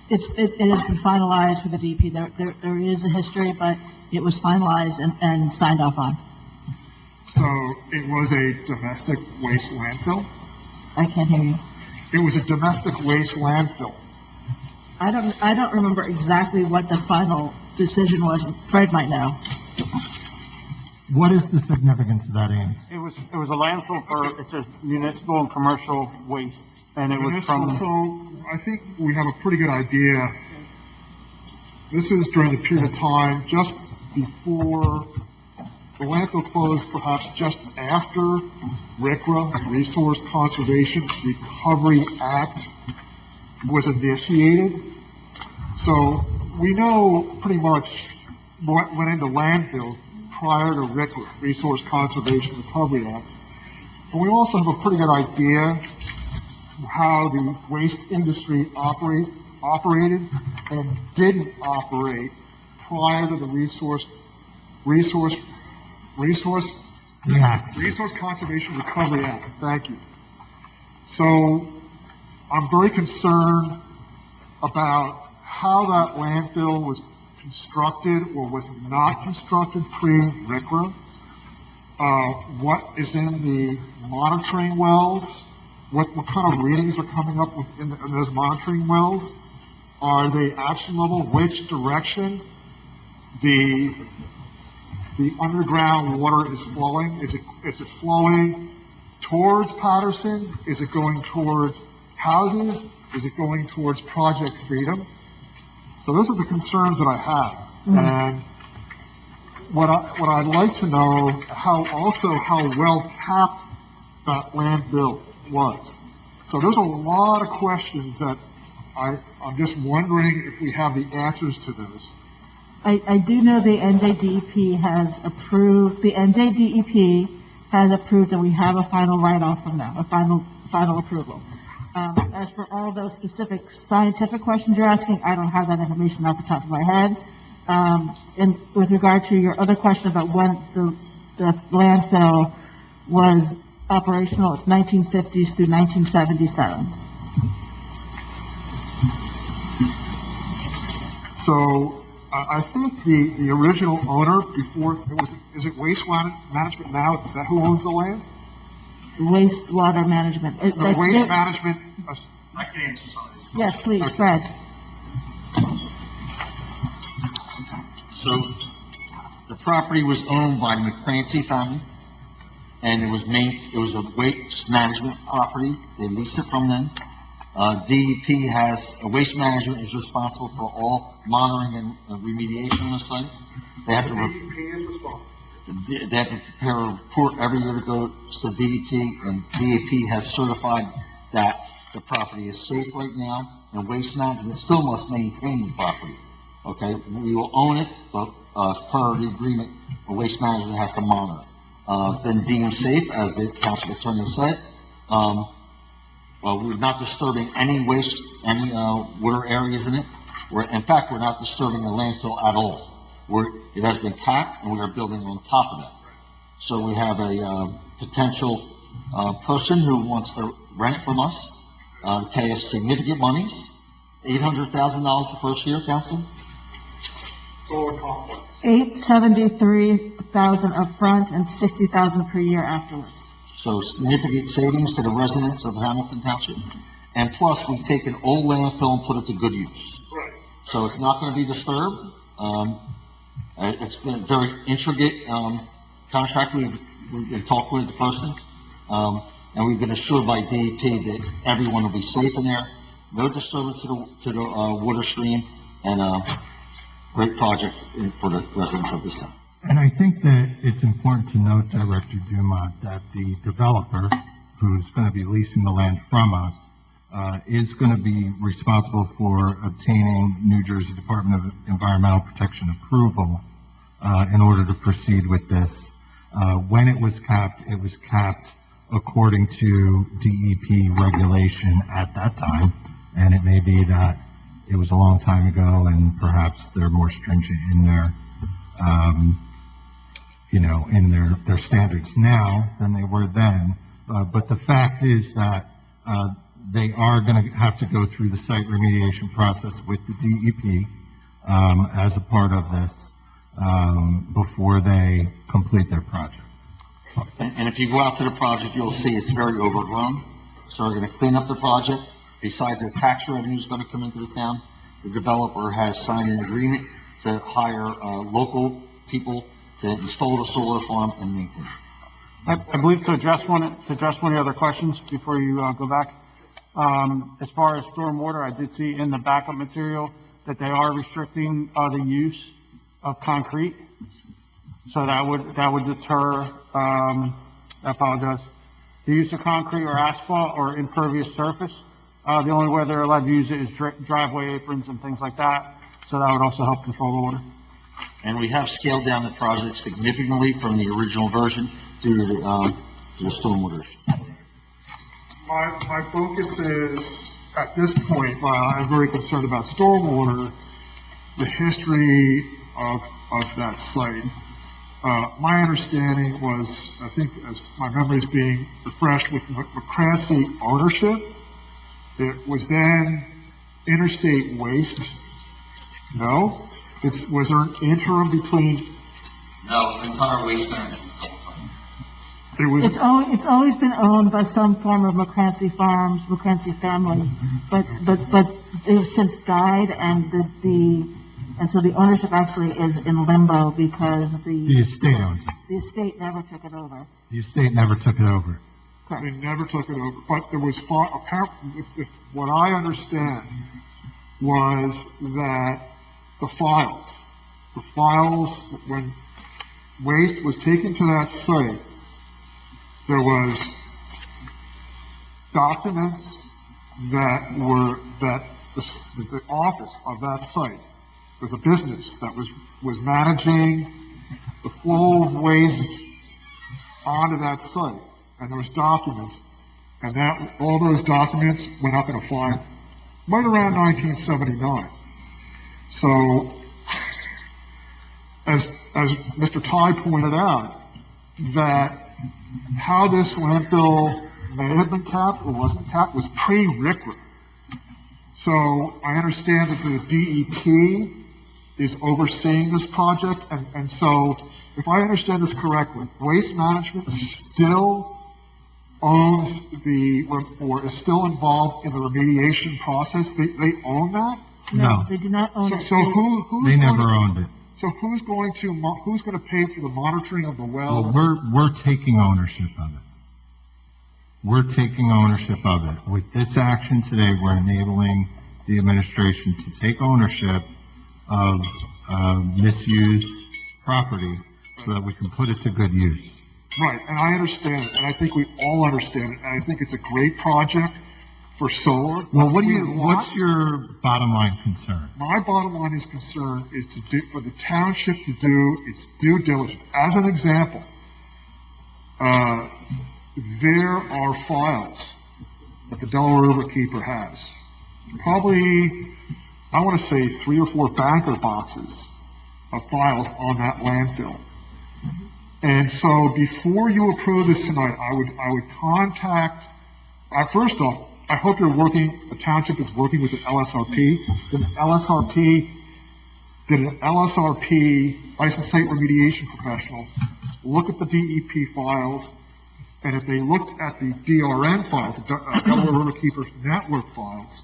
It has been finalized with the DP. There is a history, but it was finalized and signed off on. So it was a domestic waste landfill? I can't hear you. It was a domestic waste landfill. I don't remember exactly what the final decision was. Fred might know. What is the significance of that, Ames? It was a landfill for, it says municipal and commercial waste, and it was from. So I think we have a pretty good idea. This is during the period of time just before the landfill closed, perhaps just after RCRA, Resource Conservation Recovery Act, was initiated. So we know pretty much what went into landfill prior to RCRA, Resource Conservation Recovery Act. And we also have a pretty good idea how the waste industry operated and didn't operate prior to the Resource Conservation Recovery Act. Thank you. So I'm very concerned about how that landfill was constructed or was not constructed pre-RCRA. What is in the monitoring wells? What kind of readings are coming up in those monitoring wells? Are they actionable? Which direction the underground water is flowing? Is it flowing towards Patterson? Is it going towards houses? Is it going towards Project Freedom? So those are the concerns that I have. And what I'd like to know, how well capped that landfill was. So there's a lot of questions that I'm just wondering if we have the answers to those. I do know the NJDEP has approved, that we have a final write-off from them, a final approval. As for all those specific scientific questions you're asking, I don't have that information off the top of my head. And with regard to your other question about when the landfill was operational, it's 1950s through 1977. So I think the original owner before is it Waste Management now? Is that who owns the land? Wastewater management. The Waste Management. I can answer some of these. Yes, please, Fred. So, the property was owned by the McCrancy family, and it was a waste management property. They leased it from them. DEP Waste Management is responsible for all monitoring and remediation on the site. They have to prepare a report every year to go to DEP, and DEP has certified that the property is safe right now, and Waste Management still must maintain the property. Okay, we will own it, but, per the agreement, Waste Management has to monitor. It's been deemed safe, as the township attorney said. We're not disturbing any waste, any, water areas in it. In fact, we're not disturbing the landfill at all. It has been capped, and we are building on top of that. So we have a, potential, person who wants to rent it from us, pay us significant monies, $800,000 the first year, council? Solar complex. $873,000 upfront and $60,000 per year afterwards. So significant savings to the residents of Hamilton Township. And plus, we take an old landfill and put it to good use. Right. So it's not going to be disturbed. It's been a very intricate, contract. We've been talking with the person. And we've been assured by DEP that everyone will be safe in there. No disturbance to the water stream, and, great project for the residents of this town. And I think that it's important to note, Director Dumont, that the developer, who's going to be leasing the land from us, is going to be responsible for obtaining New Jersey Department of Environmental Protection approval in order to proceed with this. When it was capped according to DEP regulation at that time, and it may be that it was a long time ago, and perhaps they're more stringent in their, in their standards now than they were then. But the fact is that they are going to have to go through the site remediation process with the DEP as a part of this before they complete their project. And if you go out to the project, you'll see it's very overgrown. So we're going to clean up the project. Besides the tax revenue is going to come into the town, the developer has signed an agreement to hire local people to install the solar farm and maintain it. I believe to address one of the other questions before you go back. As far as stormwater, I did see in the backup material that they are restricting the use of concrete. So that would deter, I apologize, the use of concrete or asphalt or impervious surface. The only way they're allowed to use it is driveway aprons and things like that. So that would also help control the water. And we have scaled down the project significantly from the original version due to the stormwater issues. My focus is, at this point, while I'm very concerned about stormwater, the history of that site. My understanding was, I think, as my memory is being refreshed, with McCrancy ownership, it was then Interstate Waste. No? Was there an interim between? No, it's entire Waste Management. It's always been owned by some form of McCrancy Farms, McCrancy family, but they've since died, and so the ownership actually is in limbo because the estate owns it. The estate never took it over. The estate never took it over. Correct. They never took it over, but there was apparently, what I understand was that the files, when waste was taken to that site, there was documents that the office of that site was a business that was managing the flow of waste onto that site, and there was documents, and all those documents went up in a file right around 1979. So, as Mr. Ty pointed out, that how this landfill may have been capped or wasn't capped was pre-RCRA. So I understand that the DEP is overseeing this project, and so if I understand this correctly, Waste Management still owns or is still involved in the remediation process. They own that? No, they do not own it. So They never owned it. So who's going to pay for the monitoring of the well? Well, we're taking ownership of it. We're taking ownership of it. With this action today, we're enabling the administration to take ownership of misused property so that we can put it to good use. Right, and I understand it, and I think we all understand it, and I think it's a great project, for solar. Well, We what's want- your bottom line concern? My bottom line is concern is for the township to do its due diligence. As an example, there are files that the Delaware Riverkeeper has. Probably, I want to say 3 or 4 banker boxes of files on that landfill. And so before you approve this tonight, I would contact, first off, I hope the township is working with the LSRP. Did an LSRP, licensed site remediation professional, look at the DEP files, and if they looked at the DRN files, the Delaware Riverkeeper network files,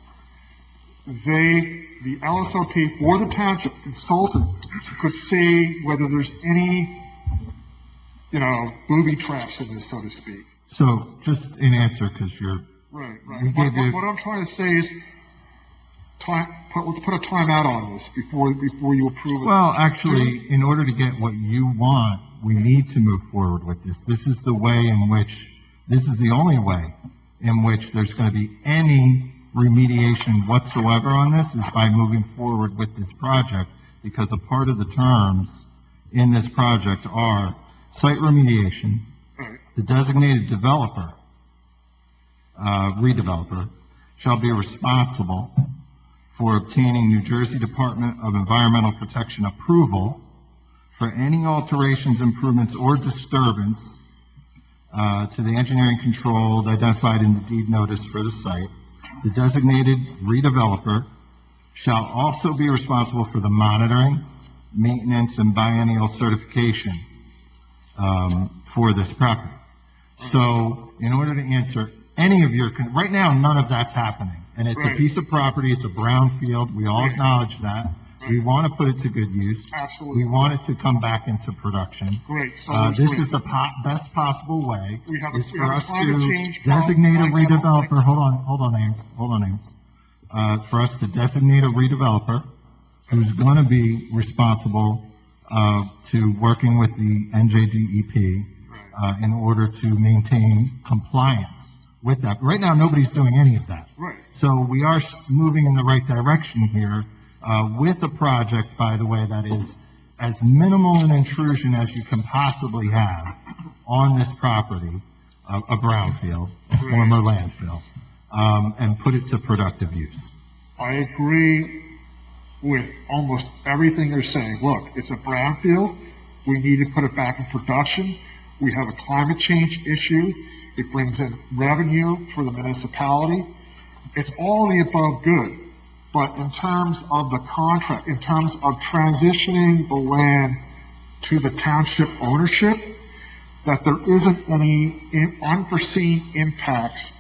the LSRP or the township consultant could see whether there's any, booby traps in this, so to speak. So, just in answer, because you're... Right. We gave you... What I'm trying to say is, let's put a timeout on this before you approve it. Well, actually, in order to get what you want, we need to move forward with this. This is the only way in which there's going to be any remediation whatsoever on this is by moving forward with this project, because a part of the terms in this project are site remediation, the designated developer, redeveloper, shall be responsible for obtaining New Jersey Department of Environmental Protection approval for any alterations, improvements, or disturbance to the engineering controls identified in the deed notice for the site. The designated redeveloper shall also be responsible for the monitoring, maintenance, and biennial certification for this property. So, in order to answer any of your, right now, none of that's happening. And it's a piece of property, it's a brownfield, we all acknowledge that. We want to put it to good use. Absolutely. We want it to come back into production. Great. So This is the best possible way, is we for have a us climate to change designate a problem. redeveloper, hold on, Ames. For us to designate a redeveloper who's going to be responsible to working with the NJDEP in order to maintain compliance with that. Right now, nobody's doing any of that. Right. So we are moving in the right direction here with a project, by the way, that is as minimal an intrusion as you can possibly have on this property, a brownfield, former landfill, and put it to productive use. I agree with almost everything you're saying. Look, it's a brownfield. We need to put it back in production. We have a climate change issue. It brings in revenue for the municipality. It's all the above good. But in terms of the contract, in terms of transitioning the land to the township ownership, that there isn't any unforeseen impacts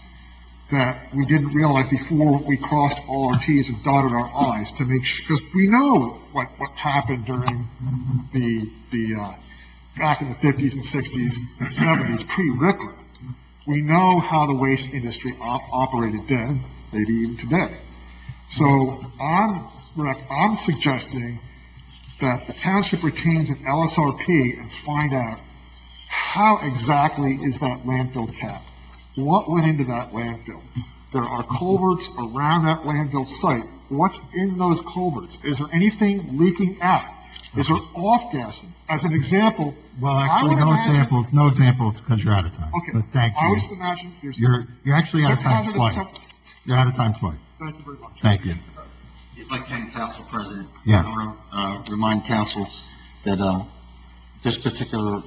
that we didn't realize before we crossed all our T's and dotted our I's to make sure, because we know what happened during the back in the 50s and 60s and 70s, pre-RCRA. We know how the waste industry operated then, maybe even today. So I'm suggesting that the township retains an LSRP and find out how exactly is that landfill capped? What went into that landfill? There are culverts around that landfill site. What's in those culverts? Is there anything leaking out? Is there off-gassing? As an example... Well, actually, no examples, because you're out of time. Okay. But thank you. I would imagine there's... You're actually out of time twice. You're out of time twice. Thank you very much. Thank you. If I can, Council President. Yes. I want to remind council that this particular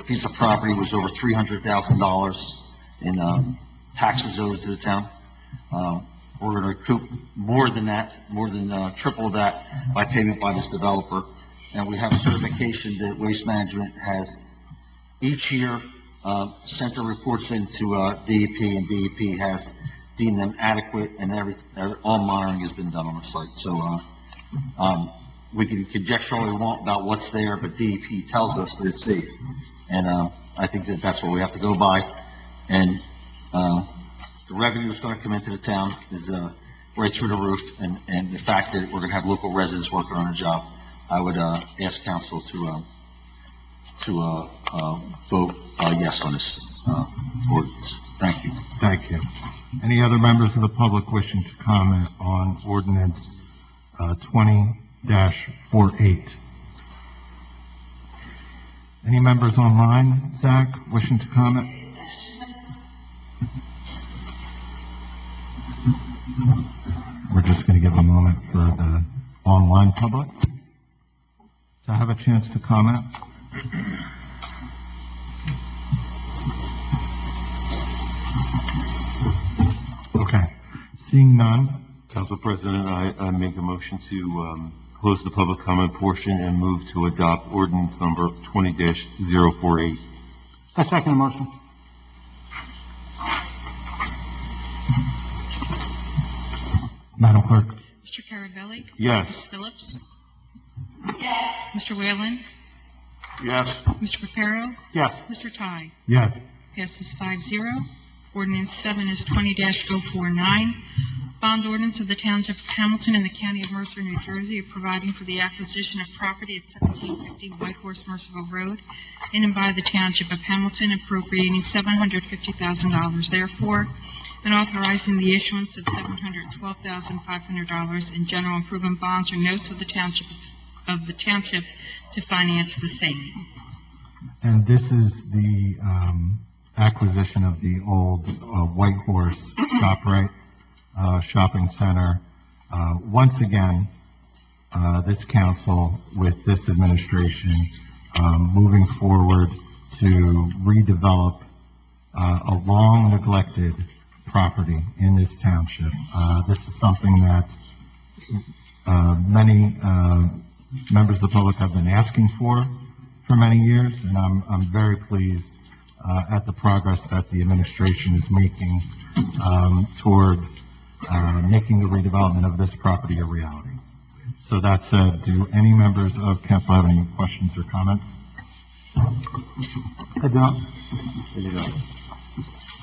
piece of property was over $300,000 in taxes owed to the town. We're going to recoup more than that, more than triple that by payment by this developer. And we have certification that Waste Management has each year sent the reports into DEP, and DEP has deemed them adequate, and all monitoring has been done on the site. So we can conjecture all we want about what's there, but DEP tells us that it's safe. And I think that that's what we have to go by. And the revenue that's going to come into the town is right through the roof, and the fact that we're going to have local residents working on a job, I would ask council to vote yes on this ordinance. Thank you. Thank you. Any other members of the public wishing to comment on ordinance 20-48? Any members online, Zach, wishing to comment? We're just going to give a moment for the online public to have a chance to comment. Okay. Seeing none. Council President, I make a motion to close the public comment portion and move to adopt ordinance number 20-048. I second the motion. Madam Clerk. Mr. Carabelli? Yes. Ms. Phillips? Yes. Mr. Whalen? Yes. Mr. Reparo? Yes. Mr. Ty? Yes. Passes 5-0. Ordinance 7 is 20-049. Bond ordinance of the Township of Hamilton in the County of Mercer, New Jersey, providing for the acquisition of property at 1750 White Horse Mercerville Road in and by the Township of Hamilton, appropriating $750,000 therefore, and authorizing the issuance of $712,500 in general improvement bonds or notes of the Township to finance the same. And this is the acquisition of the old White Horse ShopRite shopping center. Once again, this council with this administration moving forward to redevelop a long neglected property in this township. This is something that many members of the public have been asking for many years, and I'm very pleased at the progress that the administration is making toward making the redevelopment of this property a reality. So that said, do any members of council have any questions or comments? I don't.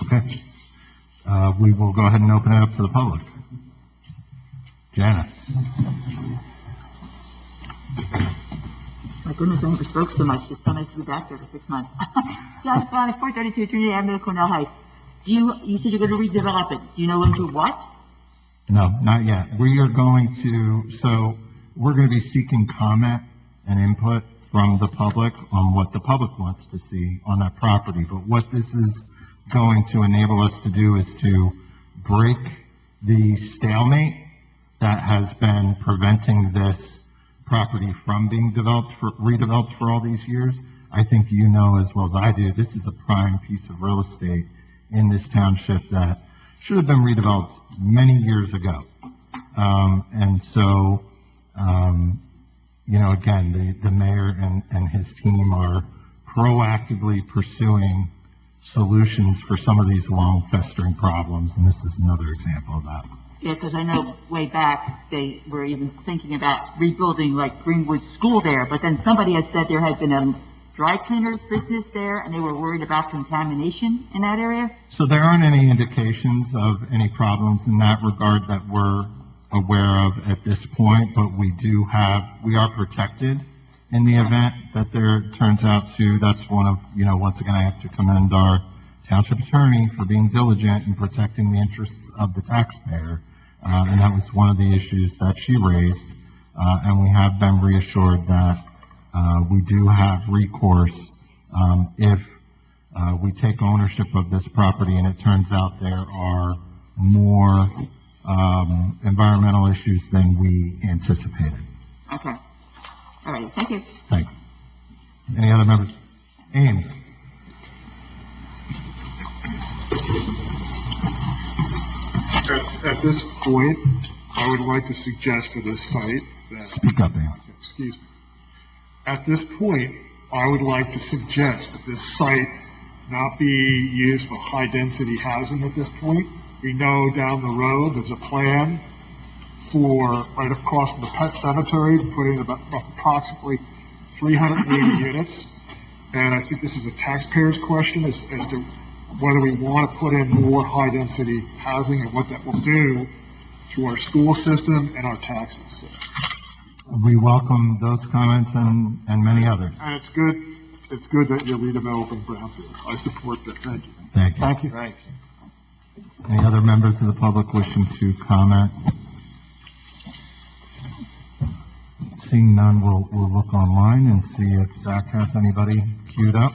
Okay. We will go ahead and open it up to the public. Janice. My goodness, I never spoke so much. It's so nice to be back there for 6 months. John Sonic, 432 Trinity Avenue, Cornell Heights. You said you're going to redevelop it. Do you know into what? No, not yet. We are going to, so we're going to be seeking comment and input from the public on what the public wants to see on that property. But what this is going to enable us to do is to break the stalemate that has been preventing this property from being redeveloped for all these years. I think you know as well as I do, this is a prime piece of real estate in this township that should have been redeveloped many years ago. And so, you know, again, the mayor and his team are proactively pursuing solutions for some of these long festering problems, and this is another example of that. Yeah, because I know way back they were even thinking about rebuilding like Greenwood School there, but then somebody had said there had been a dry cleaners business there, and they were worried about contamination in that area. So there aren't any indications of any problems in that regard that we're aware of at this point, but we are protected in the event that there turns out to, that's one of, you know, once again, I have to commend our township attorney for being diligent in protecting the interests of the taxpayer. And that was one of the issues that she raised. And we have been reassured that we do have recourse if we take ownership of this property and it turns out there are more environmental issues than we anticipated. Okay. All right. Thank you. Thanks. Any other members? Ames. At this point, I would like to suggest for this site that... Speak up, Ames. Excuse me. At this point, I would like to suggest that this site not be used for high-density housing at this point. We know down the road there's a plan for, right across from the pet cemetery, to put in about approximately 380 units. And I think this is a taxpayer's question as to whether we want to put in more high-density housing and what that will do to our school system and our taxes. We welcome those comments and many others. And it's good that you're redeveloping Brownfield. I support that. Thank you. Thank you. Thank you. Right. Any other members of the public wishing to comment? Seeing none, we'll look online and see if Zach has anybody queued up.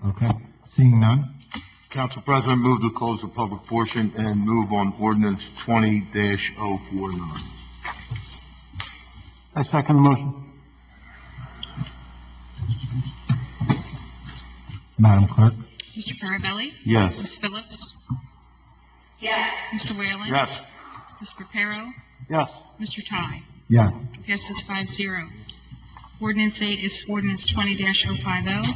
Okay, seeing none. Council President, move to close the public portion and move on ordinance 20-049. I second the motion. Madam Clerk? Mr. Carabelli? Yes. Ms. Phillips? Yes. Mr. Whalen? Yes. Mr. Reparo? Yes. Mr. Ty? Yes. Passes 5-0. Ordinance 8 is ordinance 20-050.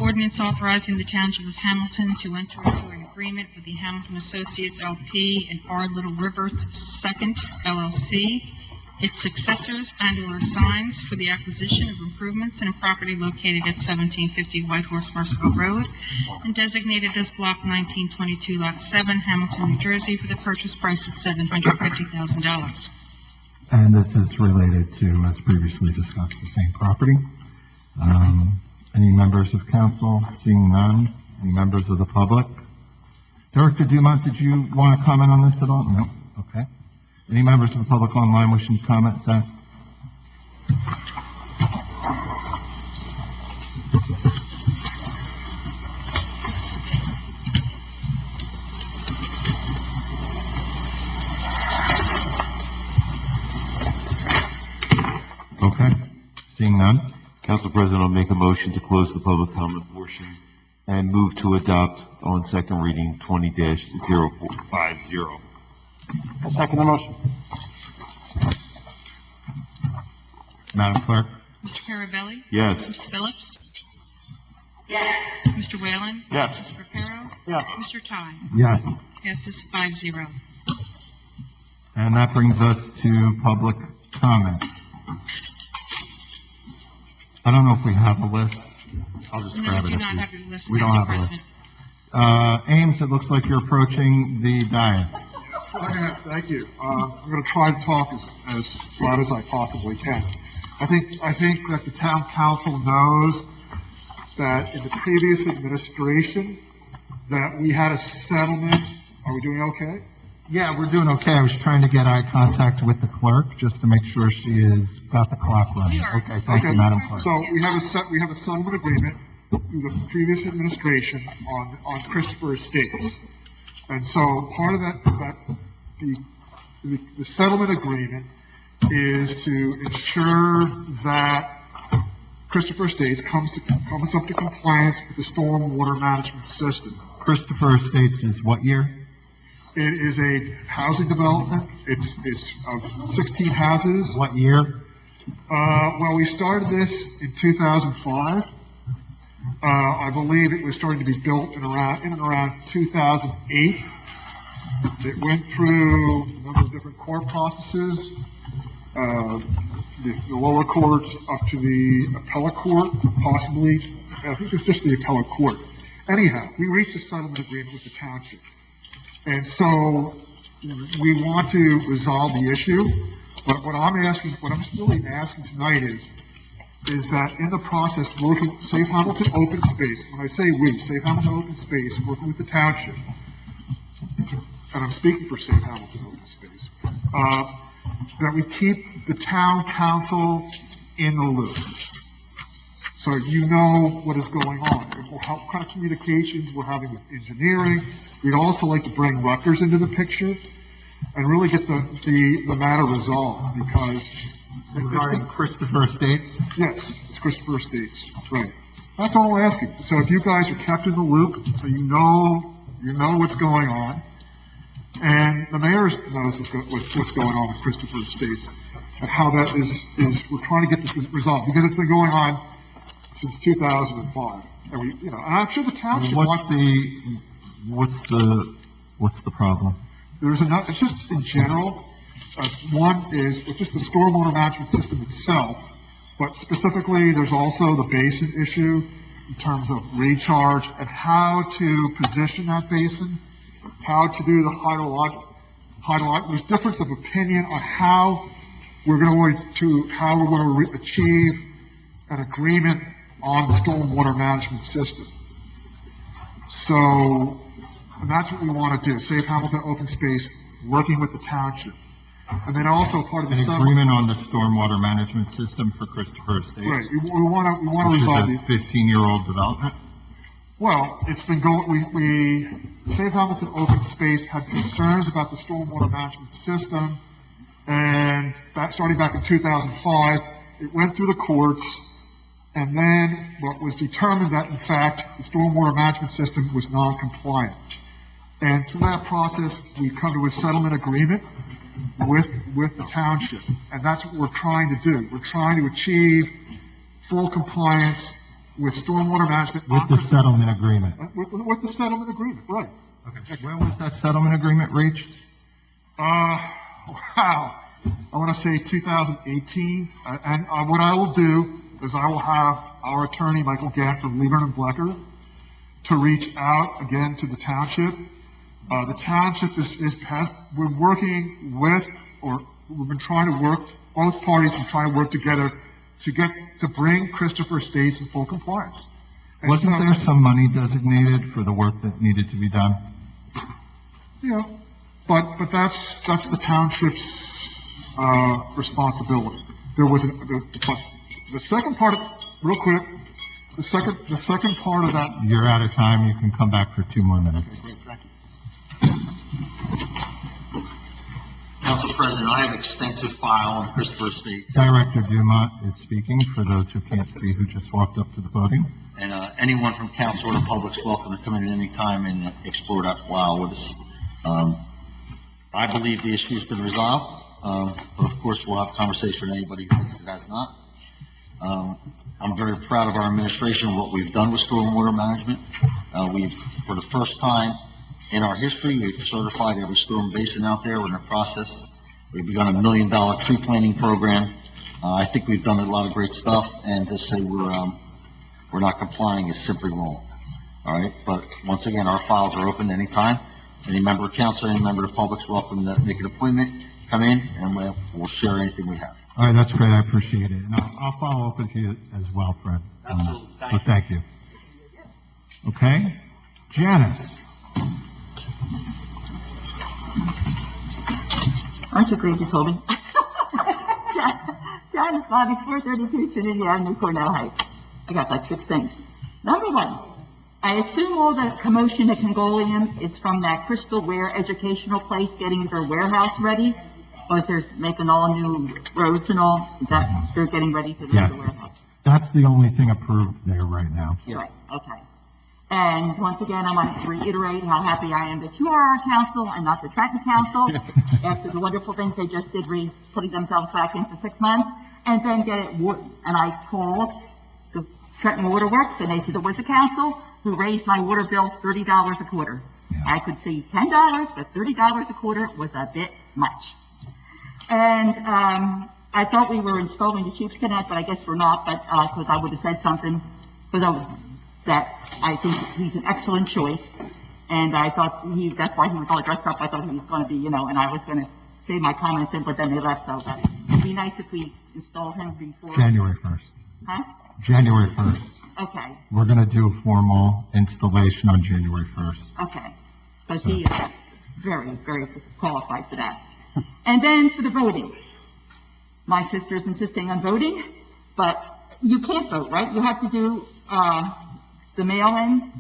Ordinance authorizing the Township of Hamilton to enter into an agreement with the Hamilton Associates LP and R. Little River II LLC, its successors and/or assigns for the acquisition of improvements in a property located at 1750 Whitehorse Merciful Road and designated as Block 1922, Lot 7, Hamilton, New Jersey, for the purchase price of $750,000. And this is related to, as previously discussed, the same property. Any members of council? Seeing none. Any members of the public? Director Dumont, did you want to comment on this at all? No? Okay. Any members of the public online wishing to comment, Zach? Okay. Seeing none. Council President, I'll make a motion to close the public comment portion and move to adopt on second reading 20-050. I second the motion. Madam Clerk? Mr. Carabelli? Yes. Ms. Phillips? Yes. Mr. Whalen? Yes. Mr. Reparo? Yes. Mr. Ty? Yes. Passes 5-0. And that brings us to public comment. I don't know if we have a list. I'll just No, grab we it. do if not you- have a list, We don't Council have a list. President. Ames, it looks like you're approaching the dais. Thank you. I'm going to try to talk as loud as I possibly can. I think that the town council knows that in the previous administration, that we had a settlement. Are we doing okay? Yeah, we're doing okay. I was trying to get eye contact with the clerk just to make sure she has got the clock running. Okay, thank you, Madam Clerk. So we have a settlement agreement through the previous administration on Christopher Estates. And so part of the settlement agreement is to ensure that Christopher Estates comes up to compliance with the storm water management system. Christopher Estates is what year? It is a housing development. It's 16 houses. What year? Well, we started this in 2005. I believe it was starting to be built in and around 2008. It went through a number of different court processes, the lower courts up to the appellate court, possibly. I think it's just the appellate court. Anyhow, we reached a settlement agreement with the township. And so we want to resolve the issue. But what I'm really asking tonight is that in the process, working Safe Hamilton Open Space, when I say we, Safe Hamilton Open Space, working with the township, and I'm speaking for Safe Hamilton Open Space, that we keep the town council in the loop. So you know what is going on, what kind of communications we're having with engineering. We'd also like to bring Rutgers into the picture and really get the matter resolved, because regarding Christopher Estates? Yes, it's Christopher Estates, right. That's all I'm asking. So if you guys are kept in the loop, so you know what's going on, and the mayor knows what's going on with Christopher Estates, and how that is we're trying to get this resolved, because it's been going on since 2005. And and I'm sure the township what's the problem? It's just in general. One is it's just the stormwater management system itself, but specifically there's also the basin issue in terms of recharge and how to position that basin, how to do the hydrologic. There's difference of opinion on how we're going to, how we're going to achieve an agreement on the stormwater management system. So, and that's what we want to do, Save Hamilton Open Space, working with the township. And then also part of the An settlement. agreement on the stormwater management system for Christopher Estates. Right, we want to resolve the. Which is a 15-year-old development. Well, it's been going, we, Save Hamilton Open Space had concerns about the stormwater management system, and that, starting back in 2005, it went through the courts, and then what was determined that, in fact, the stormwater management system was non-compliant. And through that process, we come to a settlement agreement with the township, and that's what we're trying to do. We're trying to achieve full compliance with stormwater management. With the settlement agreement. With the settlement agreement, right. Okay. When was that settlement agreement reached? Wow. I want to say 2018. And what I will do is I will have our attorney, Michael Gatt from Lieber and Blecker, to reach out again to the township. The township we're working with, or we've been trying to work, both parties are trying to work together to bring Christopher Estates in full compliance. And Wasn't so- there some money designated for the work that needed to be done? Yeah, but that's the township's responsibility. There was the second part, real quick, the second part of that. You're out of time. You can come back for 2 more minutes. Thank you. Council President, I have extensive file on Christopher Estates, Director Dumont is speaking for those who can't see who just walked up to the podium. and anyone from council or the public's welcome to come in at any time and explore that file with us. I believe the issue's been resolved, but of course, we'll have a conversation with anybody who thinks it has not. I'm very proud of our administration, what we've done with stormwater management. We've, for the first time in our history, we've certified every storm basin out there. We're in the process. We've begun a $1 million tree planting program. I think we've done a lot of great stuff, and to say we're not complying is simply wrong. All right, but once again, our files are open anytime. Any member of council, any member of the public's welcome to make an appointment, come in, and we'll share anything we have. All right, that's great. I appreciate it. And I'll follow up with you as well, Fred. Absolutely. So thank you. Okay. Janice. Aren't you glad you told me? Janice Bobby, 432 Trinity Avenue, Cornell Heights. I got like 6 things. Number 1, I assume all the commotion at Congolium is from that Crystal Ware educational place getting their warehouse ready? Or they're making all new roads and all? Is that they're getting ready for Yes. the warehouse? That's the only thing approved there right now. Right, okay. And once again, I want to reiterate how happy I am that you are our council and not the Trenton Council, after the wonderful things they just did, putting themselves back in for 6 months, and then get it, and I called the Trenton Water Works, and they said it was the council who raised my water bill $30 a quarter. I could see $10, but $30 a quarter was a bit much. And I thought we were installing the Chiefs Connect, but I guess we're not, but because I would have said something, that I think he's an excellent choice. And I thought that's why he was all dressed up. I thought he was going to be, and I was going to say my comments in, but then they left, so it'd be nice if we install him before. January 1st. Huh? January 1st. Okay, We're going to do a formal installation on January 1st. okay. But he is very, very qualified for that. And then for the voting. My sister's insisting on voting, but you can't vote, right? You have to do, the mail-in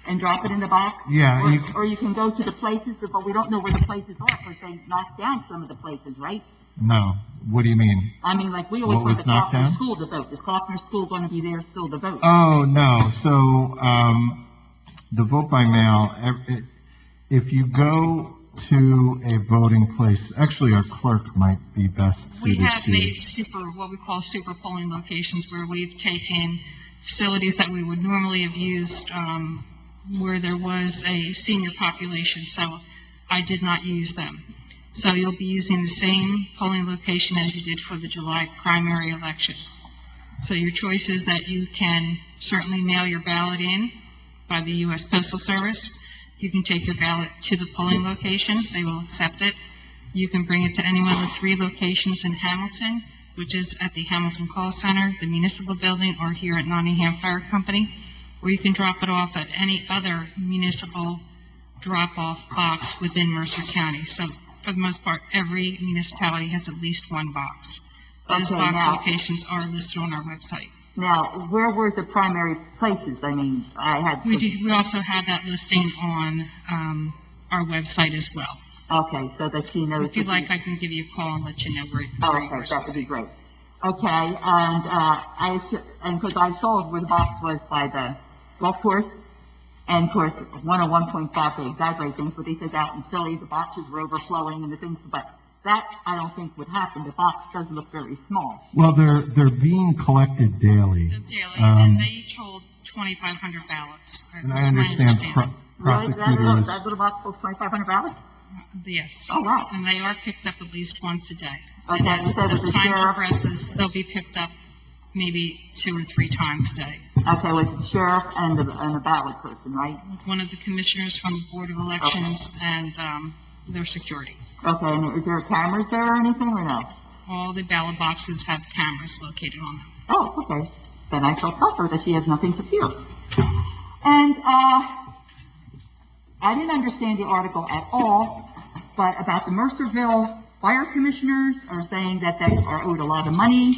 and drop it in the box? Yeah, Or you can go to the places, but we don't know where the places are, because they knocked down some of the places, right? No. What do you mean? I mean, like, we always What went was to knocked Kaufman down? School to vote. Is Kaufman School going to be there still to vote? Oh, no. So, the vote by mail, if you go to a voting place, actually our clerk might be best We suited have to. made what we call super polling locations, where we've taken facilities that we would normally have used, where there was a senior population, so I did not use them. So you'll be using the same polling location as you did for the July primary election. So your choice is that you can certainly mail your ballot in by the U.S. Postal Service. You can take your ballot to the polling location. They will accept it. You can bring it to any one of the 3 locations in Hamilton, which is at the Hamilton Call Center, the Municipal Building, or here at Nottingham Fire Company, or you can drop it off at any other municipal drop-off box within Mercer County. So for the most part, every municipality has at least 1 box. Those Okay, box now- locations are listed on our website. Now, where were the primary places? I mean, We also have that listing on our website as well. Okay, so that she knows. If you'd like, I can give you a call and let you know where you Okay, that would be great. Okay, and because I saw where the box was by the golf course, and of course, 101.5, they exaggerate things, but they said out in Philly, the boxes were overflowing and the things, but that I don't think would happen. The box does look very small. Well, they're being collected daily. And they each hold 2,500 ballots. And I understand Really? prosecutors, That little box holds 2,500 ballots? Yes. Oh, wow. And they are picked up at least once a day. Okay, And you said with as the time sheriff? progresses, they'll be picked up maybe 2 or 3 times a day. Okay, with the sheriff and the ballot person, right? With one of the commissioners from the Board of Elections and their security. Okay, and is there cameras there or anything, or no? All the ballot boxes have cameras located on them. Oh, okay. Then I feel comfort that she has nothing to fear. And, I didn't understand the article at all, but about the Mercerville fire commissioners are saying that they are owed a lot of money,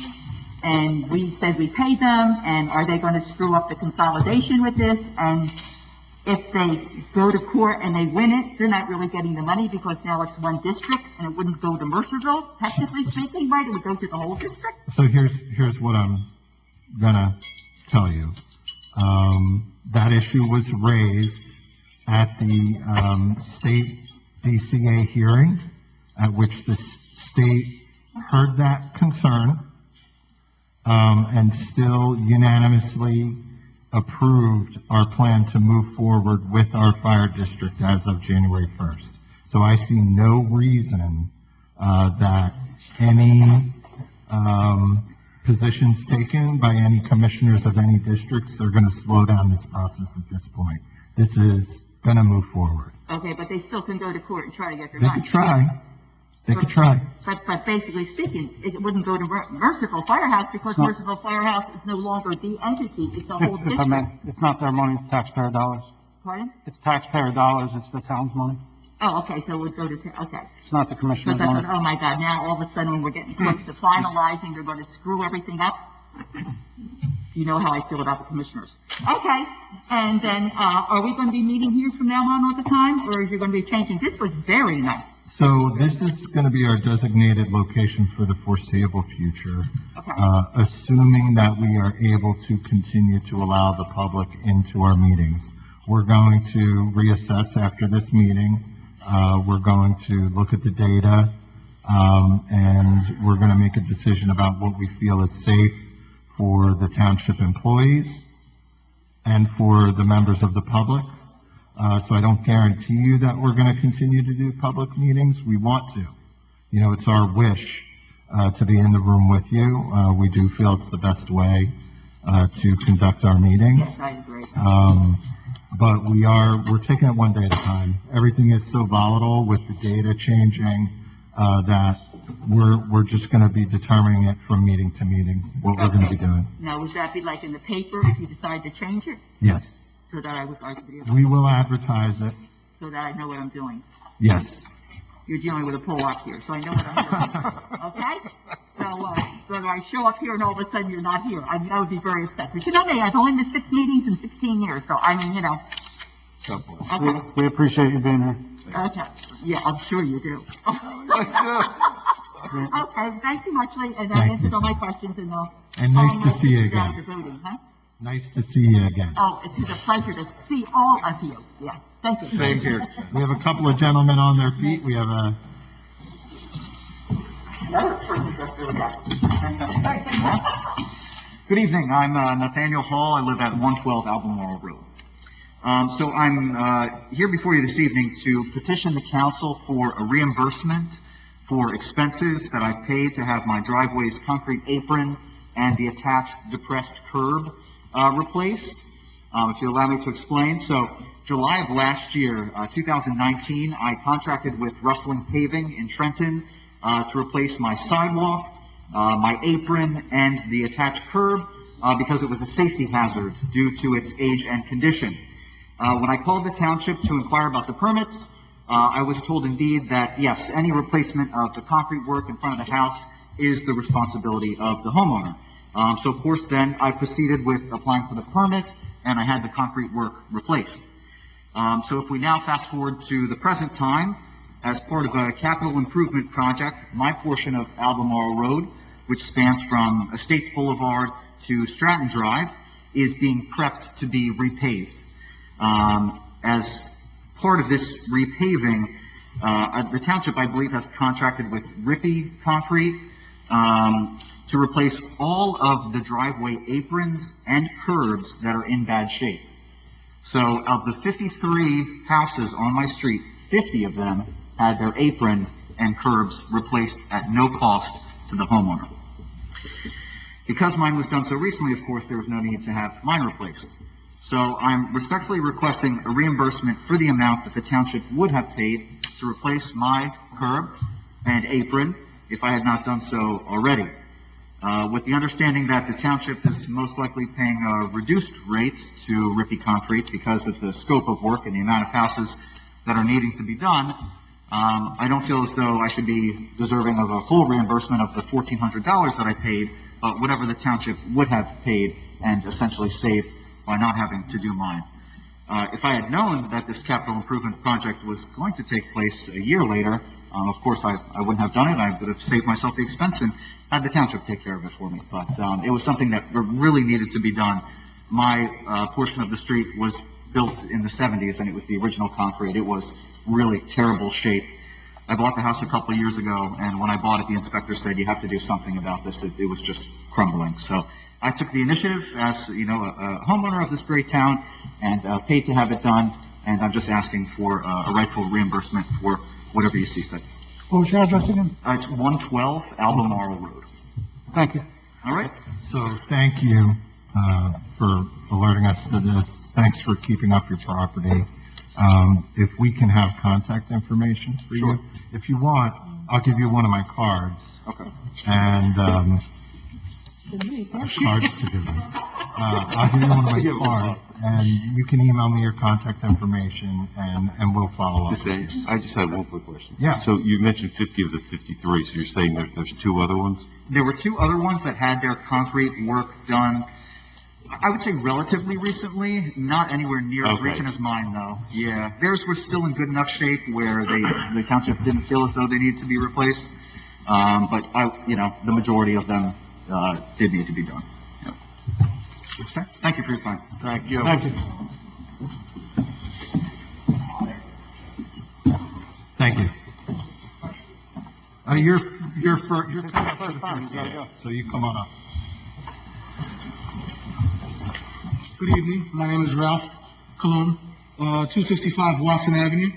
and we said we paid them, and are they going to screw up the consolidation with this? And if they go to court and they win it, they're not really getting the money because now it's one district, and it wouldn't go to Mercerville, technically speaking, right? It would go to the whole district? so here's what I'm gonna tell you. That issue was raised at the state DCA hearing, at which the state heard that concern, and still unanimously approved our plan to move forward with our fire district as of January 1st. So I see no reason that any positions taken by any commissioners of any districts are going to slow down this process at this point. This is going to move forward. Okay, but they still can go to court and try to get their They money. could try. They could try. But basically speaking, it wouldn't go to Merciful Firehouse because not- Merciful Firehouse is no longer the entity, it's a whole If I district. may, it's not their money, it's taxpayer dollars. Pardon? It's taxpayer dollars, it's the town's money. Oh, okay, so it would go to, okay. It's not the commissioner's But money. oh my God, now all of a sudden when we're getting close to finalizing, they're going to screw everything up. You know how I feel about the commissioners. Okay, and then, are we going to be meeting here from now on all the time, or is you going to be changing? This was very nice. So this is going to be our designated location for the foreseeable future, assuming that we are able to continue to allow the public into our meetings. We're going to reassess after this meeting. We're going to look at the data, and we're going to make a decision about what we feel is safe for the township employees and for the members of the public. So I don't guarantee you that we're going to continue to do public meetings. We want to. You know, it's our wish to be in the room with you. We do feel it's the best way to conduct our meetings. Yes, I agree. But we're taking it one day at a time. Everything is so volatile with the data changing that we're just going to be determining it from meeting to meeting, what we're going to be doing. Now, would that be like in the paper if you decide to change it? Yes. So that I could be able We will advertise it. so that I know what I'm doing. Yes. You're dealing with a poll up here, so I know what I'm doing. Okay? So I show up here and all of a sudden you're not here. I mean, I would be very upset. But you know me, I've only missed 6 meetings in 16 years, so I mean, you know. Okay. We appreciate you being here. Okay. Yeah, I'm sure you do. Okay, thank you much, Lee, and that Thank answered you. all my questions and And nice to see you down again. to voting, huh? Nice to see you again. Oh, it was a pleasure to see all of you. Yeah, thank you. Same here. We have a couple of gentlemen on their feet. We have a, Good evening. I'm Nathaniel Hall. I live at 112 Albemarle Road. So I'm here before you this evening to petition the council for a reimbursement for expenses that I paid to have my driveway's concrete apron and the attached depressed curb replaced. If you allow me to explain. So July of last year, 2019, I contracted with Rustling Paving in Trenton to replace my sidewalk, my apron, and the attached curb because it was a safety hazard due to its age and condition. When I called the township to inquire about the permits, I was told indeed that, yes, any replacement of the concrete work in front of the house is the responsibility of the homeowner. So of course then I proceeded with applying for the permit, and I had the concrete work replaced. So if we now fast forward to the present time, as part of a capital improvement project, my portion of Albemarle Road, which spans from Estates Boulevard to Stratton Drive, is being prepped to be repaved. As part of this repaving, the township, I believe, has contracted with Rippey Concrete to replace all of the driveway aprons and curbs that are in bad shape. So of the 53 houses on my street, 50 of them had their apron and curbs replaced at no cost to the homeowner. Because mine was done so recently, of course, there was no need to have mine replaced. So I'm respectfully requesting a reimbursement for the amount that the township would have paid to replace my curb and apron if I had not done so already. With the understanding that the township is most likely paying a reduced rate to Rippey Concrete because of the scope of work and the amount of houses that are needing to be done, I don't feel as though I should be deserving of a full reimbursement of the $1,400 that I paid, but whatever the township would have paid and essentially saved by not having to do mine. If I had known that this capital improvement project was going to take place a year later, of course I wouldn't have done it. I would have saved myself the expense and had the township take care of it for me. But it was something that really needed to be done. My portion of the street was built in the 70s, and it was the original concrete. It was really terrible shape. I bought the house a couple of years ago, and when I bought it, the inspector said, you have to do something about this. It was just crumbling. So I took the initiative as, you know, a homeowner of this great town and paid to have it done, and I'm just asking for a rightful reimbursement for whatever you see fit. What was your address again? It's 112 Albemarle Road. Thank you. All right. So thank you for alerting us to this. Thanks for keeping up your property. If we can have contact information for you, if you want, I'll give you one of my cards. Okay. And cards to give you. I'll give you one of my cards, and you can email me your contact information, and we'll follow up. I just have one quick question. Yeah. So you mentioned 50 of the 53, so you're saying there's two other ones? There were two other ones that had their concrete work done, I would say relatively recently, not anywhere near as recent as mine, though. Yeah, theirs were still in good enough shape where the township didn't feel as though they needed to be replaced. But the majority of them did need to be done. Yep. Okay. Thank you for your time. Thank you. Thank you. Thank you. You're first time, so you come on up. Good evening. My name is Ralph Cologne, 265 Watson Avenue.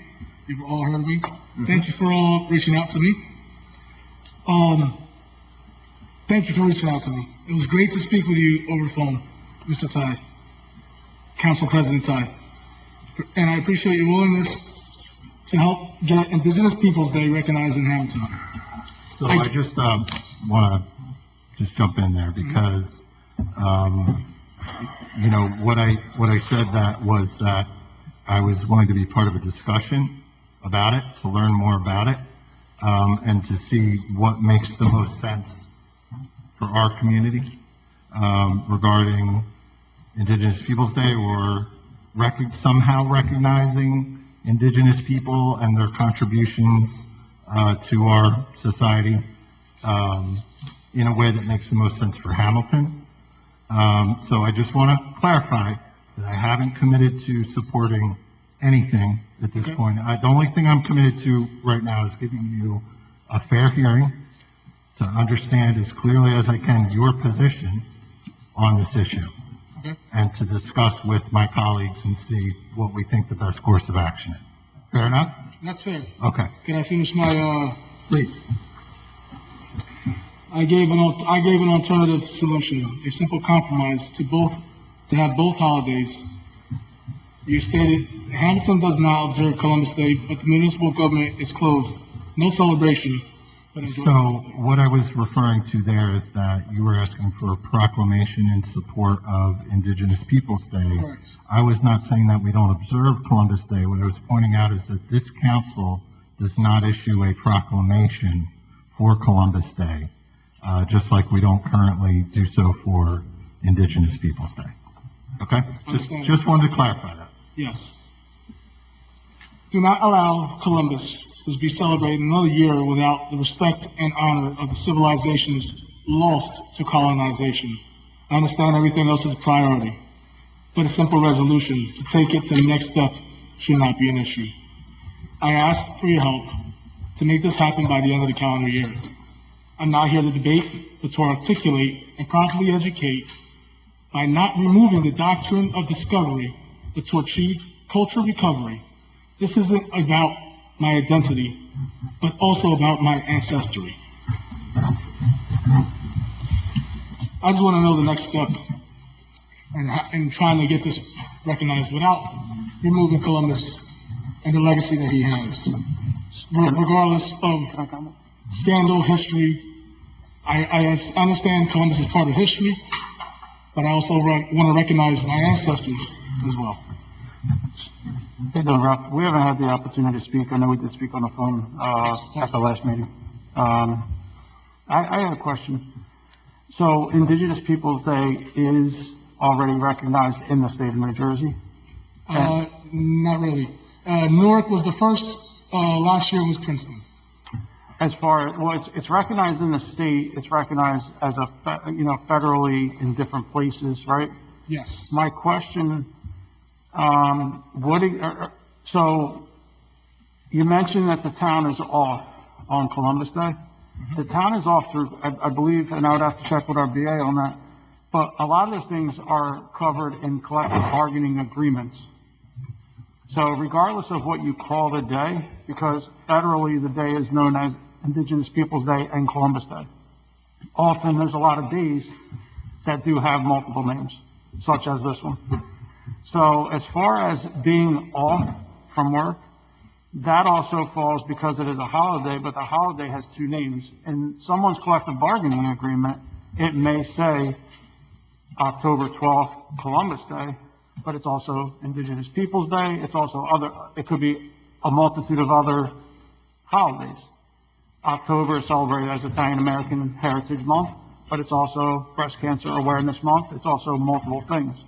You've all heard of me. Thank you for all reaching out to me. Thank you for reaching out to me. It was great to speak with you over the phone, Mr. Ty, Council President Ty. And I appreciate your willingness to help get Indigenous Peoples Day recognized in Hamilton. So I just want to just jump in there because, what I said that was that I was going to be part of a discussion about it, to learn more about it, and to see what makes the most sense for our community regarding Indigenous Peoples Day, or somehow recognizing Indigenous people and their contributions to our society in a way that makes the most sense for Hamilton. So I just want to clarify that I haven't committed to supporting anything at this point. The only thing I'm committed to right now is giving you a fair hearing to understand as clearly as I can your position on this issue, and to discuss with my colleagues and see what we think the best course of action is. Fair enough? That's fair. Okay. Can I finish my, Please. I gave an alternative solution, a simple compromise to have both holidays. You stated Hamilton does not observe Columbus Day, but the municipal government is closed. No celebration, but enjoy. So what I was referring to there is that you were asking for a proclamation in support of Indigenous Peoples' Day. Correct. I was not saying that we don't observe Columbus Day. What I was pointing out is that this council does not issue a proclamation for Columbus Day, just like we don't currently do so for Indigenous Peoples' Day. Okay? Just wanted to clarify that. Yes. Do not allow Columbus to be celebrated another year without the respect and honor of the civilizations lost to colonization. I understand everything else is a priority, but a simple resolution to take it to the next step should not be an issue. I ask for your help to make this happen by the end of the calendar year. I'm not here to debate, but to articulate and properly educate by not removing the doctrine of discovery, but to achieve cultural recovery. This isn't about my identity, but also about my ancestry. I just want to know the next step and trying to get this recognized without removing Columbus and the legacy that he has. Regardless of scandal, history, I understand Columbus is part of history, but I also want to recognize my ancestors as well. Hey, Don Rock, we haven't had the opportunity to speak. I know we did speak on the phone at the last meeting. I had a question. So Indigenous Peoples' Day is already recognized in the state of New Jersey? Not really. Newark was the first. Last year was Princeton. As far as, well, it's recognized in the state. It's recognized as a, federally in different places, right? Yes. My question, so you mentioned that the town is off on Columbus Day. The town is off through, I believe, and I would have to check with our BA on that, but a lot of those things are covered in collective bargaining agreements. So regardless of what you call the day, because federally the day is known as Indigenous Peoples' Day and Columbus Day. Often there's a lot of days that do have multiple names, such as this one. So as far as being off from work, that also falls because it is a holiday, but the holiday has two names. In someone's collective bargaining agreement, it may say October 12th, Columbus Day, but it's also Indigenous Peoples' Day. It's also it could be a multitude of other holidays. October is celebrated as Italian American Heritage Month, but it's also Breast Cancer Awareness Month. It's also multiple things.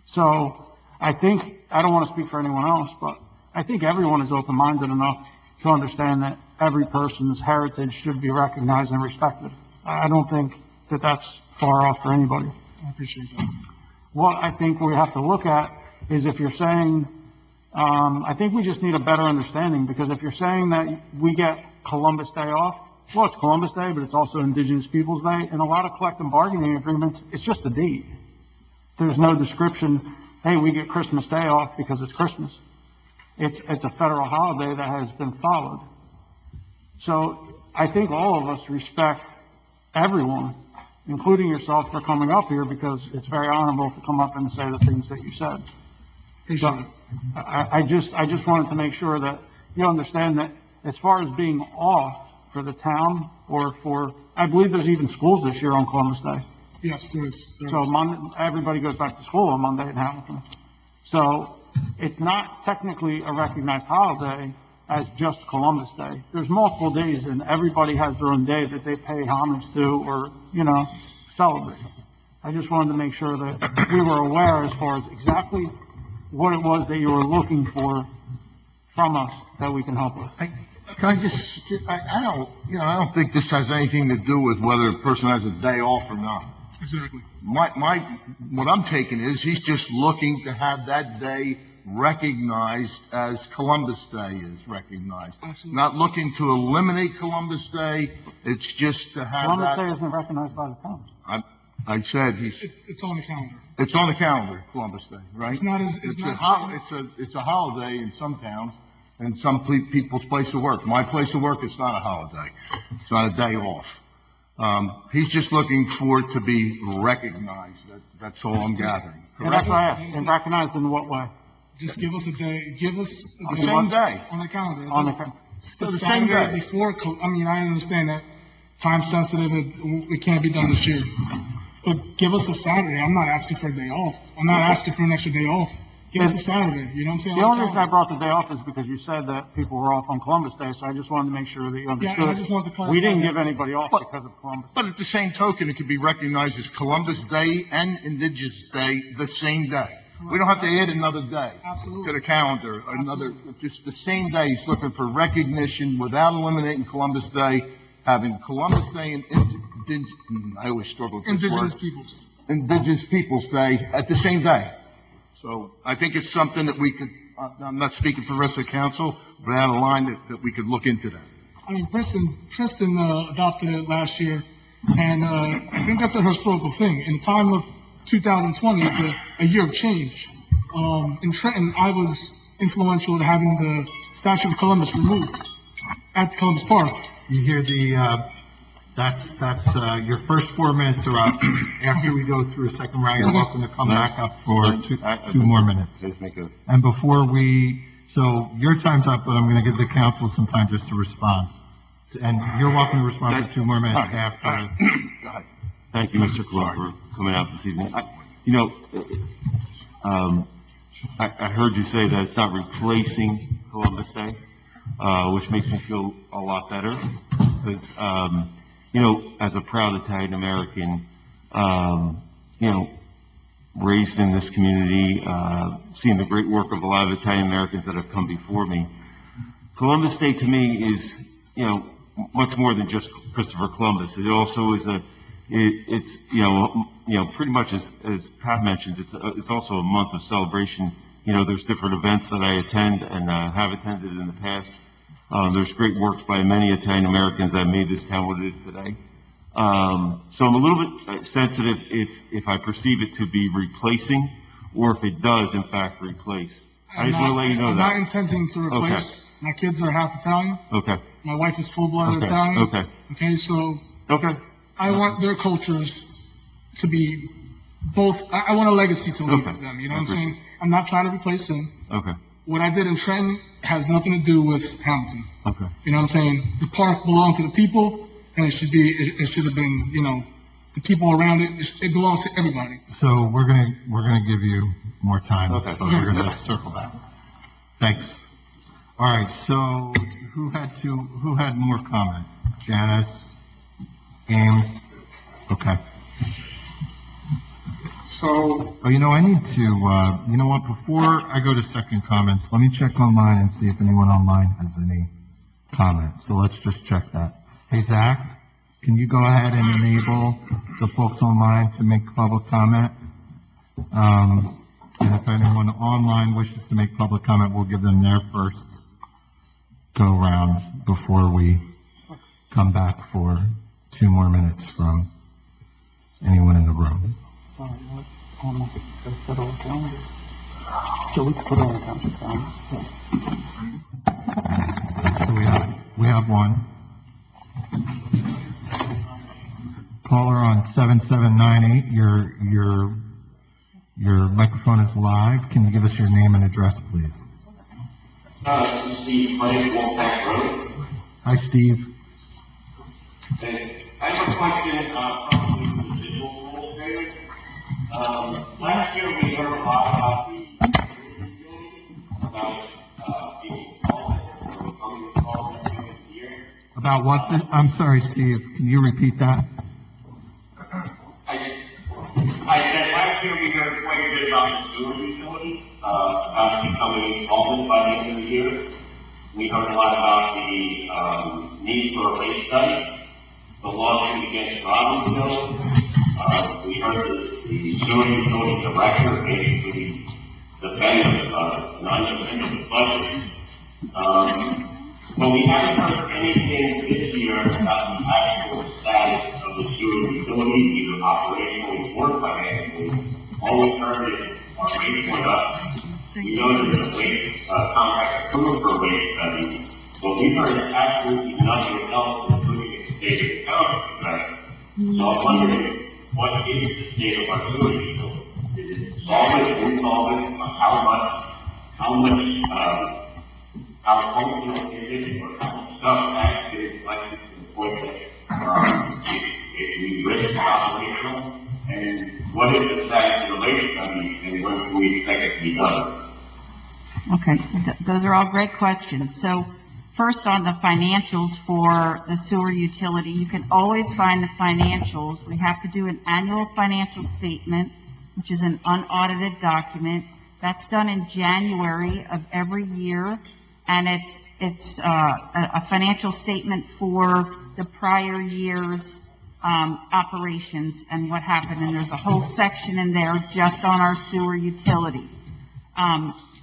So I think, I don't want to speak for anyone else, but I think everyone is open-minded enough to understand that every person's heritage should be recognized and respected. I don't think that that's far off for anybody. I appreciate that. What I think we have to look at is if you're saying, I think we just need a better understanding, because if you're saying that we get Columbus Day off, well, it's Columbus Day, but it's also Indigenous Peoples' Day. In a lot of collective bargaining agreements, it's just a date. There's no description, hey, we get Christmas Day off because it's Christmas. It's a federal holiday that has been followed. So I think all of us respect everyone, including yourself, for coming up here, because it's very honorable to come up and say the things that you said. So I just wanted to make sure that you understand that as far as being off for the town, or for, I believe there's even schools this year on Columbus Day. Yes, there is. So everybody goes back to school on Monday in Hamilton. So it's not technically a recognized holiday as just Columbus Day. There's multiple days, and everybody has their own day that they pay homage to or, celebrate. I just wanted to make sure that we were aware as far as exactly what it was that you were looking for from us that we can help with. I don't think this has anything to do with whether a person has a day off or not. Exactly. What I'm taking is he's just looking to have that day recognized as Columbus Day is recognized. Absolutely. Not looking to eliminate Columbus Day. It's just to have Columbus Day isn't recognized by the town. I said it's on the calendar. It's on the calendar, Columbus Day, right? It's not it's a holiday in some towns and some people's place of work. My place of work, it's not a holiday. It's not a day off. He's just looking for it to be recognized. That's all I'm gathering. And that's what I asked. And recognized in what way? Just give us a day, give us a The same day. on the calendar. On the, The same Saturday day. before, I mean, I understand that time sensitive, it can't be done this year. But give us a Saturday. I'm not asking for a day off. I'm not asking for an extra day off. Give us a Saturday, you know what I'm saying? the only reason I brought the day off is because you said that people were off on Columbus Day, so I just wanted to make sure that you understood. I just wanted to clarify We didn't that. give anybody off because of Columbus. But at the same token, it could be recognized as Columbus Day and Indigenous Day the same day. We don't have to add another day to the calendar, just the same day. He's looking for recognition without eliminating Columbus Day, having Columbus Day and I always struggle with this word. Indigenous Peoples Day at the same day. So I think it's something that we could, I'm not speaking for the rest of the council, but out of line that we could look into that. I mean, Princeton adopted it last year, and I think that's a historical thing. In time of 2020, it's a year of change. In Trenton, I was influential in having the Statue of Columbus removed at Columbus Park. You hear that's your first 4 minutes are up. After we go through a second round, you're welcome to come back up for two more minutes. And before so your time's up, but I'm going to give the council some time just to respond. And you're welcome to respond for 2 more minutes after. Thank you, Mr. Clark, for coming out this evening. I heard you say that it's not replacing Columbus Day, which makes me feel a lot better. Because, as a proud Italian American, raised in this community, seeing the great work of a lot of Italian Americans that have come before me, Columbus Day to me is, much more than just Christopher Columbus. It also is it's pretty much as Pat mentioned, it's also a month of celebration. There's different events that I attend and have attended in the past. There's great works by many Italian Americans that made this town what it is today. So I'm a little bit sensitive if I perceive it to be replacing or if it does in fact replace. I just want to let you know I'm that. not intending to replace. Okay. My kids are half Italian. Okay. My wife is full-blooded Okay. Italian. Okay. Okay, so. Okay. I want their cultures to be both, I want a legacy to leave with them, you know what I'm saying? I'm not trying to replace them. Okay. What I did in Trenton has nothing to do with Hamilton. Okay. You know what I'm saying? The park belonged to the people, and it should have been, the people around it, it belongs to everybody. So we're gonna give you more time. Okay. So we're gonna circle back. Thanks. All right. So who had more comment? Janice, Ames. Okay. So, I need to. You know what? Before I go to second comments, let me check online and see if anyone online has any comments. So let's just check that. Hey Zach, can you go ahead and enable the folks online to make public comment? And if anyone online wishes to make public comment, we'll give them their first go round before we come back for 2 more minutes from anyone in the room. So we have one. Caller on 7798, your microphone is live. Can you give us your name and address, please? Steve Clay, Wolfpack Road. Hi, Steve. I have a question, probably for the visual role players. Last year we heard a lot about people calling or coming to call this year. About what? I'm sorry, Steve. Can you repeat that? I said last year we heard quite a bit about the sewer utility, about it becoming insolvent by the end of the year. We heard a lot about the need for a rate study, the lawsuit against Robbinsville. We heard the sewer utility director basically defend non-defendant budget. But we haven't heard anything this year about the actual status of the sewer utility, either operationally or financially. All we heard is our rates went up. We know there's a rate contract approved for a rate study, but we heard absolutely nothing else, including a state of the county, right? So I'm wondering, what is the state of our sewer utility? Is it solvent, insolvent, how much? how much, how functional is it, or how much stuff actually is collected to the point that, if we risk operational, and what is the status of the lake study, and when do we expect it to be done? Okay, those are all great questions. So first on the financials for the sewer utility, you can always find the financials. We have to do an annual financial statement, which is an unaudited document. That's done in January of every year, and it's a financial statement for the prior year's operations and what happened, and there's a whole section in there just on our sewer utility.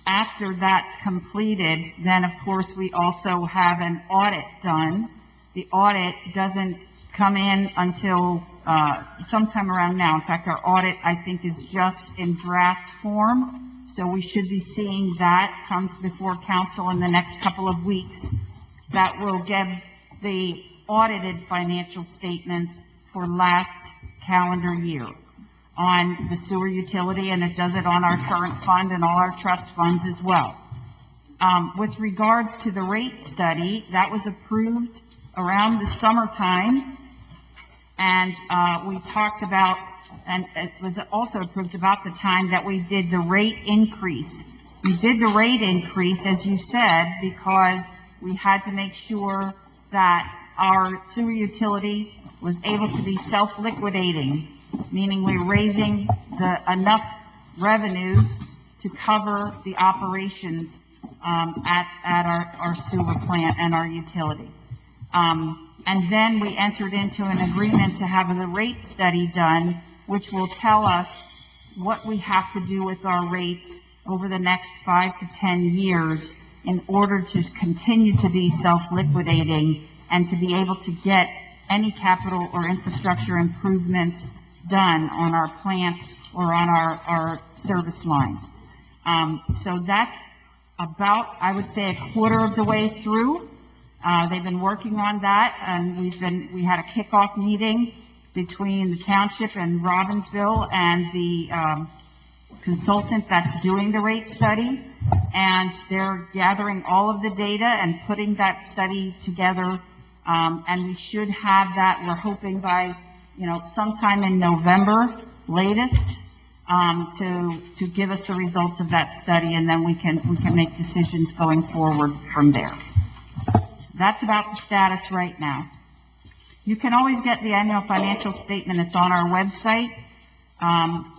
After that's completed, then of course we also have an audit done. The audit doesn't come in until sometime around now. In fact, our audit, I think, is just in draft form, so we should be seeing that come before council in the next couple of weeks. That will give the audited financial statements for last calendar year on the sewer utility, and it does it on our current fund and all our trust funds as well. With regards to the rate study, that was approved around the summertime, and we talked about, and it was also approved about the time that we did the rate increase. We did the rate increase, as you said, because we had to make sure that our sewer utility was able to be self-liquidating, meaning we're raising enough revenues to cover the operations at our sewer plant and our utility. And then we entered into an agreement to have the rate study done, which will tell us what we have to do with our rates over the next 5 to 10 years in order to continue to be self-liquidating and to be able to get any capital or infrastructure improvements done on our plants or on our service lines. So that's about, I would say, a quarter of the way through. They've been working on that, and we had a kickoff meeting between the township and Robbinsville and the consultant that's doing the rate study, and they're gathering all of the data and putting that study together, and we should have that, we're hoping by, sometime in November latest, to give us the results of that study, and then we can make decisions going forward from there. That's about the status right now. You can always get the annual financial statement. It's on our website.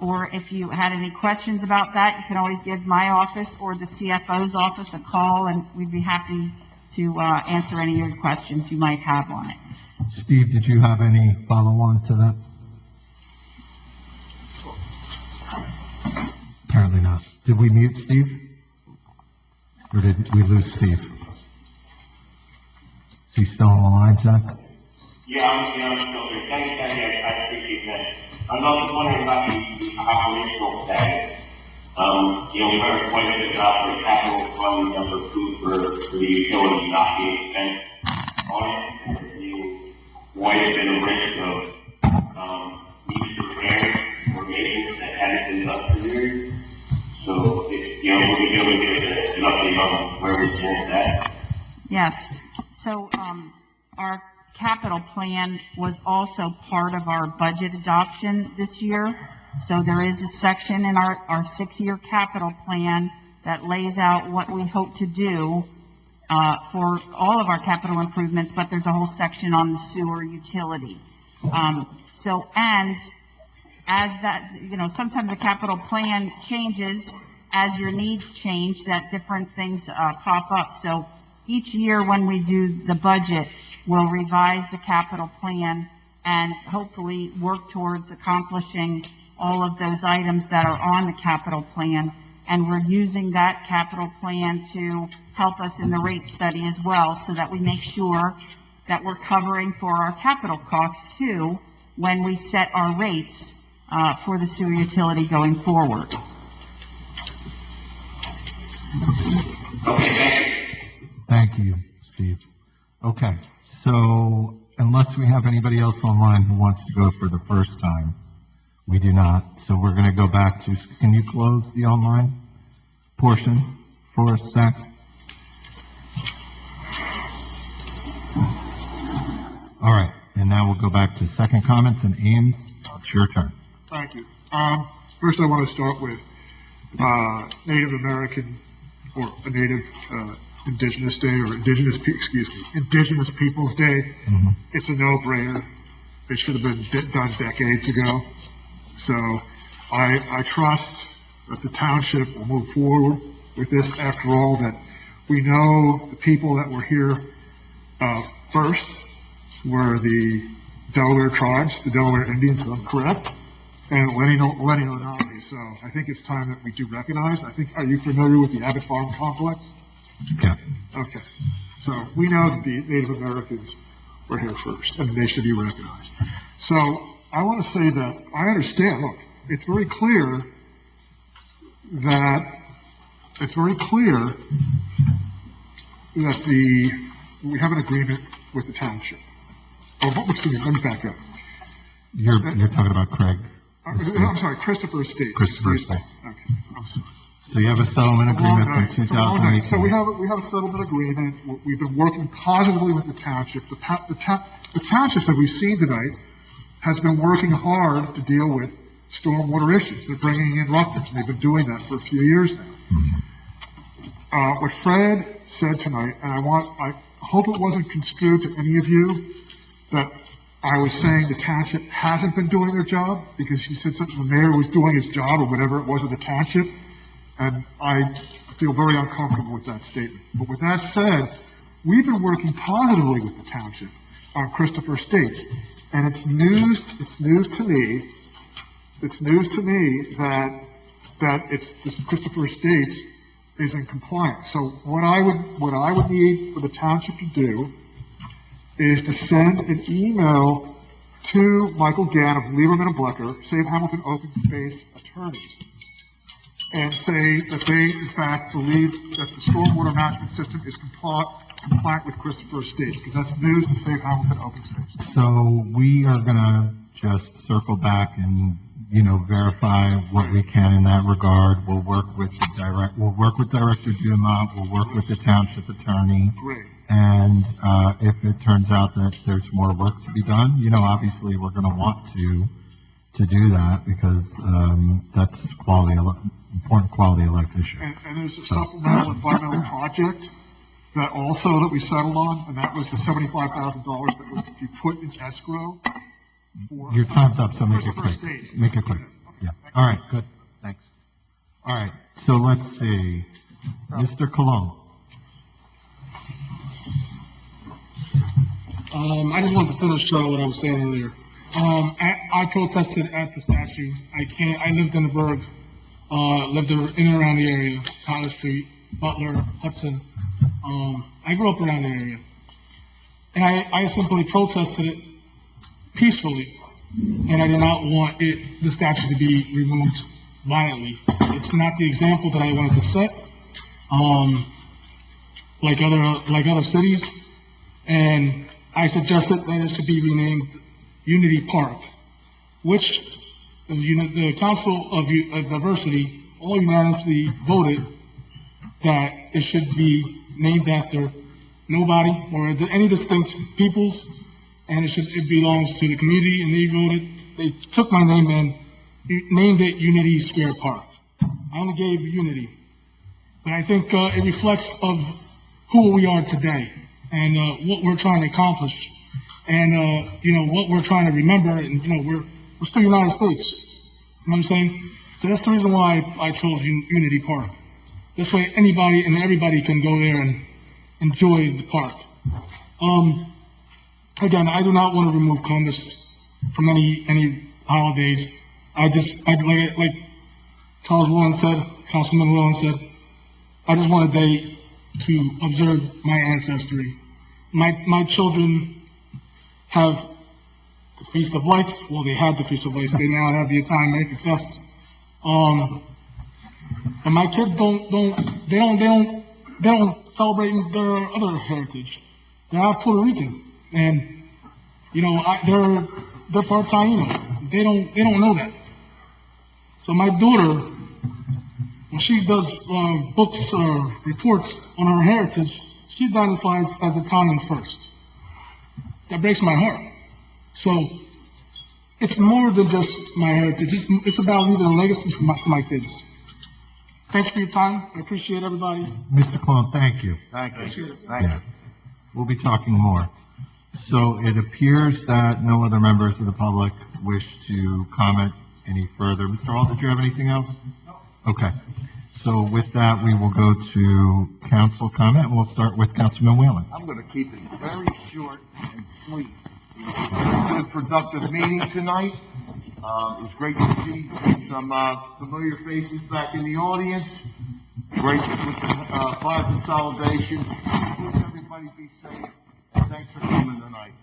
Or if you had any questions about that, you can always give my office or the CFO's office a call, and we'd be happy to answer any of your questions you might have on it. Steve, did you have any follow-on to that? Apparently not. Did we mute Steve? Or did we lose Steve? Is he still on the line, Jack? Yeah, I'm still here. Thanks, Kenny. I appreciate that. I'm also wondering about the operational status. We heard quite a bit about the capital funds that were approved for the utility not being spent on it, and there being quite a bit of risk of needs to repair or maintenance that hadn't been done for years. So, we'll be able to get an update on where we stand at. Yes. So, our capital plan was also part of our budget adoption this year. So there is a section in our 6-year capital plan that lays out what we hope to do for all of our capital improvements, but there's a whole section on the sewer utility. And as that, sometimes the capital plan changes as your needs change, that different things pop up. So each year when we do the budget, we'll revise the capital plan and hopefully work towards accomplishing all of those items that are on the capital plan. And we're using that capital plan to help us in the rate study as well, so that we make sure that we're covering for our capital costs too when we set our rates for the sewer utility going forward. Thank you, Steve. Okay, so unless we have anybody else online who wants to go for the first time, we do not. So we're going to go back to, can you close the online portion? for a sec? All right, and now we'll go back to second comments, and Ames, it's your turn. Thank you. First I want to start with, Native American, or a Native, Indigenous Day, or Indigenous Peoples Day. It's a no-brainer. It should have been done decades ago. So I trust that the township will move forward with this. After all, that we know the people that were here first were the Delaware tribes, the Delaware Indians, if I'm correct, and Lenni. So I think it's time that we do recognize. Are you familiar with the Abbott Farm Complex? Yeah. Okay. So we know that the Native Americans were here first, and they should be recognized. So I want to say that I understand. Look, it's very clear that we have an agreement with the township. Oh, excuse me, let me back up. You're talking about Craig. I'm sorry, Christopher Estates. Christopher Estates. Okay, I'm sorry. So you have a settlement agreement from 2018. So we have a settlement agreement. We've been working positively with the township. The township that we've seen tonight has been working hard to deal with stormwater issues. They're bringing in Rutgers, and they've been doing that for a few years now. What Fred said tonight, and I hope it wasn't construed to any of you that I was saying the township hasn't been doing their job, because she said something, the mayor was doing his job, or whatever it was with the township, and I feel very uncomfortable with that statement. But with that said, we've been working positively with the township on Christopher Estates, and it's news to me that this Christopher Estates is in compliance. So what I would need for the township to do is to send an email to Michael Gann of Lieberman and Blecker, Save Hamilton Open Space attorneys, and say that they, in fact, believe that the stormwater management system is compliant with Christopher Estates, because that's news to Save Hamilton Open Space. So we are gonna just circle back and, verify what we can in that regard. We'll work with Director Dumont, we'll work with the township attorney. Great. And, if it turns out that there's more work to be done, obviously we're gonna want to do that, because, that's important quality of life issue. And there's a supplemental environmental project that we settled on, and that was the $75,000 that was to be put in escrow. Your time's up, so make it quick. Make it quick. Yeah. All right, good. Thanks. All right, so let's see. Mr. Cologne. I just wanted to finish what I was saying earlier. I protested at the statue. I lived in the Burgh, lived in and around the area, Tyler Street, Butler, Hudson. I grew up around the area. And I simply protested it peacefully. And I did not want the statue to be removed violently. It's not the example that I wanted to set, like other cities. And I suggested that it should be renamed Unity Park, which the Council of Diversity all unanimously voted that it should be named after nobody or any distinct peoples, and it belongs to the community, and they took my name and named it Unity Square Park. I only gave Unity, but I think it reflects of who we are today and what we're trying to accomplish, and what we're trying to remember, and we're still United States. You know what I'm saying? So that's the reason why I chose Unity Park. This way, anybody and everybody can go there and enjoy the park. Again, I do not want to remove Columbus from any holidays. Like Charles Warren said, Councilman Warren said, I just want a day to observe my ancestry. My children have the Feast of Lights. Well, they had the Feast of Lights. They now have the Italian American Fest. And my kids don't celebrate their other heritage. They're not Puerto Rican, and they're part Taino. They don't know that. So my daughter when she does books or reports on her heritage, she identifies as Italian first. That breaks my heart. So it's more than just my heritage. It's about leaving a legacy to my kids. Thanks for your time. I appreciate everybody. Mr. Cologne, thank you. Thank you. Yeah. We'll be talking more. So it appears that no other members of the public wish to comment any further. Mr. Hall, did you have anything else? No. Okay. So with that, we will go to council comment, and we'll start with Councilman Whalen. I'm going to keep it very short and sweet. It was a good, productive meeting tonight. It was great to see some familiar faces back in the audience. Great with the fire consolidation. Everybody be safe. Thanks for coming tonight.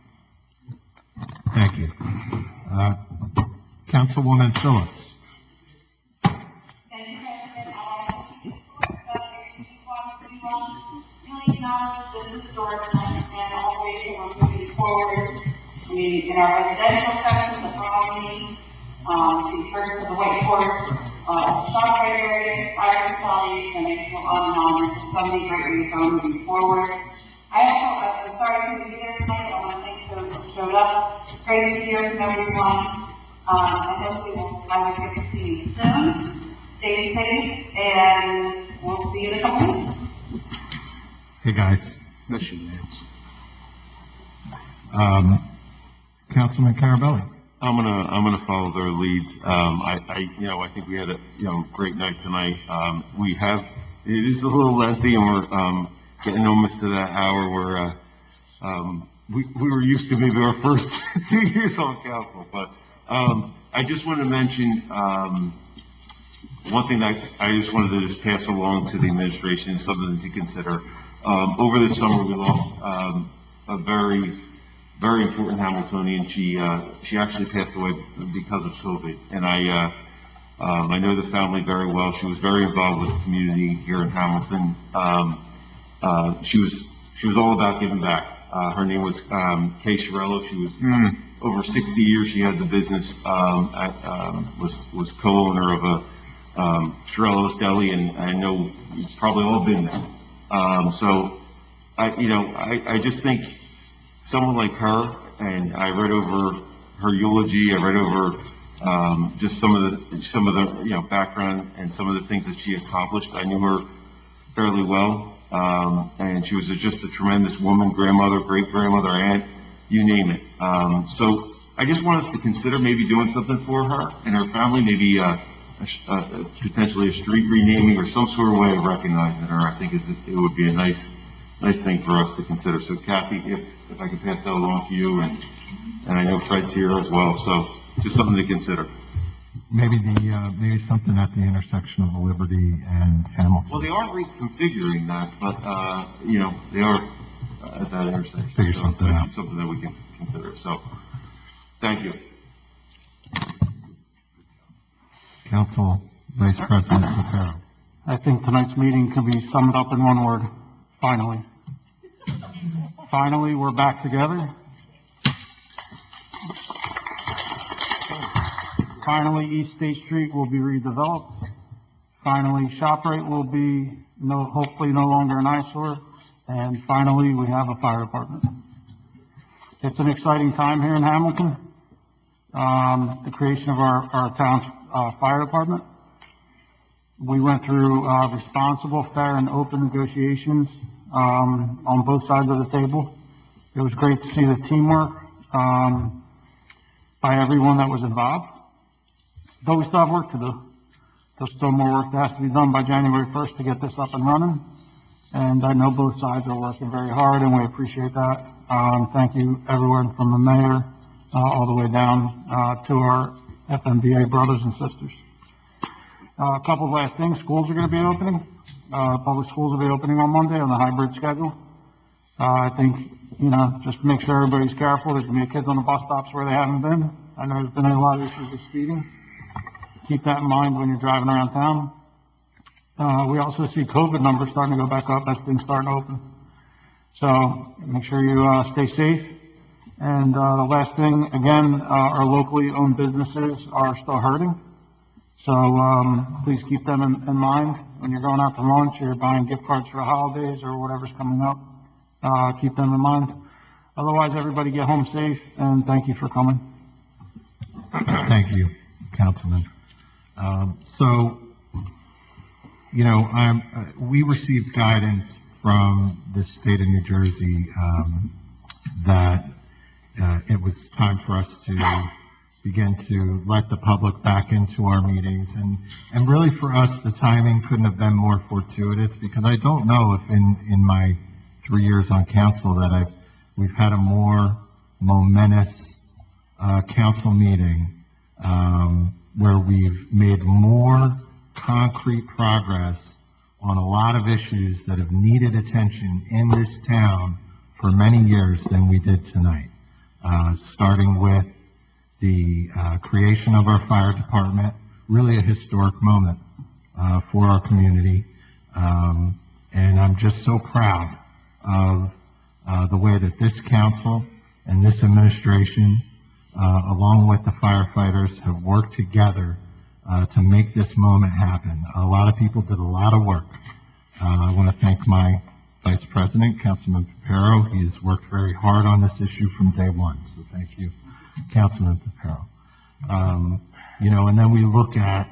Thank you. Councilwoman Phillips. This is George, and always we're moving forward. In our residential section, the following, the first of the White Horse, shop area, fire consolidation, and it will on. There's so many great ways on moving forward. I'm sorry to be here tonight. I want to thank those who showed up. Great to hear from everyone. And hopefully I will get to see you soon. Stay safe, and we'll see you in a couple weeks. Hey, guys. Councilman Carabelli. I'm gonna follow their leads. I think we had a, great night tonight. It is a little lengthy, and we're, getting almost to that hour where, we were used to maybe our first 2 years on council, but, I just want to mention, one thing that I just wanted to just pass along to the administration, something to consider. Over the summer, we lost, a very, very important Hamiltonian. She actually passed away because of COVID. And I know the family very well. She was very involved with the community here in Hamilton. She was all about giving back. Her name was, Kay Shirello. She was over 60 years. She had the business, was co-owner of a, Shirello's Deli, and I know you've probably all been there. So I just think someone like her, and I read over her eulogy, I read over, just some of the, background and some of the things that she accomplished. I knew her fairly well. And she was just a tremendous woman, grandmother, great-grandmother, aunt, you name it. So I just want us to consider maybe doing something for her and her family, maybe, potentially a street renaming or some sort of way of recognizing her. I think it would be a nice thing for us to consider. So Kathy, if I could pass that along to you, and I know Fred's here as well, so just something to consider. Maybe something at the intersection of Liberty and Hamilton. Well, they are reconfiguring that, but, they are at that intersection. Figure something out. It's something that we can consider. So, thank you. Council Vice President Lucero. I think tonight's meeting can be summed up in one word: finally. Finally, we're back together. Finally, East State Street will be redeveloped. Finally, ShopRite will be hopefully no longer an eyesore. And finally, we have a fire department. It's an exciting time here in Hamilton. The creation of our town's fire department. We went through responsible, fair, and open negotiations on both sides of the table. It was great to see the teamwork by everyone that was involved. But we still have work to do. There's still more work that has to be done by January 1st to get this up and running. And I know both sides are working very hard, and we appreciate that. Thank you, everyone from the mayor all the way down to our FMBA brothers and sisters. A couple of last things. Schools are going to be opening. Public schools will be opening on Monday on the hybrid schedule. I think, just make sure everybody's careful. There's going to be kids on the bus stops where they haven't been. I know there's been a lot of issues with speeding. Keep that in mind when you're driving around town. We also see COVID numbers starting to go back up as things start to open. So make sure you stay safe. And the last thing, again, our locally owned businesses are still hurting. So, please keep them in mind when you're going out to lunch or buying gift cards for the holidays or whatever's coming up. Keep them in mind. Otherwise, everybody get home safe, and thank you for coming. Thank you, Councilman. We received guidance from the state of New Jersey that it was time for us to begin to let the public back into our meetings. And really for us, the timing couldn't have been more fortuitous, because I don't know if in my 3 years on council that we've had a more momentous council meeting where we've made more concrete progress on a lot of issues that have needed attention in this town for many years than we did tonight. Starting with the creation of our fire department, really a historic moment for our community. And I'm just so proud of the way that this council and this administration, along with the firefighters, have worked together to make this moment happen. A lot of people did a lot of work. I want to thank my Vice President, Councilman Papero. He's worked very hard on this issue from day one, so thank you, Councilman Papero. And then we look at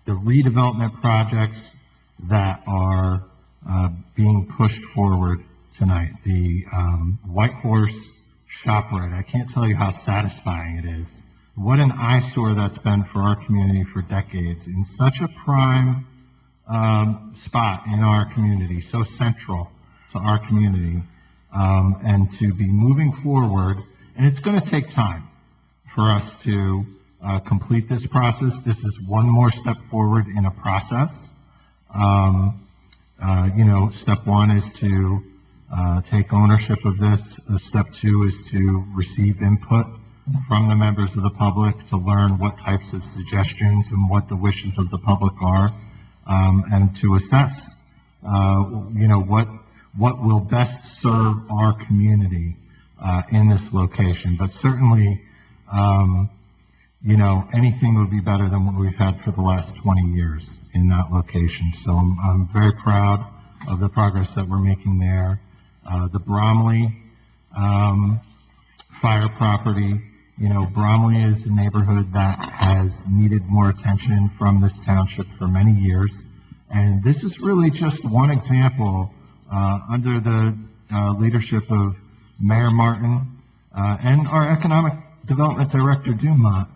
the redevelopment projects that are being pushed forward tonight. The White Horse ShopRite, I can't tell you how satisfying it is. What an eyesore that's been for our community for decades, in such a prime spot in our community, so central to our community, and to be moving forward. And it's going to take time for us to complete this process. This is one more step forward in a process. Step one is to take ownership of this. Step two is to receive input from the members of the public to learn what types of suggestions and what the wishes of the public are, and to assess, what will best serve our community in this location. But certainly, anything would be better than what we've had for the last 20 years in that location. So I'm very proud of the progress that we're making there. The Bromley fire property, Bromley is a neighborhood that has needed more attention from this township for many years. And this is really just one example under the leadership of Mayor Martin and our Economic Development Director, Dumont.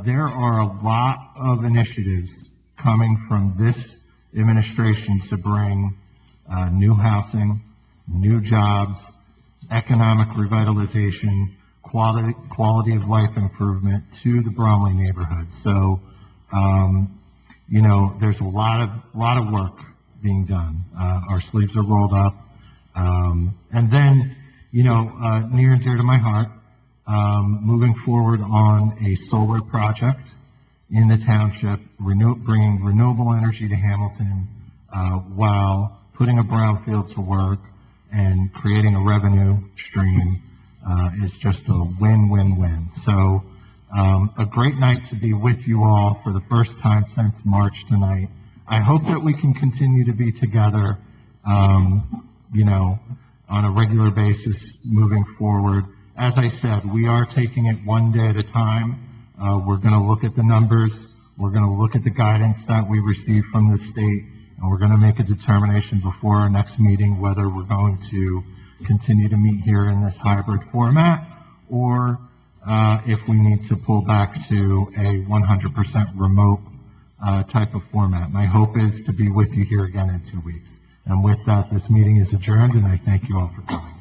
There are a lot of initiatives coming from this administration to bring new housing, new jobs, economic revitalization, quality of life improvement to the Bromley neighborhood. So, there's a lot of work being done. Our sleeves are rolled up. And then, near and dear to my heart, moving forward on a solar project in the township, bringing renewable energy to Hamilton, while putting a brownfield to work and creating a revenue stream is just a win-win-win. So a great night to be with you all for the first time since March tonight. I hope that we can continue to be together, on a regular basis moving forward. As I said, we are taking it one day at a time. We're going to look at the numbers. We're going to look at the guidance that we received from the state, and we're going to make a determination before our next meeting whether we're going to continue to meet here in this hybrid format, or if we need to pull back to a 100% remote type of format. My hope is to be with you here again in 2 weeks. And with that, this meeting is adjourned, and I thank you all for coming.